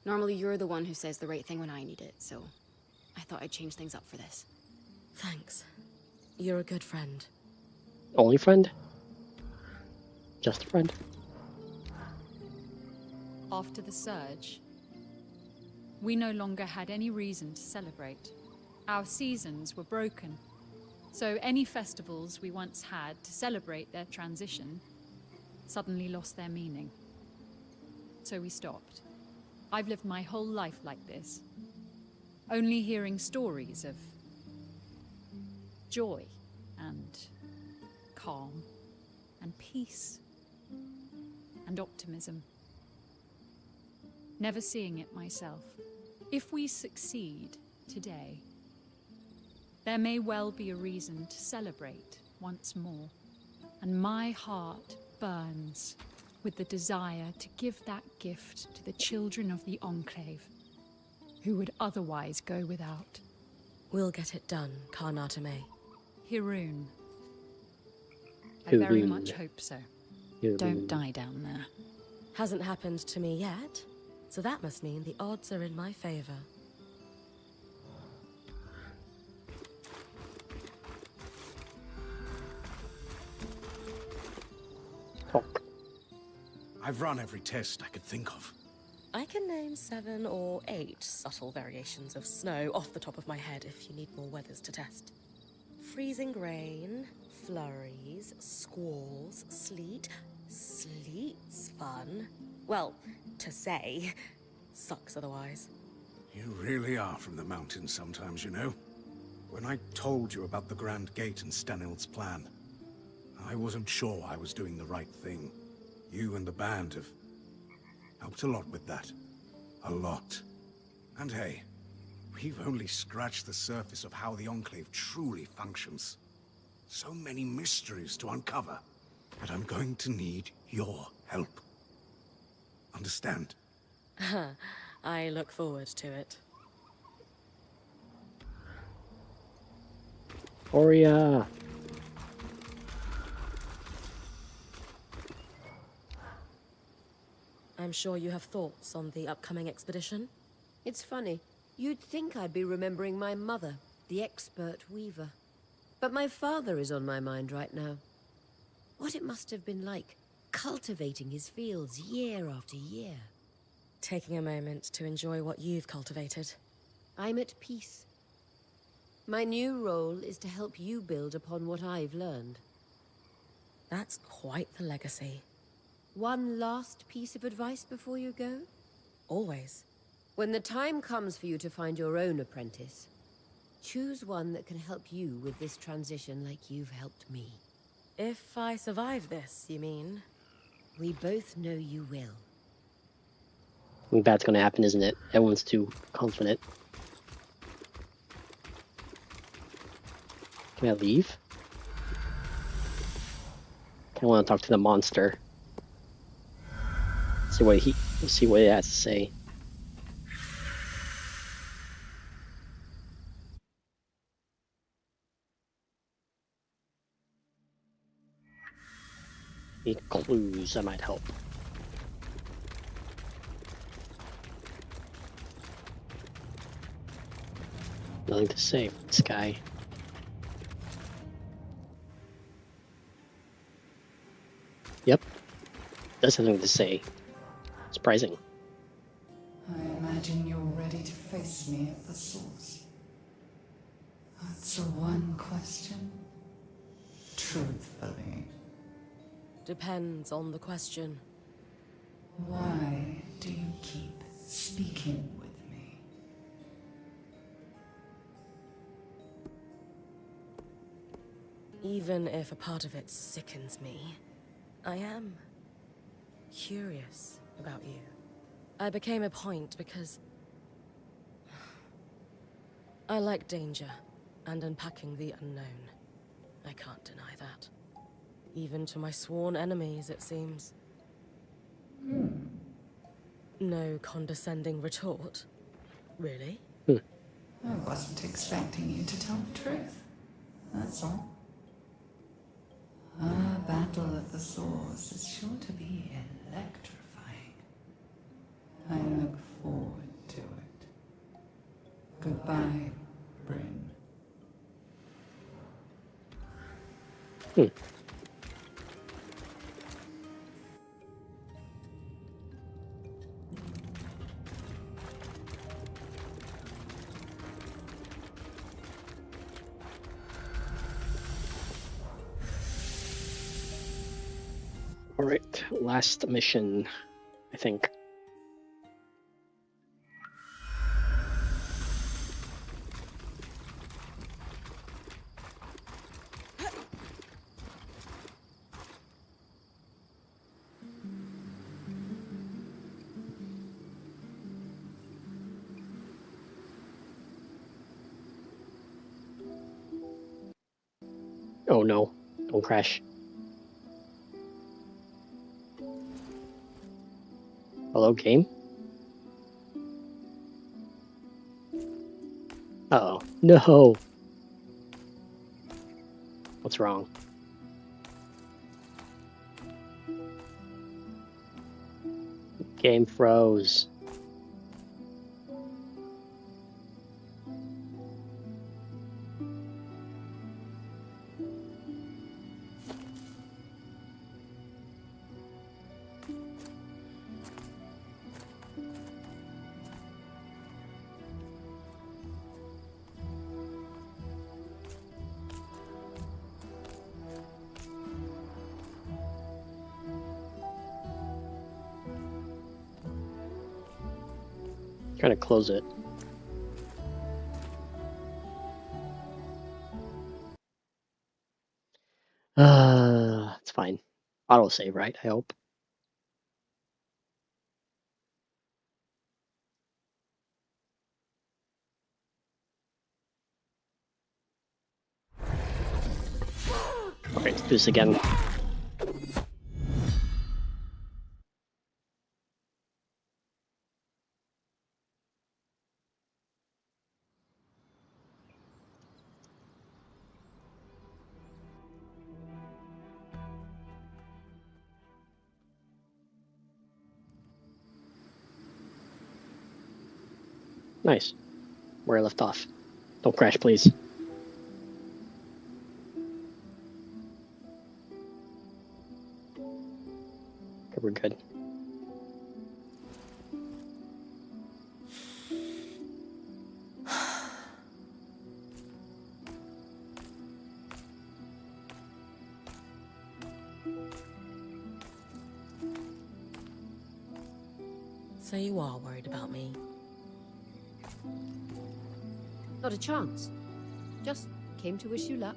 normally you're the one who says the right thing when I need it, so I thought I'd change things up for this. Thanks. You're a good friend. Only friend? Just a friend. After the surge, we no longer had any reason to celebrate. Our seasons were broken, so any festivals we once had to celebrate their transition suddenly lost their meaning. So we stopped. I've lived my whole life like this, only hearing stories of joy and calm and peace and optimism. Never seeing it myself. If we succeed today, there may well be a reason to celebrate once more. And my heart burns with the desire to give that gift to the children of the Enclave, who would otherwise go without. We'll get it done, Karnatame. Hirun. I very Hirun. much hope so. Hirun. Don't die down there. Hasn't happened to me yet, so that must mean the odds are in my favor. Talk. I've run every test I could think of. I can name 7 or 8 subtle variations of snow off the top of my head if you need more weathers to test. Freezing rain, flurries, squalls, sleet. Sleet's fun. Well, to say. Sucks otherwise. You really are from the mountains sometimes, you know. When I told you about the Grand Gate and Stanild's plan, I wasn't sure I was doing the right thing. You and the band have helped a lot with that. A lot. And hey, we've only scratched the surface of how the Enclave truly functions. So many mysteries to uncover, but I'm going to need your help. Understand? I look forward to it. Oria. I'm sure you have thoughts on the upcoming expedition? It's funny. You'd think I'd be remembering my mother, the expert weaver. But my father is on my mind right now. What it must have been like, cultivating his fields year after year. Taking a moment to enjoy what you've cultivated. I'm at peace. My new role is to help you build upon what I've learned. That's quite the legacy. One last piece of advice before you go? Always. When the time comes for you to find your own apprentice, choose one that can help you with this transition like you've helped me. If I survive this, you mean? We both know you will. I think that's gonna happen, isn't it? Everyone's too confident. Can I leave? I want to talk to the monster. See what it has to say. Need clues that might help. Nothing to say from this guy. Yep. That's nothing to say. Surprising. I imagine you're ready to face me at the source. Answer one question truthfully. Depends on the question. Why do you keep speaking with me? Even if a part of it sickens me, I am curious about you. I became a point because I like danger and unpacking the unknown. I can't deny that. Even to my sworn enemies, it seems. No condescending retort. Really? I wasn't expecting you to tell the truth. That's all. Our battle at the source is sure to be electrifying. I look forward to it. Goodbye, Bryn. Alright, last mission, I think. Oh no, don't crash. Hello, game? Oh, no. What's wrong? Game froze. Trying to close it. It's fine. Autosave, right? I hope. Okay, let's do this again. Nice. Where I left off. Don't crash, please. Okay, we're good. So you are worried about me? Not a chance. Just came to wish you luck.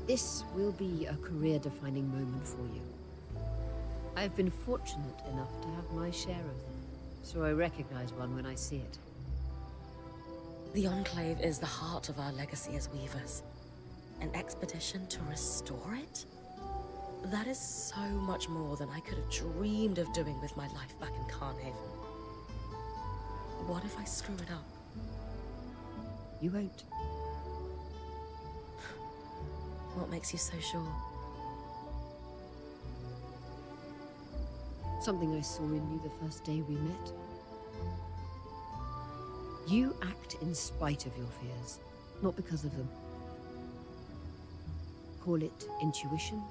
This will be a career-defining moment for you. I've been fortunate enough to have my share of them, so I recognize one when I see it. The Enclave is the heart of our legacy as weavers. An expedition to restore it? That is so much more than I could have dreamed of doing with my life back in Carnhaven. What if I screw it up? You won't. What makes you so sure? Something I saw in you the first day we met. You act in spite of your fears, not because of them. Call it intuition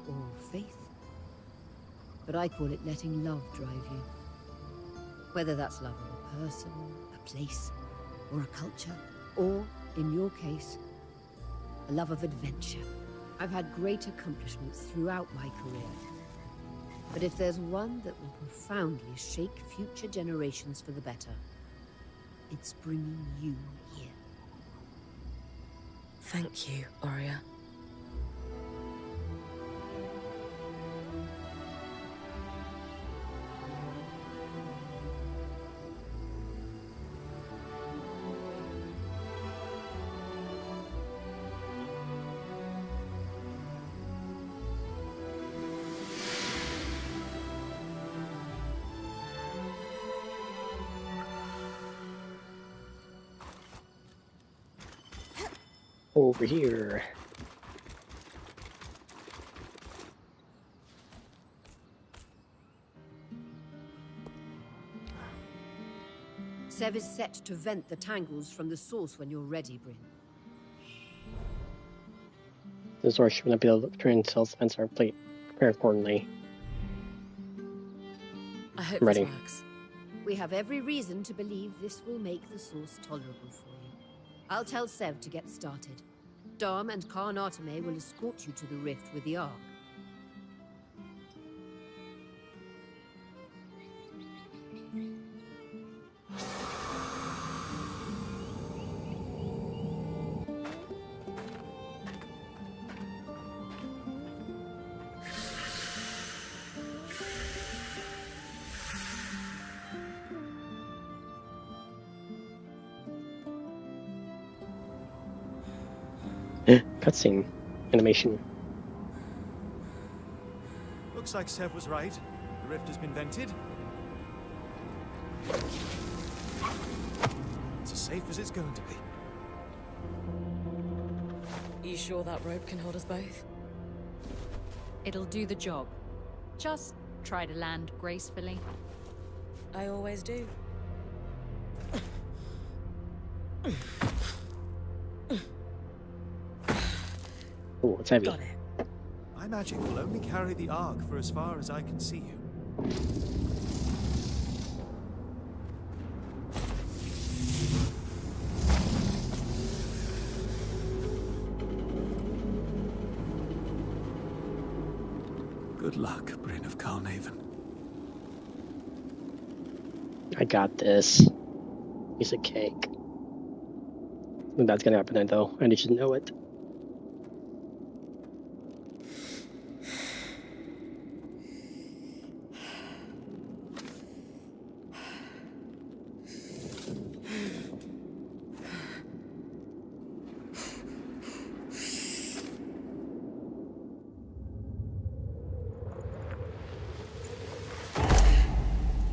or faith, but I call it letting love drive you. Whether that's love of a person, a place, or a culture, or, in your case, a love of adventure. I've had great accomplishments throughout my career. But if there's one that will profoundly shake future generations for the better, it's bringing you here. Thank you, Aurea. Over here. Sev is set to vent the tangles from the source when you're ready, Bryn. The source should not be able to train self-defense our plate. Prepare accordingly. I hope I'm ready. this works. We have every reason to believe this will make the source tolerable for you. I'll tell Sev to get started. Dom and Khan Arteme will escort you to the rift with the Ark. Cutscene animation. Looks like Sev was right. The rift has been vented. It's as safe as it's going to be. You sure that rope can hold us both? It'll do the job. Just try to land gracefully. I always do. Oh, it's heavy. Got it. My magic will only carry the Ark for as far as I can see you. Good luck, Bryn of Carnarvon. I got this. Piece of cake. I think that's gonna happen though, and you should know it.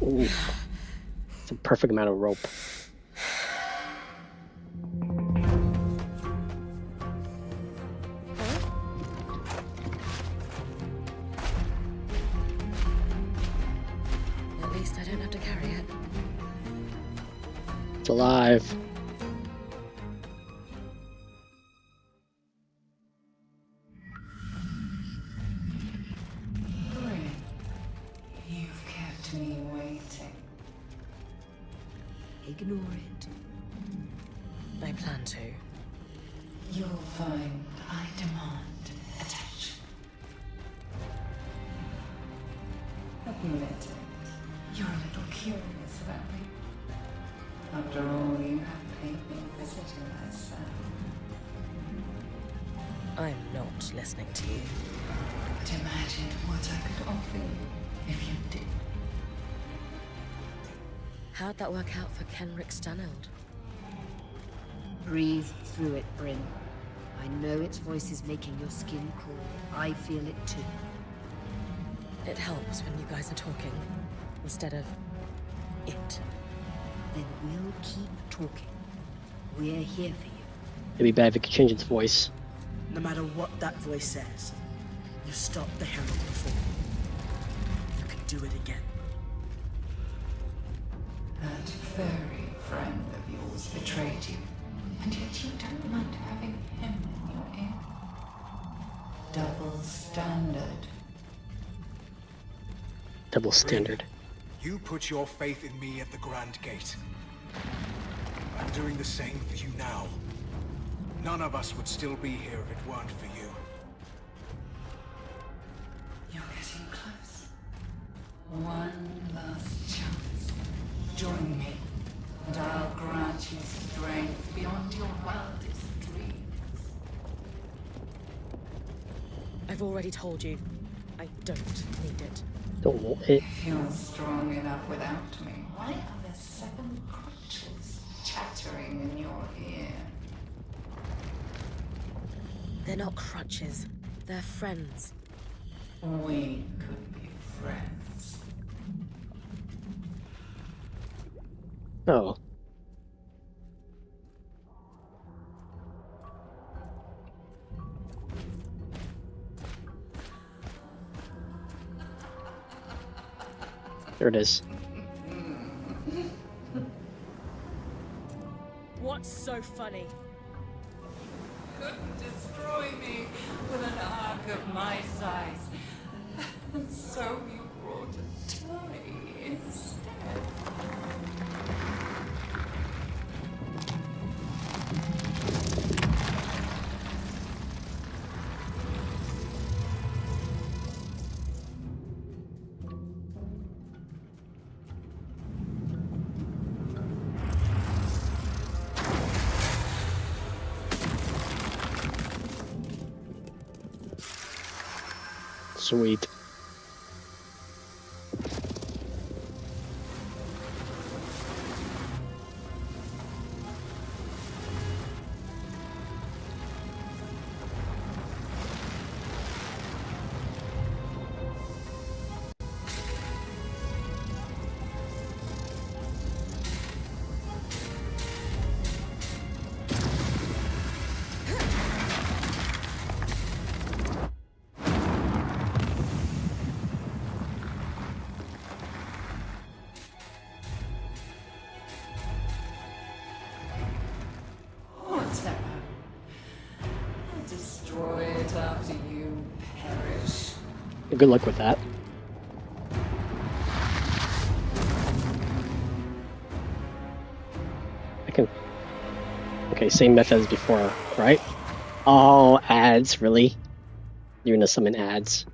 Ooh. It's a perfect amount of rope. At least I don't have to carry it. It's alive. Bryn, you've kept me waiting. Ignore it. I plan to. You'll find I demand attention. Admit it. You're a little curious about me. After all, you have paid me a visit in my cell. I'm not listening to you. But imagine what I could offer you if you did. How'd that work out for Kenrick Staneld? Breathe through it, Bryn. I know its voice is making your skin crawl. I feel it too. It helps when you guys are talking, instead of it. Then we'll keep talking. We're here for you. It'd be bad if it could change its voice. No matter what that voice says, you stopped the Herald before. You can do it again. That very friend of yours betrayed you, and yet you don't mind having him in your ear. Double standard. Double standard. You put your faith in me at the Grand Gate. I'm doing the same for you now. None of us would still be here if it weren't for you. You're getting close. One last chance. Join me, and I'll grant you strength beyond your wildest dreams. I've already told you, I don't need it. Don't want it. If you're strong enough without me, why are there 7 crutches chattering in your ear? They're not crutches. They're friends. We could be friends. Oh. There it is. What's so funny? Couldn't destroy me with an ark of my size. And so you brought a toy instead. Sweet. Good luck with that. I can... Okay, same method as before, right? Oh, ads, really? You're gonna summon ads.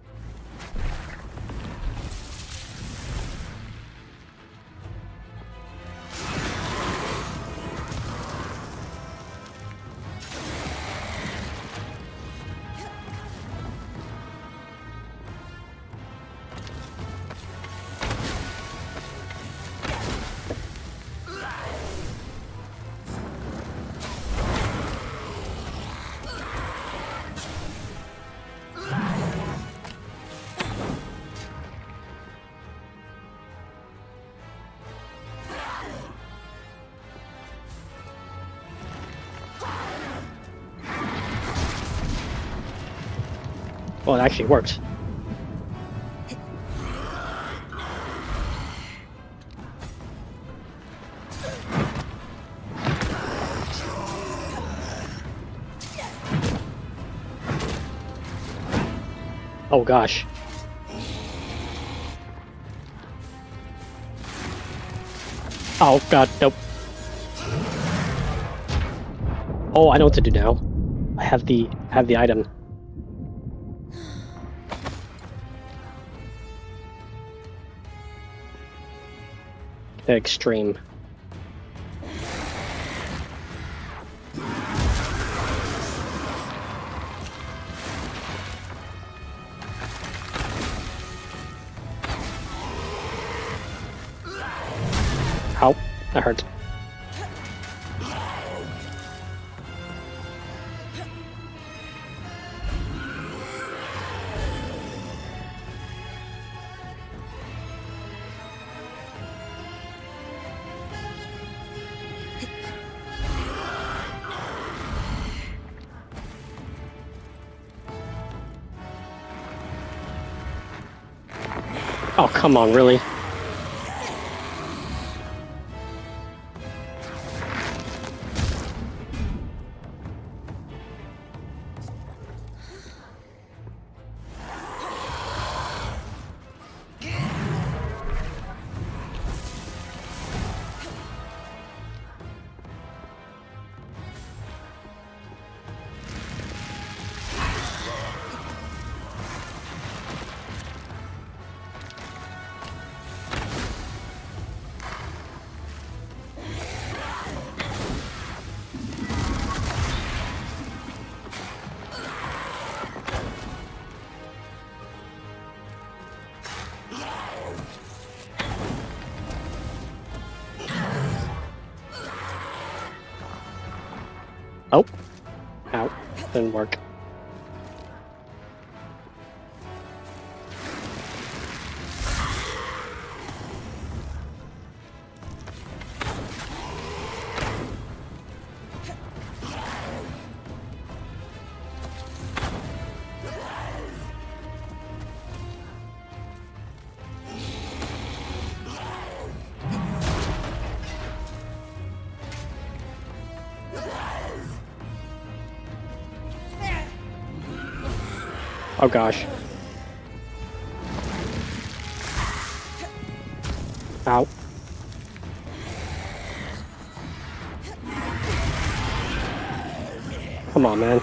Well, it actually works. Oh gosh. Oh god, nope. Oh, I know what to do now. I have the item. Extreme. Ow, that hurt. Oh, come on, really? Oh. Ow. Didn't work. Oh gosh. Ow. Come on, man.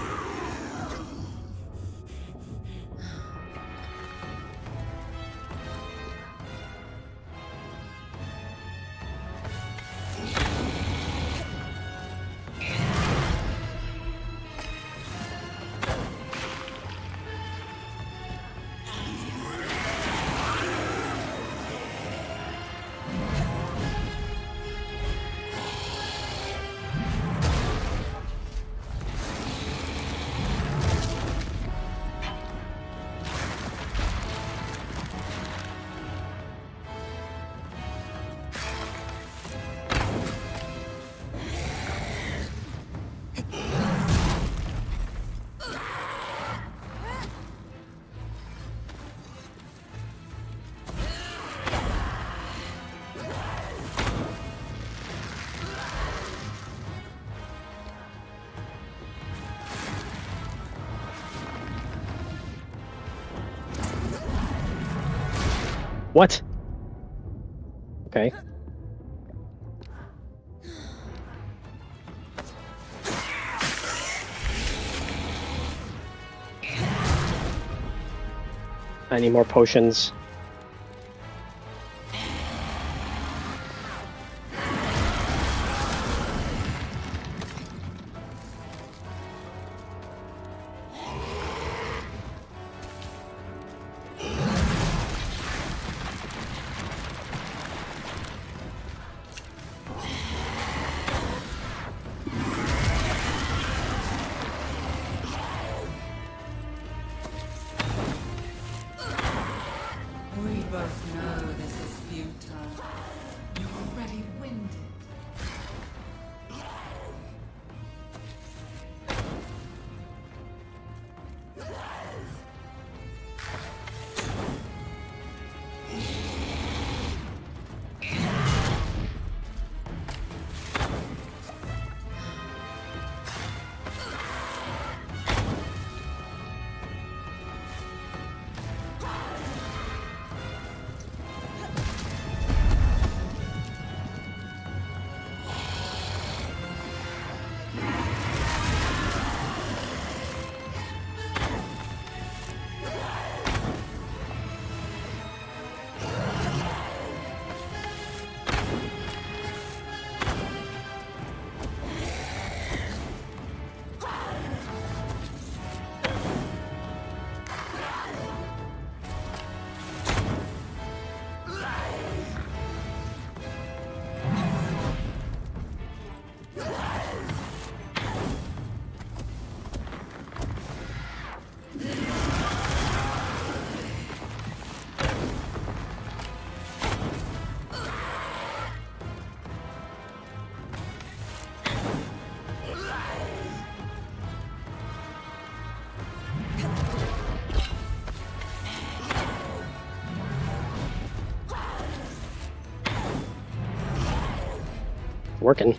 What? Okay. I need more potions. We both know this is futile. You're already winded. Working.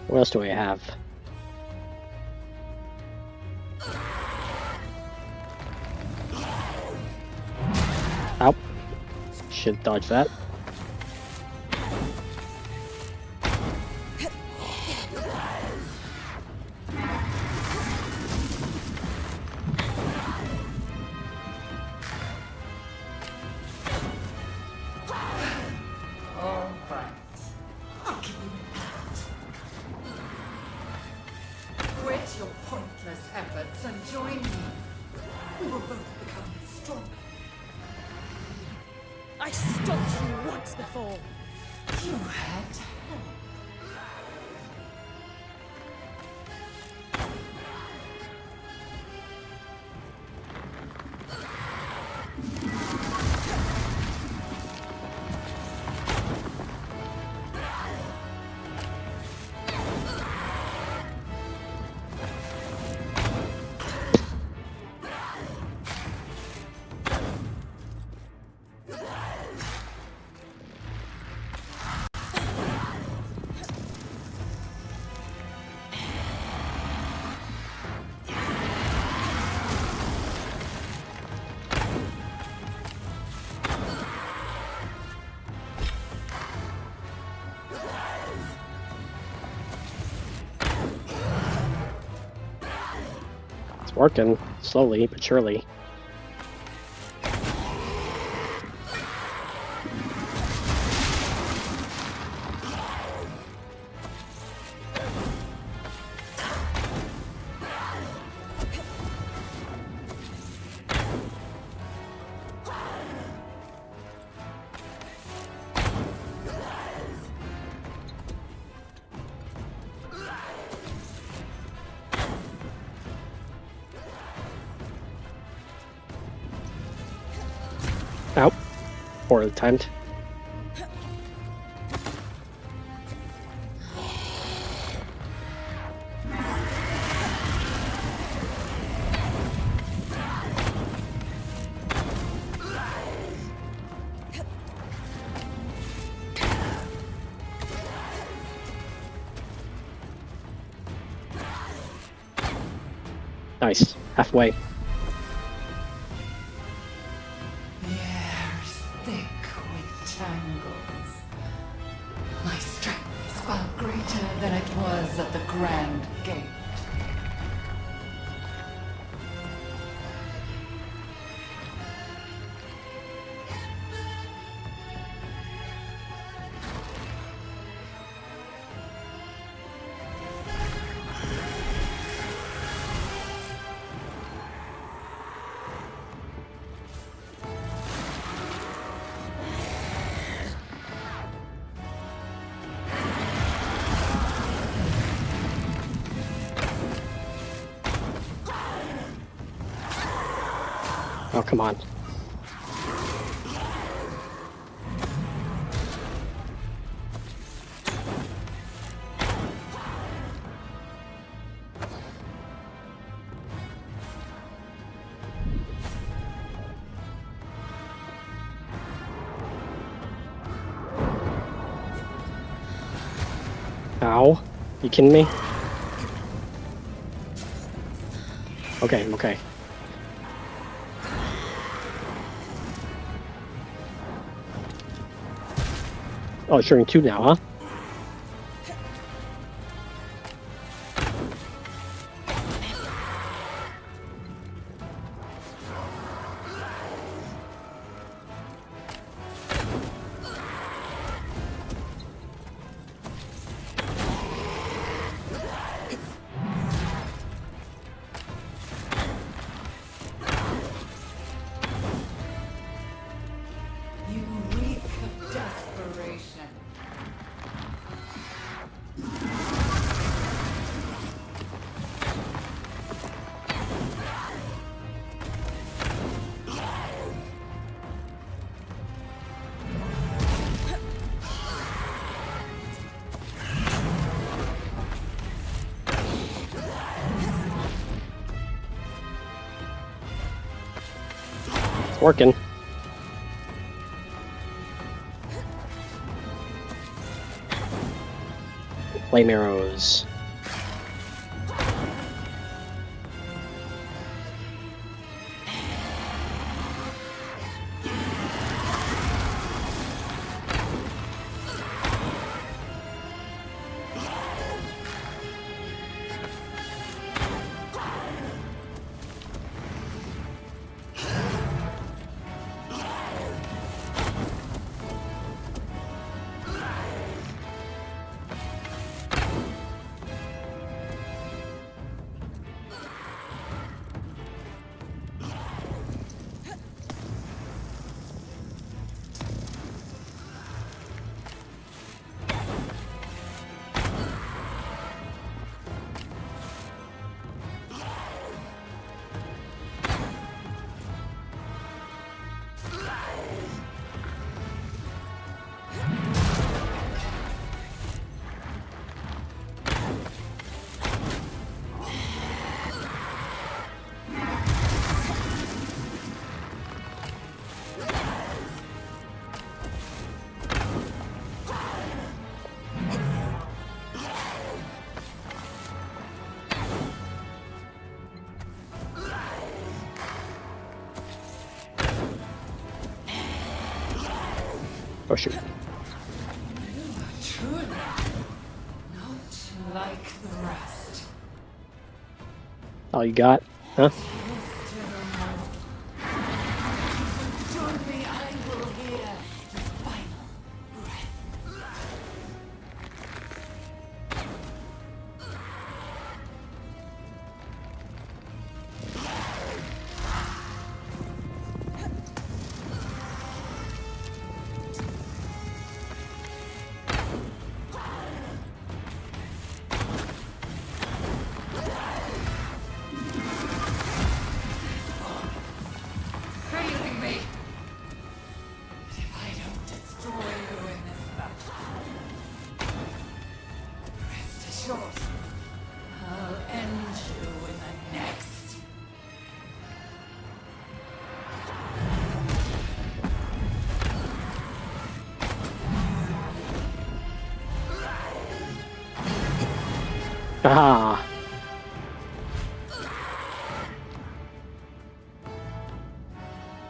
What else do we have? Ow. Should dodge that. All right. I'll give you a hand. Quit your pointless efforts and join me. We will both become stronger. I stopped you once before. You had help. It's working, slowly but surely. Out. Or attempt. Nice. Halfway. The air's thick with tangles. My strength is far greater than it was at the Grand Gate. Oh, come on. Ow. You kidding me? Okay, I'm okay. Oh, it's turning 2 now, huh? You reek of desperation. It's working. Flame arrows. Oh shoot. You are truly not like the rest. All you got? Huh? Told me I will hear your final breath. Ah.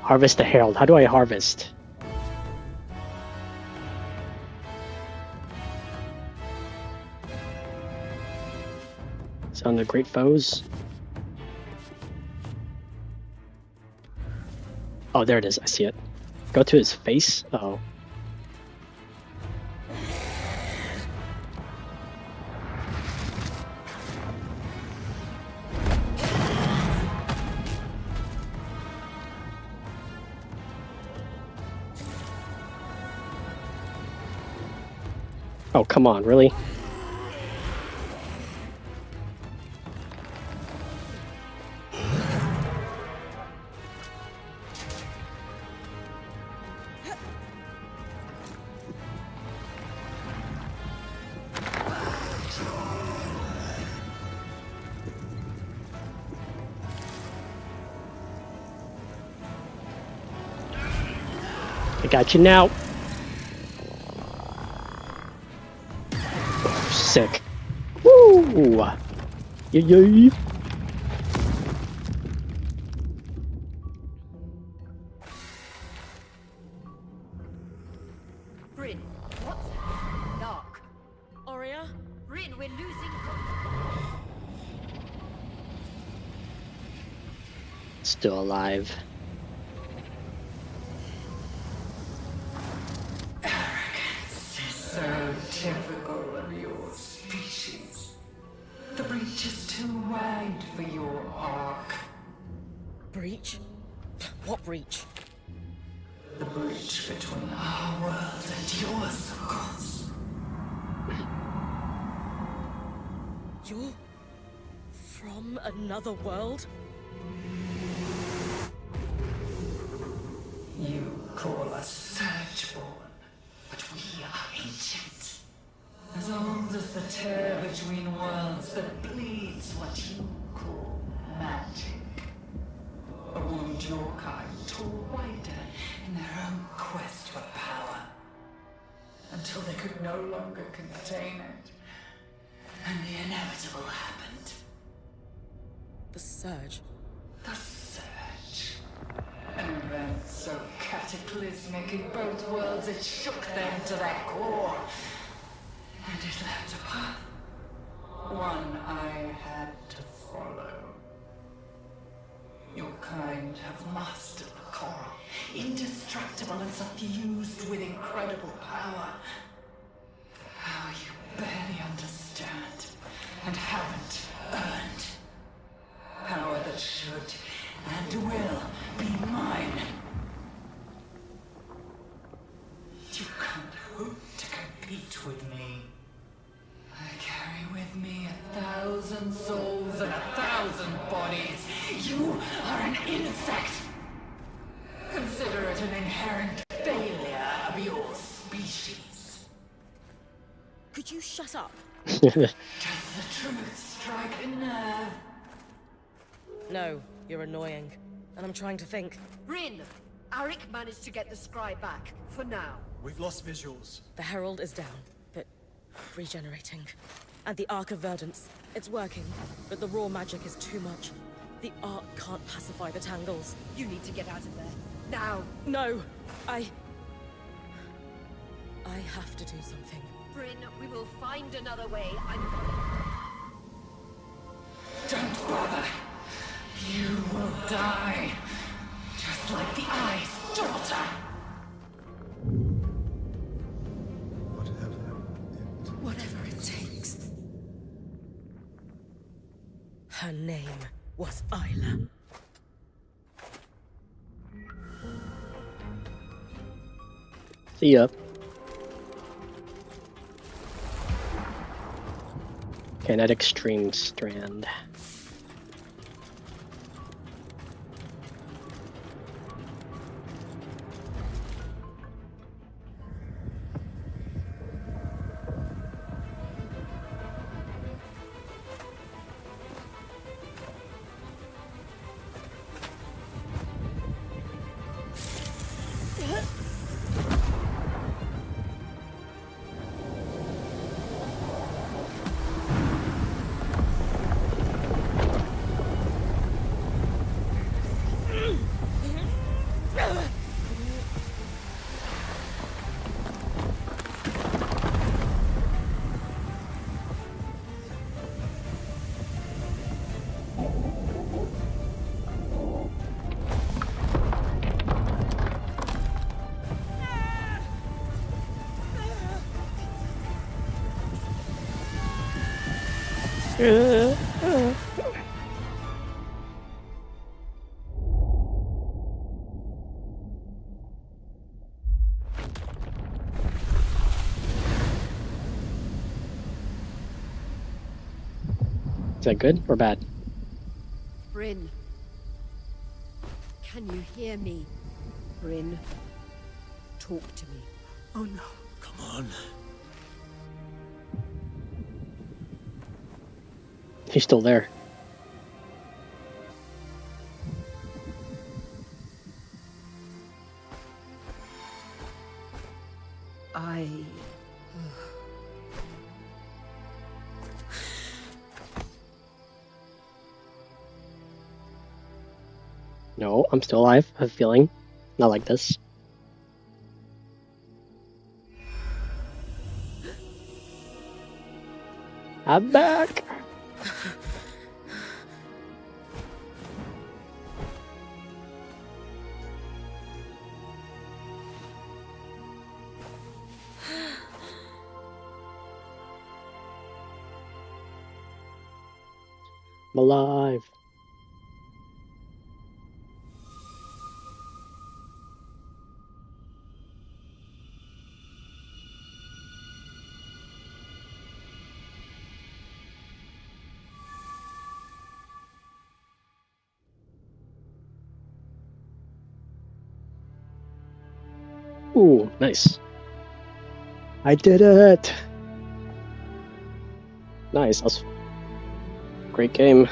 Harvest the Herald. How do I harvest? Sound of great foes. Oh, there it is. I see it. Go to his face. Oh. Oh, come on, really? I got you now. Oh, sick. Woo! Yay! Bryn, what's dark? Aurea? Bryn, we're losing. Still alive. Arrogance is so typical of your species. The breach is too wide for your arc. Breach? What breach? The breach between our world and yours, of course. You're from another world? You call us Surgeborn, but we are ancient. As old as the tear between worlds that bleeds what you call magic. A wound your kind tore wider in their own quest for power. Until they could no longer contain it. And the inevitable happened. The Surge. The Surge. An event so cataclysmic in both worlds it shook them to their core. And it left a path. One I had to follow. Your kind have mastered the coral, indestructible and suffused with incredible power. How you barely understand and haven't earned. Power that should and will be mine. You can't hope to compete with me. I carry with me 1,000 souls and 1,000 bodies. You are an insect. Consider it an inherent failure of your species. Could you shut up? Does the truth strike a nerve? No, you're annoying. And I'm trying to think. Bryn, Arik managed to get the scry back, for now. We've lost visuals. The Herald is down, but regenerating. And the Arc of Verdance, it's working, but the raw magic is too much. The Arc can't pacify the tangles. You need to get out of there. Now! No! I have to do something. Bryn, we will find another way. Don't bother. You will die. Just like the Eye's daughter. Whatever it takes. Her name was Isla. See ya. Kinetic Stream Strand. Is that good or bad? Bryn. Can you hear me? Bryn. Talk to me. Oh no. Come on. She's still there. No, I'm still alive. I have a feeling. Not like this. I'm back! I'm alive. Ooh, nice. I did it! Nice, that's great game.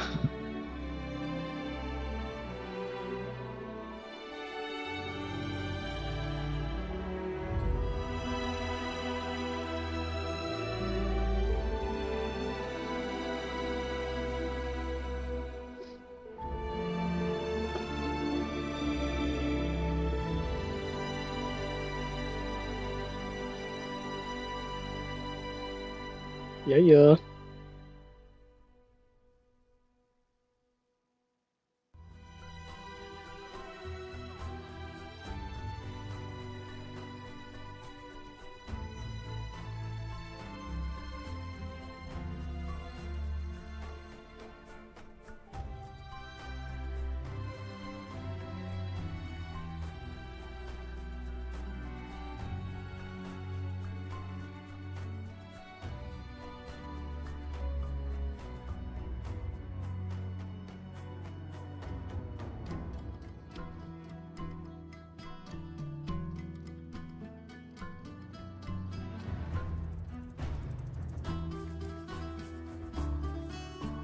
Yeah.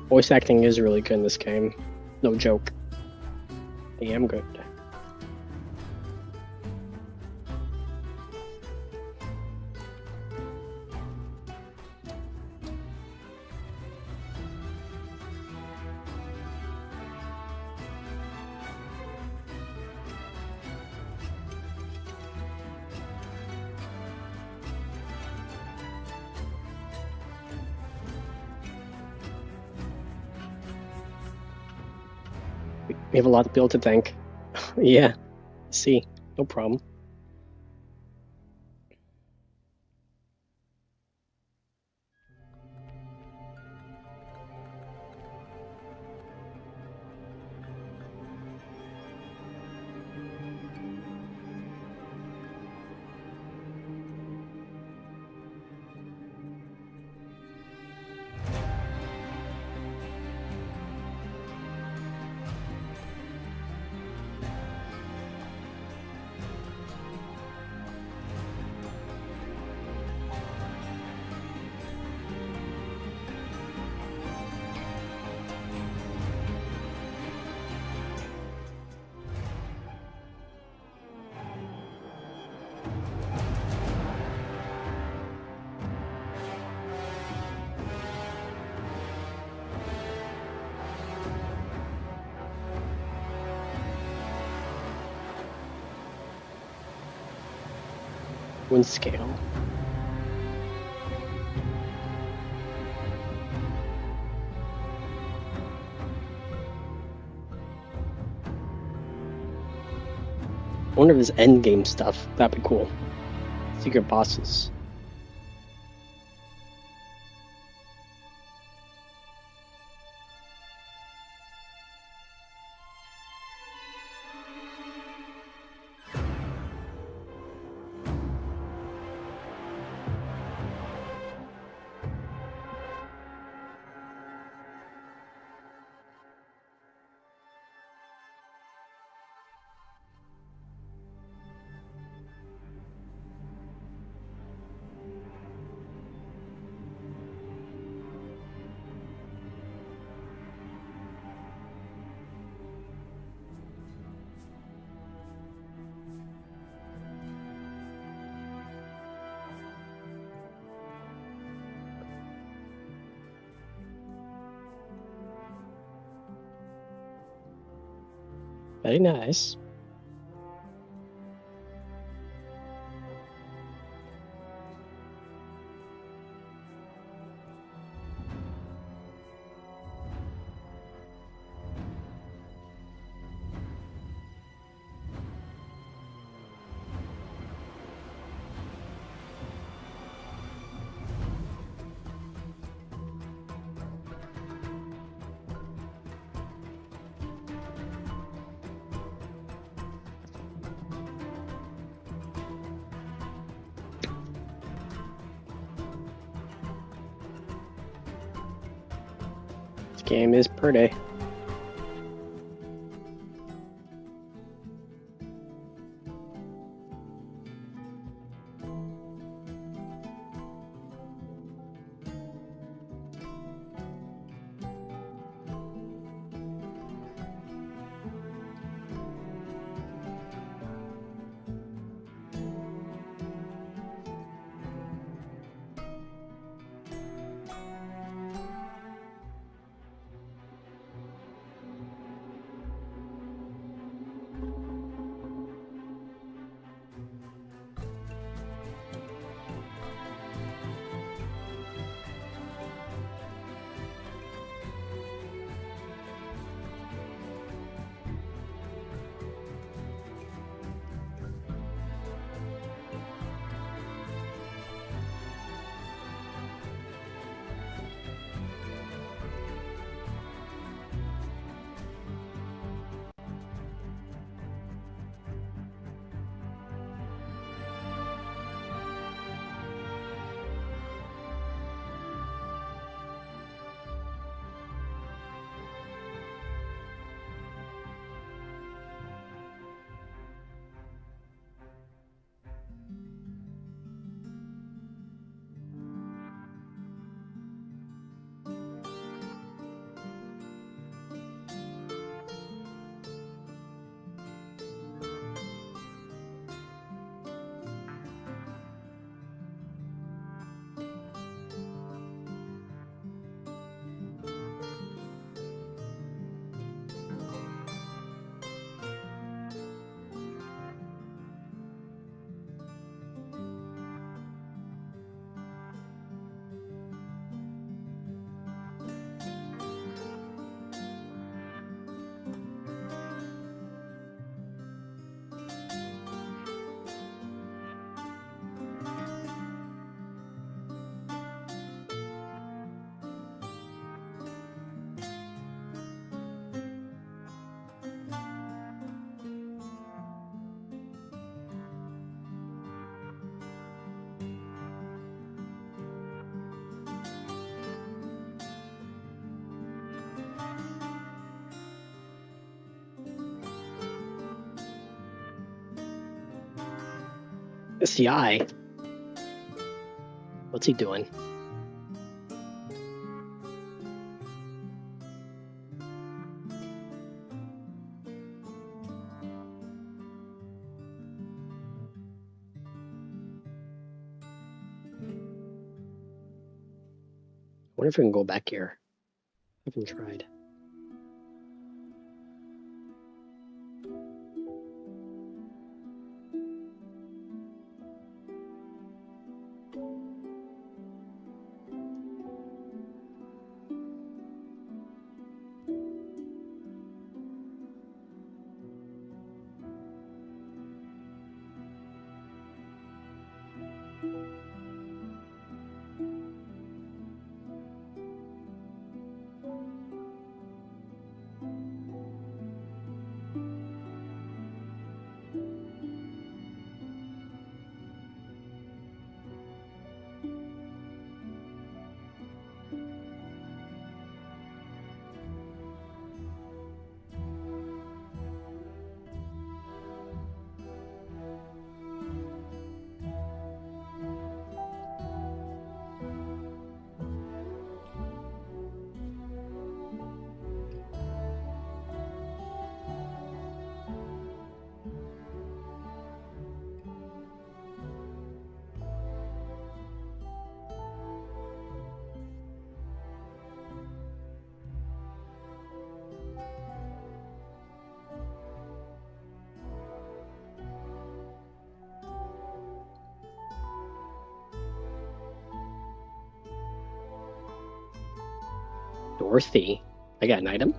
Voice acting is really good in this game. No joke. I am good. We have a lot of people to thank. Yeah. See, no problem. Wind scale. I wonder if there's endgame stuff. That'd be cool. Secret bosses. Very nice. This game is pretty. It's the eye. What's he doing? I wonder if we can go back here. I haven't tried. Dorothy. I got an item?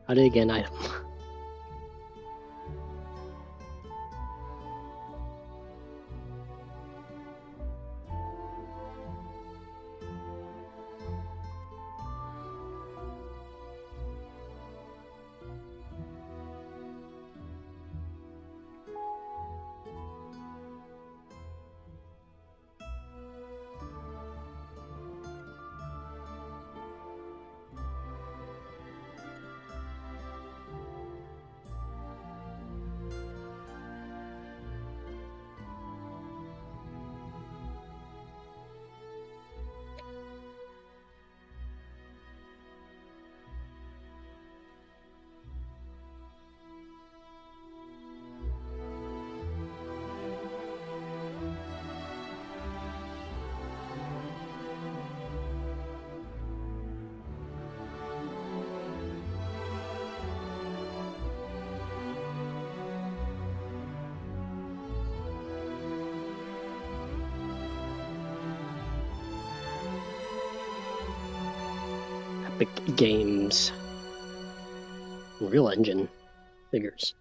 How did I get an item? Epic Games. Real Engine figures.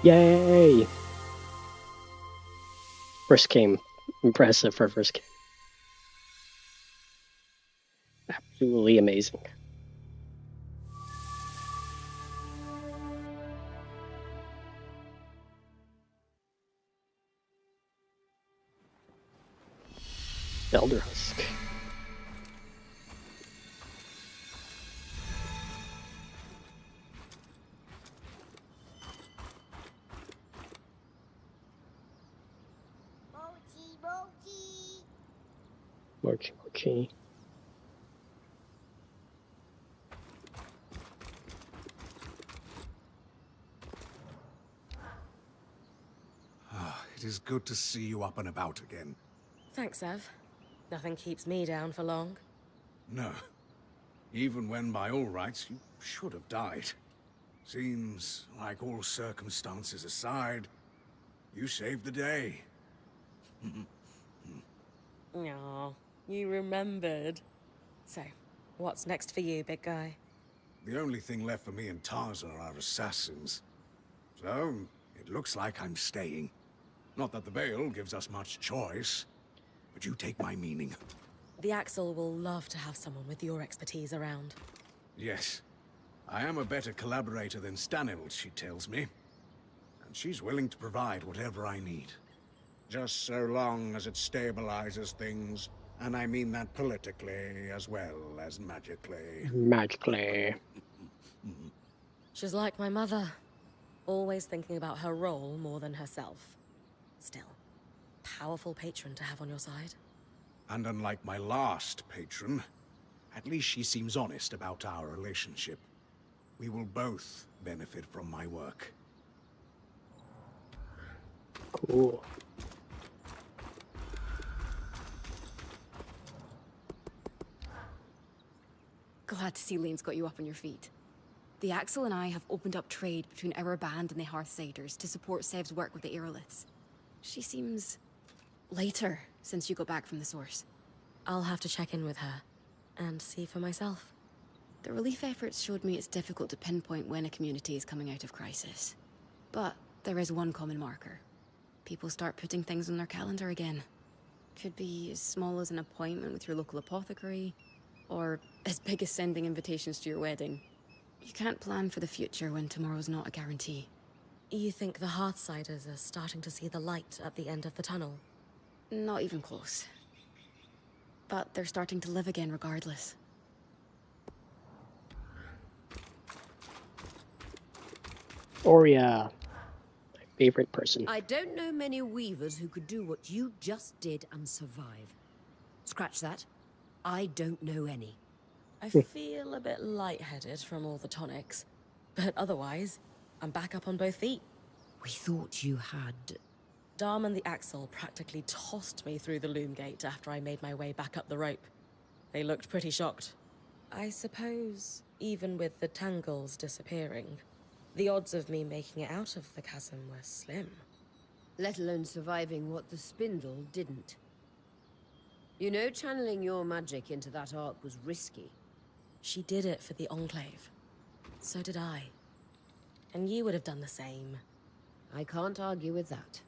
Yay! First game. Impressive for first game. Absolutely amazing. Elder Husk. Mochi Mochi. It is good to see you up and about again. Thanks, Ev. Nothing keeps me down for long. No. Even when by all rights you should have died. Seems like all circumstances aside, you saved the day. Aw, you remembered. So, what's next for you, big guy? The only thing left for me and Tarza are assassins. So, it looks like I'm staying. Not that the Veil gives us much choice, but you take my meaning. The Axel will love to have someone with your expertise around. Yes. I am a better collaborator than Stanild, she tells me. And she's willing to provide whatever I need. Just so long as it stabilizes things, and I mean that politically as well as magically. Magically. She's like my mother. Always thinking about her role more than herself. Still, powerful patron to have on your side. And unlike my last patron, at least she seems honest about our relationship. We will both benefit from my work. Cool. Glad to see Lane's got you up on your feet. The Axel and I have opened up trade between our band and the Hearthsiders to support Sev's work with the Aeroliths. She seems lighter since you got back from the source. I'll have to check in with her and see for myself. The relief efforts showed me it's difficult to pinpoint when a community is coming out of crisis. But there is one common marker. People start putting things on their calendar again. Could be as small as an appointment with your local apothecary, or as big as sending invitations to your wedding. You can't plan for the future when tomorrow's not a guarantee. You think the Hearthsiders are starting to see the light at the end of the tunnel? Not even close. But they're starting to live again regardless. Oria, my favorite person. I don't know many weavers who could do what you just did and survive. Scratch that. I don't know any. I feel a bit lightheaded from all the tonics, but otherwise, I'm back up on both feet. We thought you had... Darm and the Axel practically tossed me through the loom gate after I made my way back up the rope. They looked pretty shocked. I suppose, even with the tangles disappearing, the odds of me making it out of the chasm were slim. Let alone surviving what the spindle didn't. You know, channeling your magic into that arc was risky. She did it for the Enclave. So did I. And you would have done the same. I can't argue with that.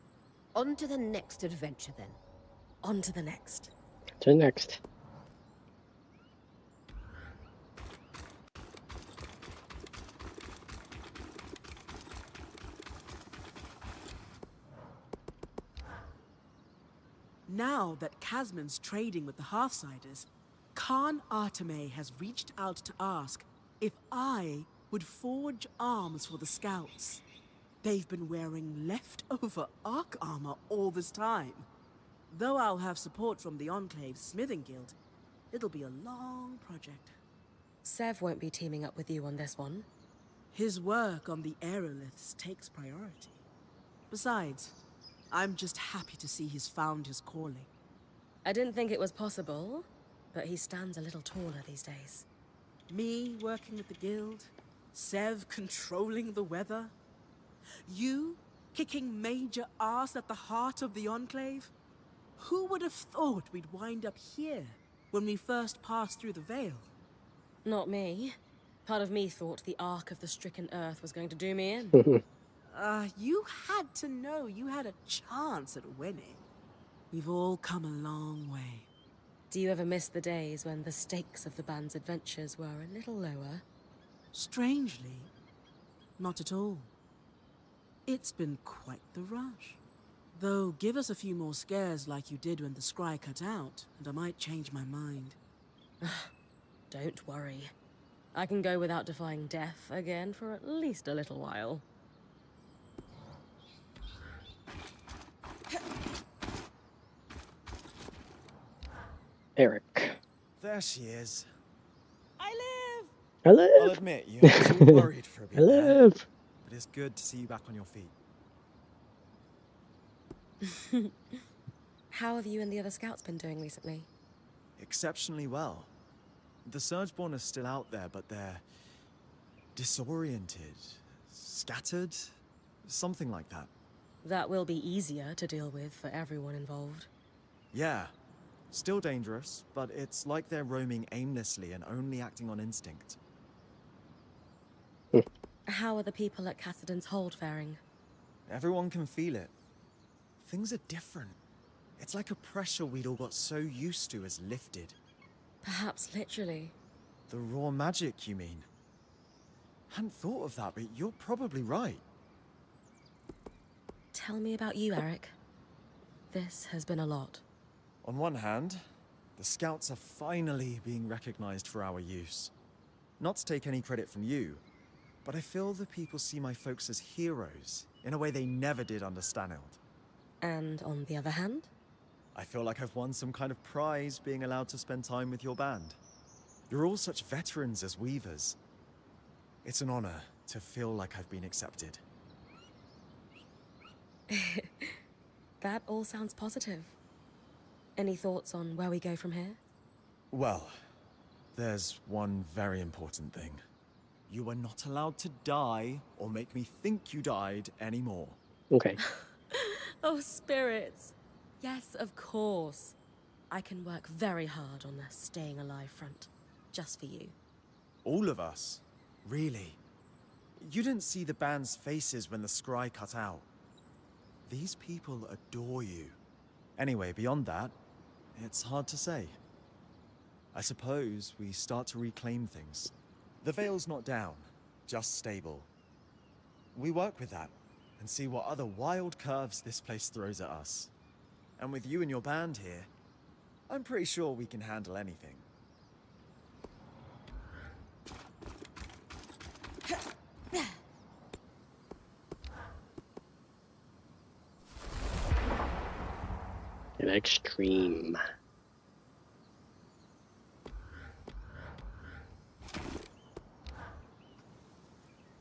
On to the next adventure, then. On to the next. To the next. Now that Casman's trading with the Hearthsiders, Khan Arteme has reached out to ask if I would forge arms for the Scouts. They've been wearing leftover arc armor all this time. Though I'll have support from the Enclave's smithing guild, it'll be a long project. Sev won't be teaming up with you on this one. His work on the aeroliths takes priority. Besides, I'm just happy to see he's found his calling. I didn't think it was possible, but he stands a little taller these days. Me working with the guild, Sev controlling the weather, you kicking major ass at the heart of the Enclave? Who would have thought we'd wind up here when we first passed through the Veil? Not me. Part of me thought the Ark of the Stricken Earth was going to do me in. You had to know you had a chance at winning. We've all come a long way. Do you ever miss the days when the stakes of the band's adventures were a little lower? Strangely, not at all. It's been quite the rush. Though, give us a few more scares like you did when the scry cut out, and I might change my mind. Don't worry. I can go without defying death again for at least a little while. Eric. There she is. I live! I live! I'll admit, you I was worried for a bit I there, live! but it's good to see you back on your feet. How have you and the other scouts been doing recently? Exceptionally well. The Surgeborn are still out there, but they're disoriented, scattered, something like that. That will be easier to deal with for everyone involved. Yeah. Still dangerous, but it's like they're roaming aimlessly and only acting on instinct. How are the people at Cassidon's Hold faring? Everyone can feel it. Things are different. It's like a pressure we'd all got so used to is lifted. Perhaps literally. The raw magic, you mean? Hadn't thought of that, but you're probably right. Tell me about you, Eric. This has been a lot. On one hand, the Scouts are finally being recognized for our use. Not to take any credit from you, but I feel the people see my folks as heroes in a way they never did under Stanild. And on the other hand? I feel like I've won some kind of prize being allowed to spend time with your band. You're all such veterans as weavers. It's an honor to feel like I've been accepted. That all sounds positive. Any thoughts on where we go from here? Well, there's one very important thing. You are not allowed to die or make me think you died anymore. Okay. Oh, spirits. Yes, of course. I can work very hard on the staying alive front, just for you. All of us? Really? You didn't see the band's faces when the scry cut out. These people adore you. Anyway, beyond that, it's hard to say. I suppose we start to reclaim things. The Veil's not down, just stable. We work with that, and see what other wild curves this place throws at us. And with you and your band here, I'm pretty sure we can handle anything. An extreme.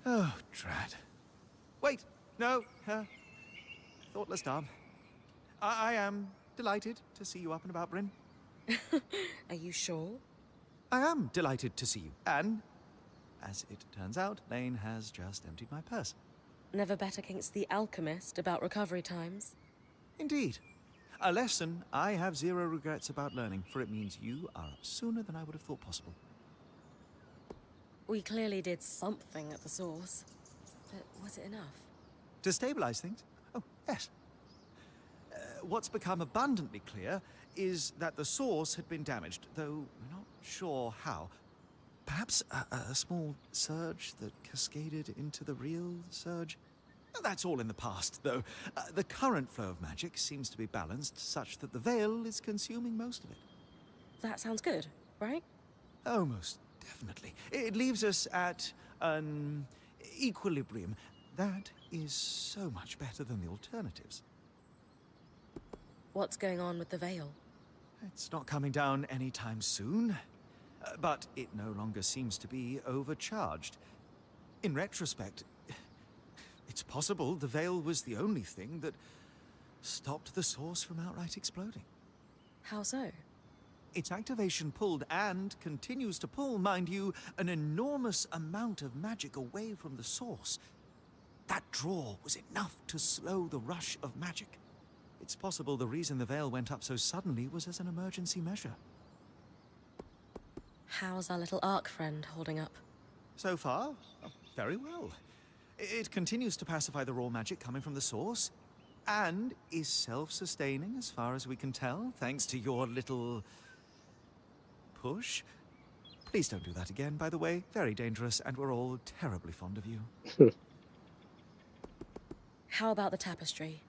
Oh, drat. Wait, no, thoughtless Dom. I am delighted to see you up and about, Bryn. Are you sure? I am delighted to see you. And, as it turns out, Lane has just emptied my purse. Never bet against the alchemist about recovery times. Indeed. A lesson I have zero regrets about learning, for it means you are up sooner than I would have thought possible. We clearly did something at the source. But was it enough? To stabilize things? Oh, yes. What's become abundantly clear is that the source had been damaged, though we're not sure how. Perhaps a small surge that cascaded into the real surge? That's all in the past, though. The current flow of magic seems to be balanced such that the Veil is consuming most of it. That sounds good, right? Oh, most definitely. It leaves us at an equilibrium. That is so much better than the alternatives. What's going on with the Veil? It's not coming down anytime soon, but it no longer seems to be overcharged. In retrospect, it's possible the Veil was the only thing that stopped the source from outright exploding. How so? Its activation pulled, and continues to pull, mind you, an enormous amount of magic away from the source. That draw was enough to slow the rush of magic. It's possible the reason the Veil went up so suddenly was as an emergency measure. How's our little Ark friend holding up? So far, very well. It continues to pacify the raw magic coming from the source, and is self-sustaining as far as we can tell, thanks to your little push. Please don't do that again, by the way. Very dangerous, and we're all terribly fond of you. How about the tapestry?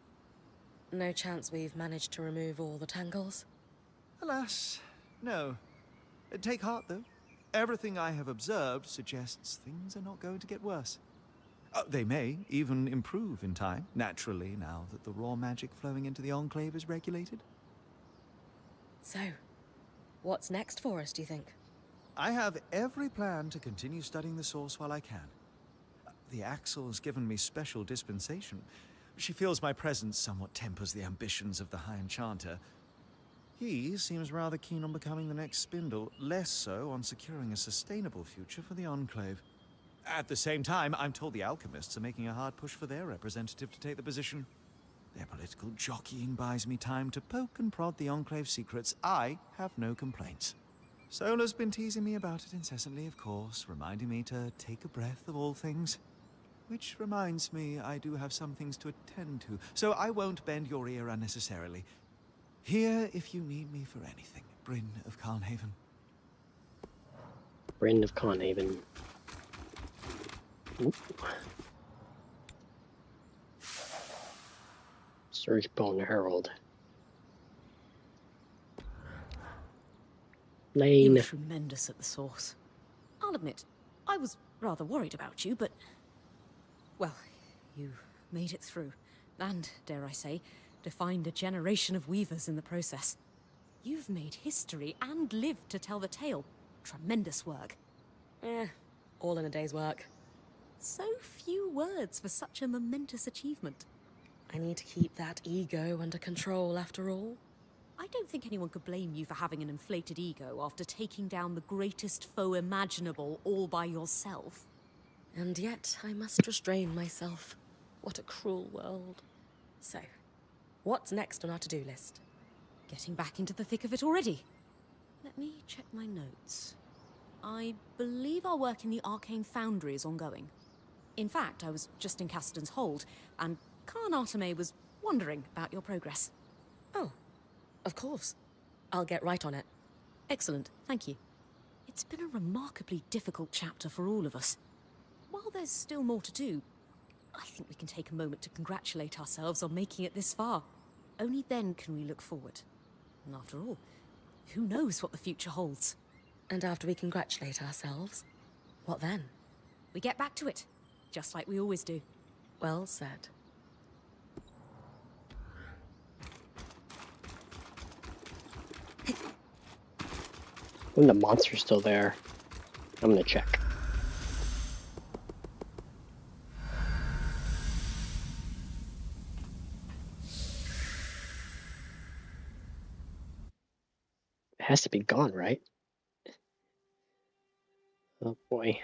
No chance we've managed to remove all the tangles? Alas, no. Take heart, though. Everything I have observed suggests things are not going to get worse. They may even improve in time, naturally, now that the raw magic flowing into the Enclave is regulated. So, what's next for us, do you think? I have every plan to continue studying the source while I can. The Axel has given me special dispensation. She feels my presence somewhat tempers the ambitions of the High Enchanter. He seems rather keen on becoming the next Spindle, less so on securing a sustainable future for the Enclave. At the same time, I'm told the alchemists are making a hard push for their representative to take the position. Their political jockeying buys me time to poke and prod the Enclave secrets. I have no complaints. Solar's been teasing me about it incessantly, of course, reminding me to take a breath of all things. Which reminds me, I do have some things to attend to, so I won't bend your ear unnecessarily. Here if you need me for anything, Bryn of Carnhaven. Bryn of Carnhaven. Oop. Surgebone Herald. You Lane. were tremendous at the source. I'll admit, I was rather worried about you, but... well, you made it through. And, dare I say, defined a generation of weavers in the process. You've made history and lived to tell the tale. Tremendous work. All in a day's work. So few words for such a momentous achievement. I need to keep that ego under control, after all. I don't think anyone could blame you for having an inflated ego after taking down the greatest foe imaginable all by yourself. And yet, I must restrain myself. What a cruel world. So, what's next on our to-do list? Getting back into the thick of it already. Let me check my notes. I believe our work in the Arcane Foundry is ongoing. In fact, I was just in Cassidy's Hold, and Khan Arteme was wondering about your progress. Oh, of course. I'll get right on it. Excellent, thank you. It's been a remarkably difficult chapter for all of us. While there's still more to do, I think we can take a moment to congratulate ourselves on making it this far. Only then can we look forward. And after all, who knows what the future holds? And after we congratulate ourselves, what then? We get back to it, just like we always do. Well said. When the monster's still there, I'm gonna check. It has to be gone, right? Oh boy.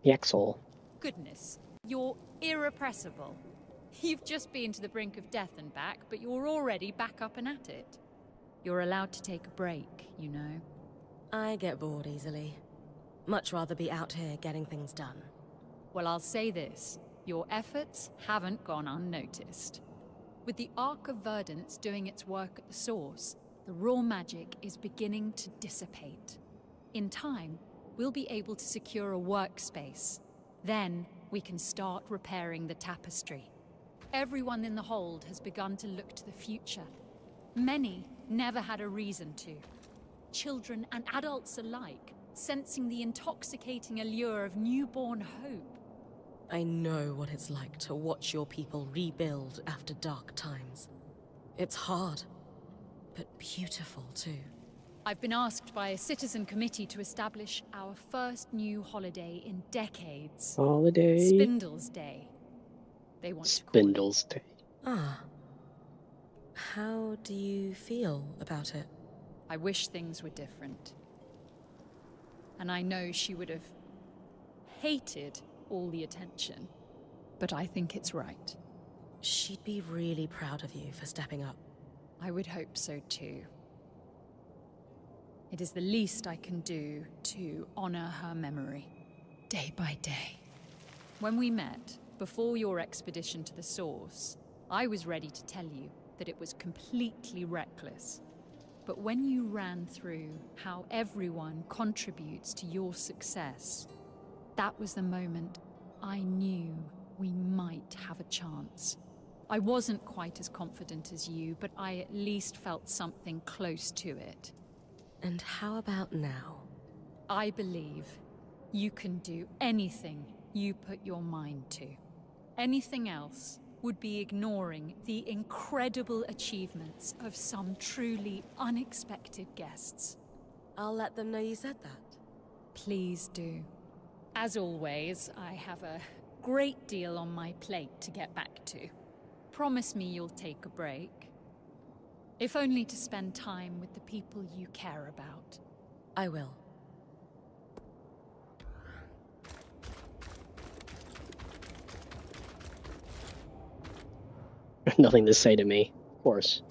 Yaxel. Goodness, you're irrepressible. You've just been to the brink of death and back, but you're already back up and at it. You're allowed to take a break, you know. I get bored easily. Much rather be out here getting things done. Well, I'll say this. Your efforts haven't gone unnoticed. With the Ark of Verdance doing its work at the source, the raw magic is beginning to dissipate. In time, we'll be able to secure a workspace. Then, we can start repairing the tapestry. Everyone in the hold has begun to look to the future. Many never had a reason to. Children and adults alike, sensing the intoxicating allure of newborn hope. I know what it's like to watch your people rebuild after dark times. It's hard, but beautiful too. I've been asked by a citizen committee to establish our first new holiday in decades. Holiday? Spindle's Day. They want to call it. Spindle's Day. Ah. How do you feel about it? I wish things were different. And I know she would have hated all the attention. But I think it's right. She'd be really proud of you for stepping up. I would hope so too. It is the least I can do to honor her memory, day by day. When we met, before your expedition to the source, I was ready to tell you that it was completely reckless. But when you ran through how everyone contributes to your success, that was the moment I knew we might have a chance. I wasn't quite as confident as you, but I at least felt something close to it. And how about now? I believe you can do anything you put your mind to. Anything else would be ignoring the incredible achievements of some truly unexpected guests. I'll let them know you said that. Please do. As always, I have a great deal on my plate to get back to. Promise me you'll take a break. If only to spend time with the people you care about. I will. Nothing to say to me, of course.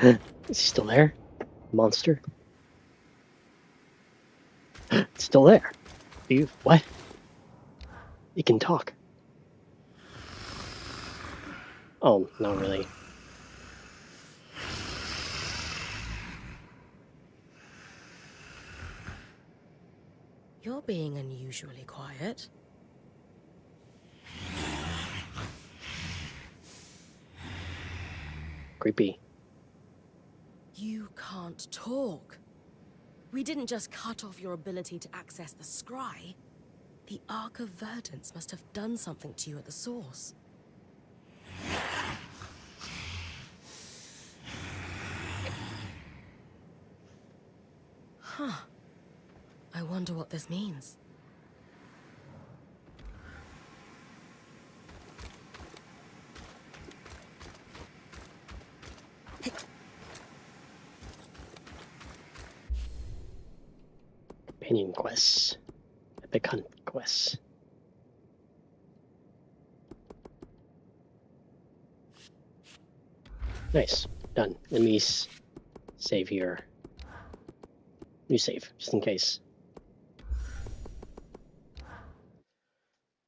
Is he still there? Monster? It's still there. You what? You can talk. Oh, not really. You're being unusually quiet. Creepy. You can't talk. We didn't just cut off your ability to access the scry. The Ark of Verdance must have done something to you at the source. Huh. I wonder what this means. Companion quests. Epic hunt quests. Nice. Done. Let me save here. New save, just in case.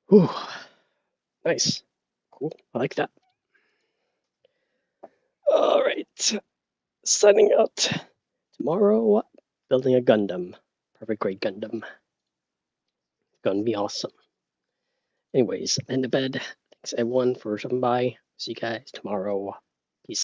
Whew. Nice. Cool. I like that. All right. Signing out. Tomorrow, building a Gundam. Perfect grade Gundam. Gonna be awesome. Anyways, end of bed. Thanks everyone for stopping by. See you guys tomorrow.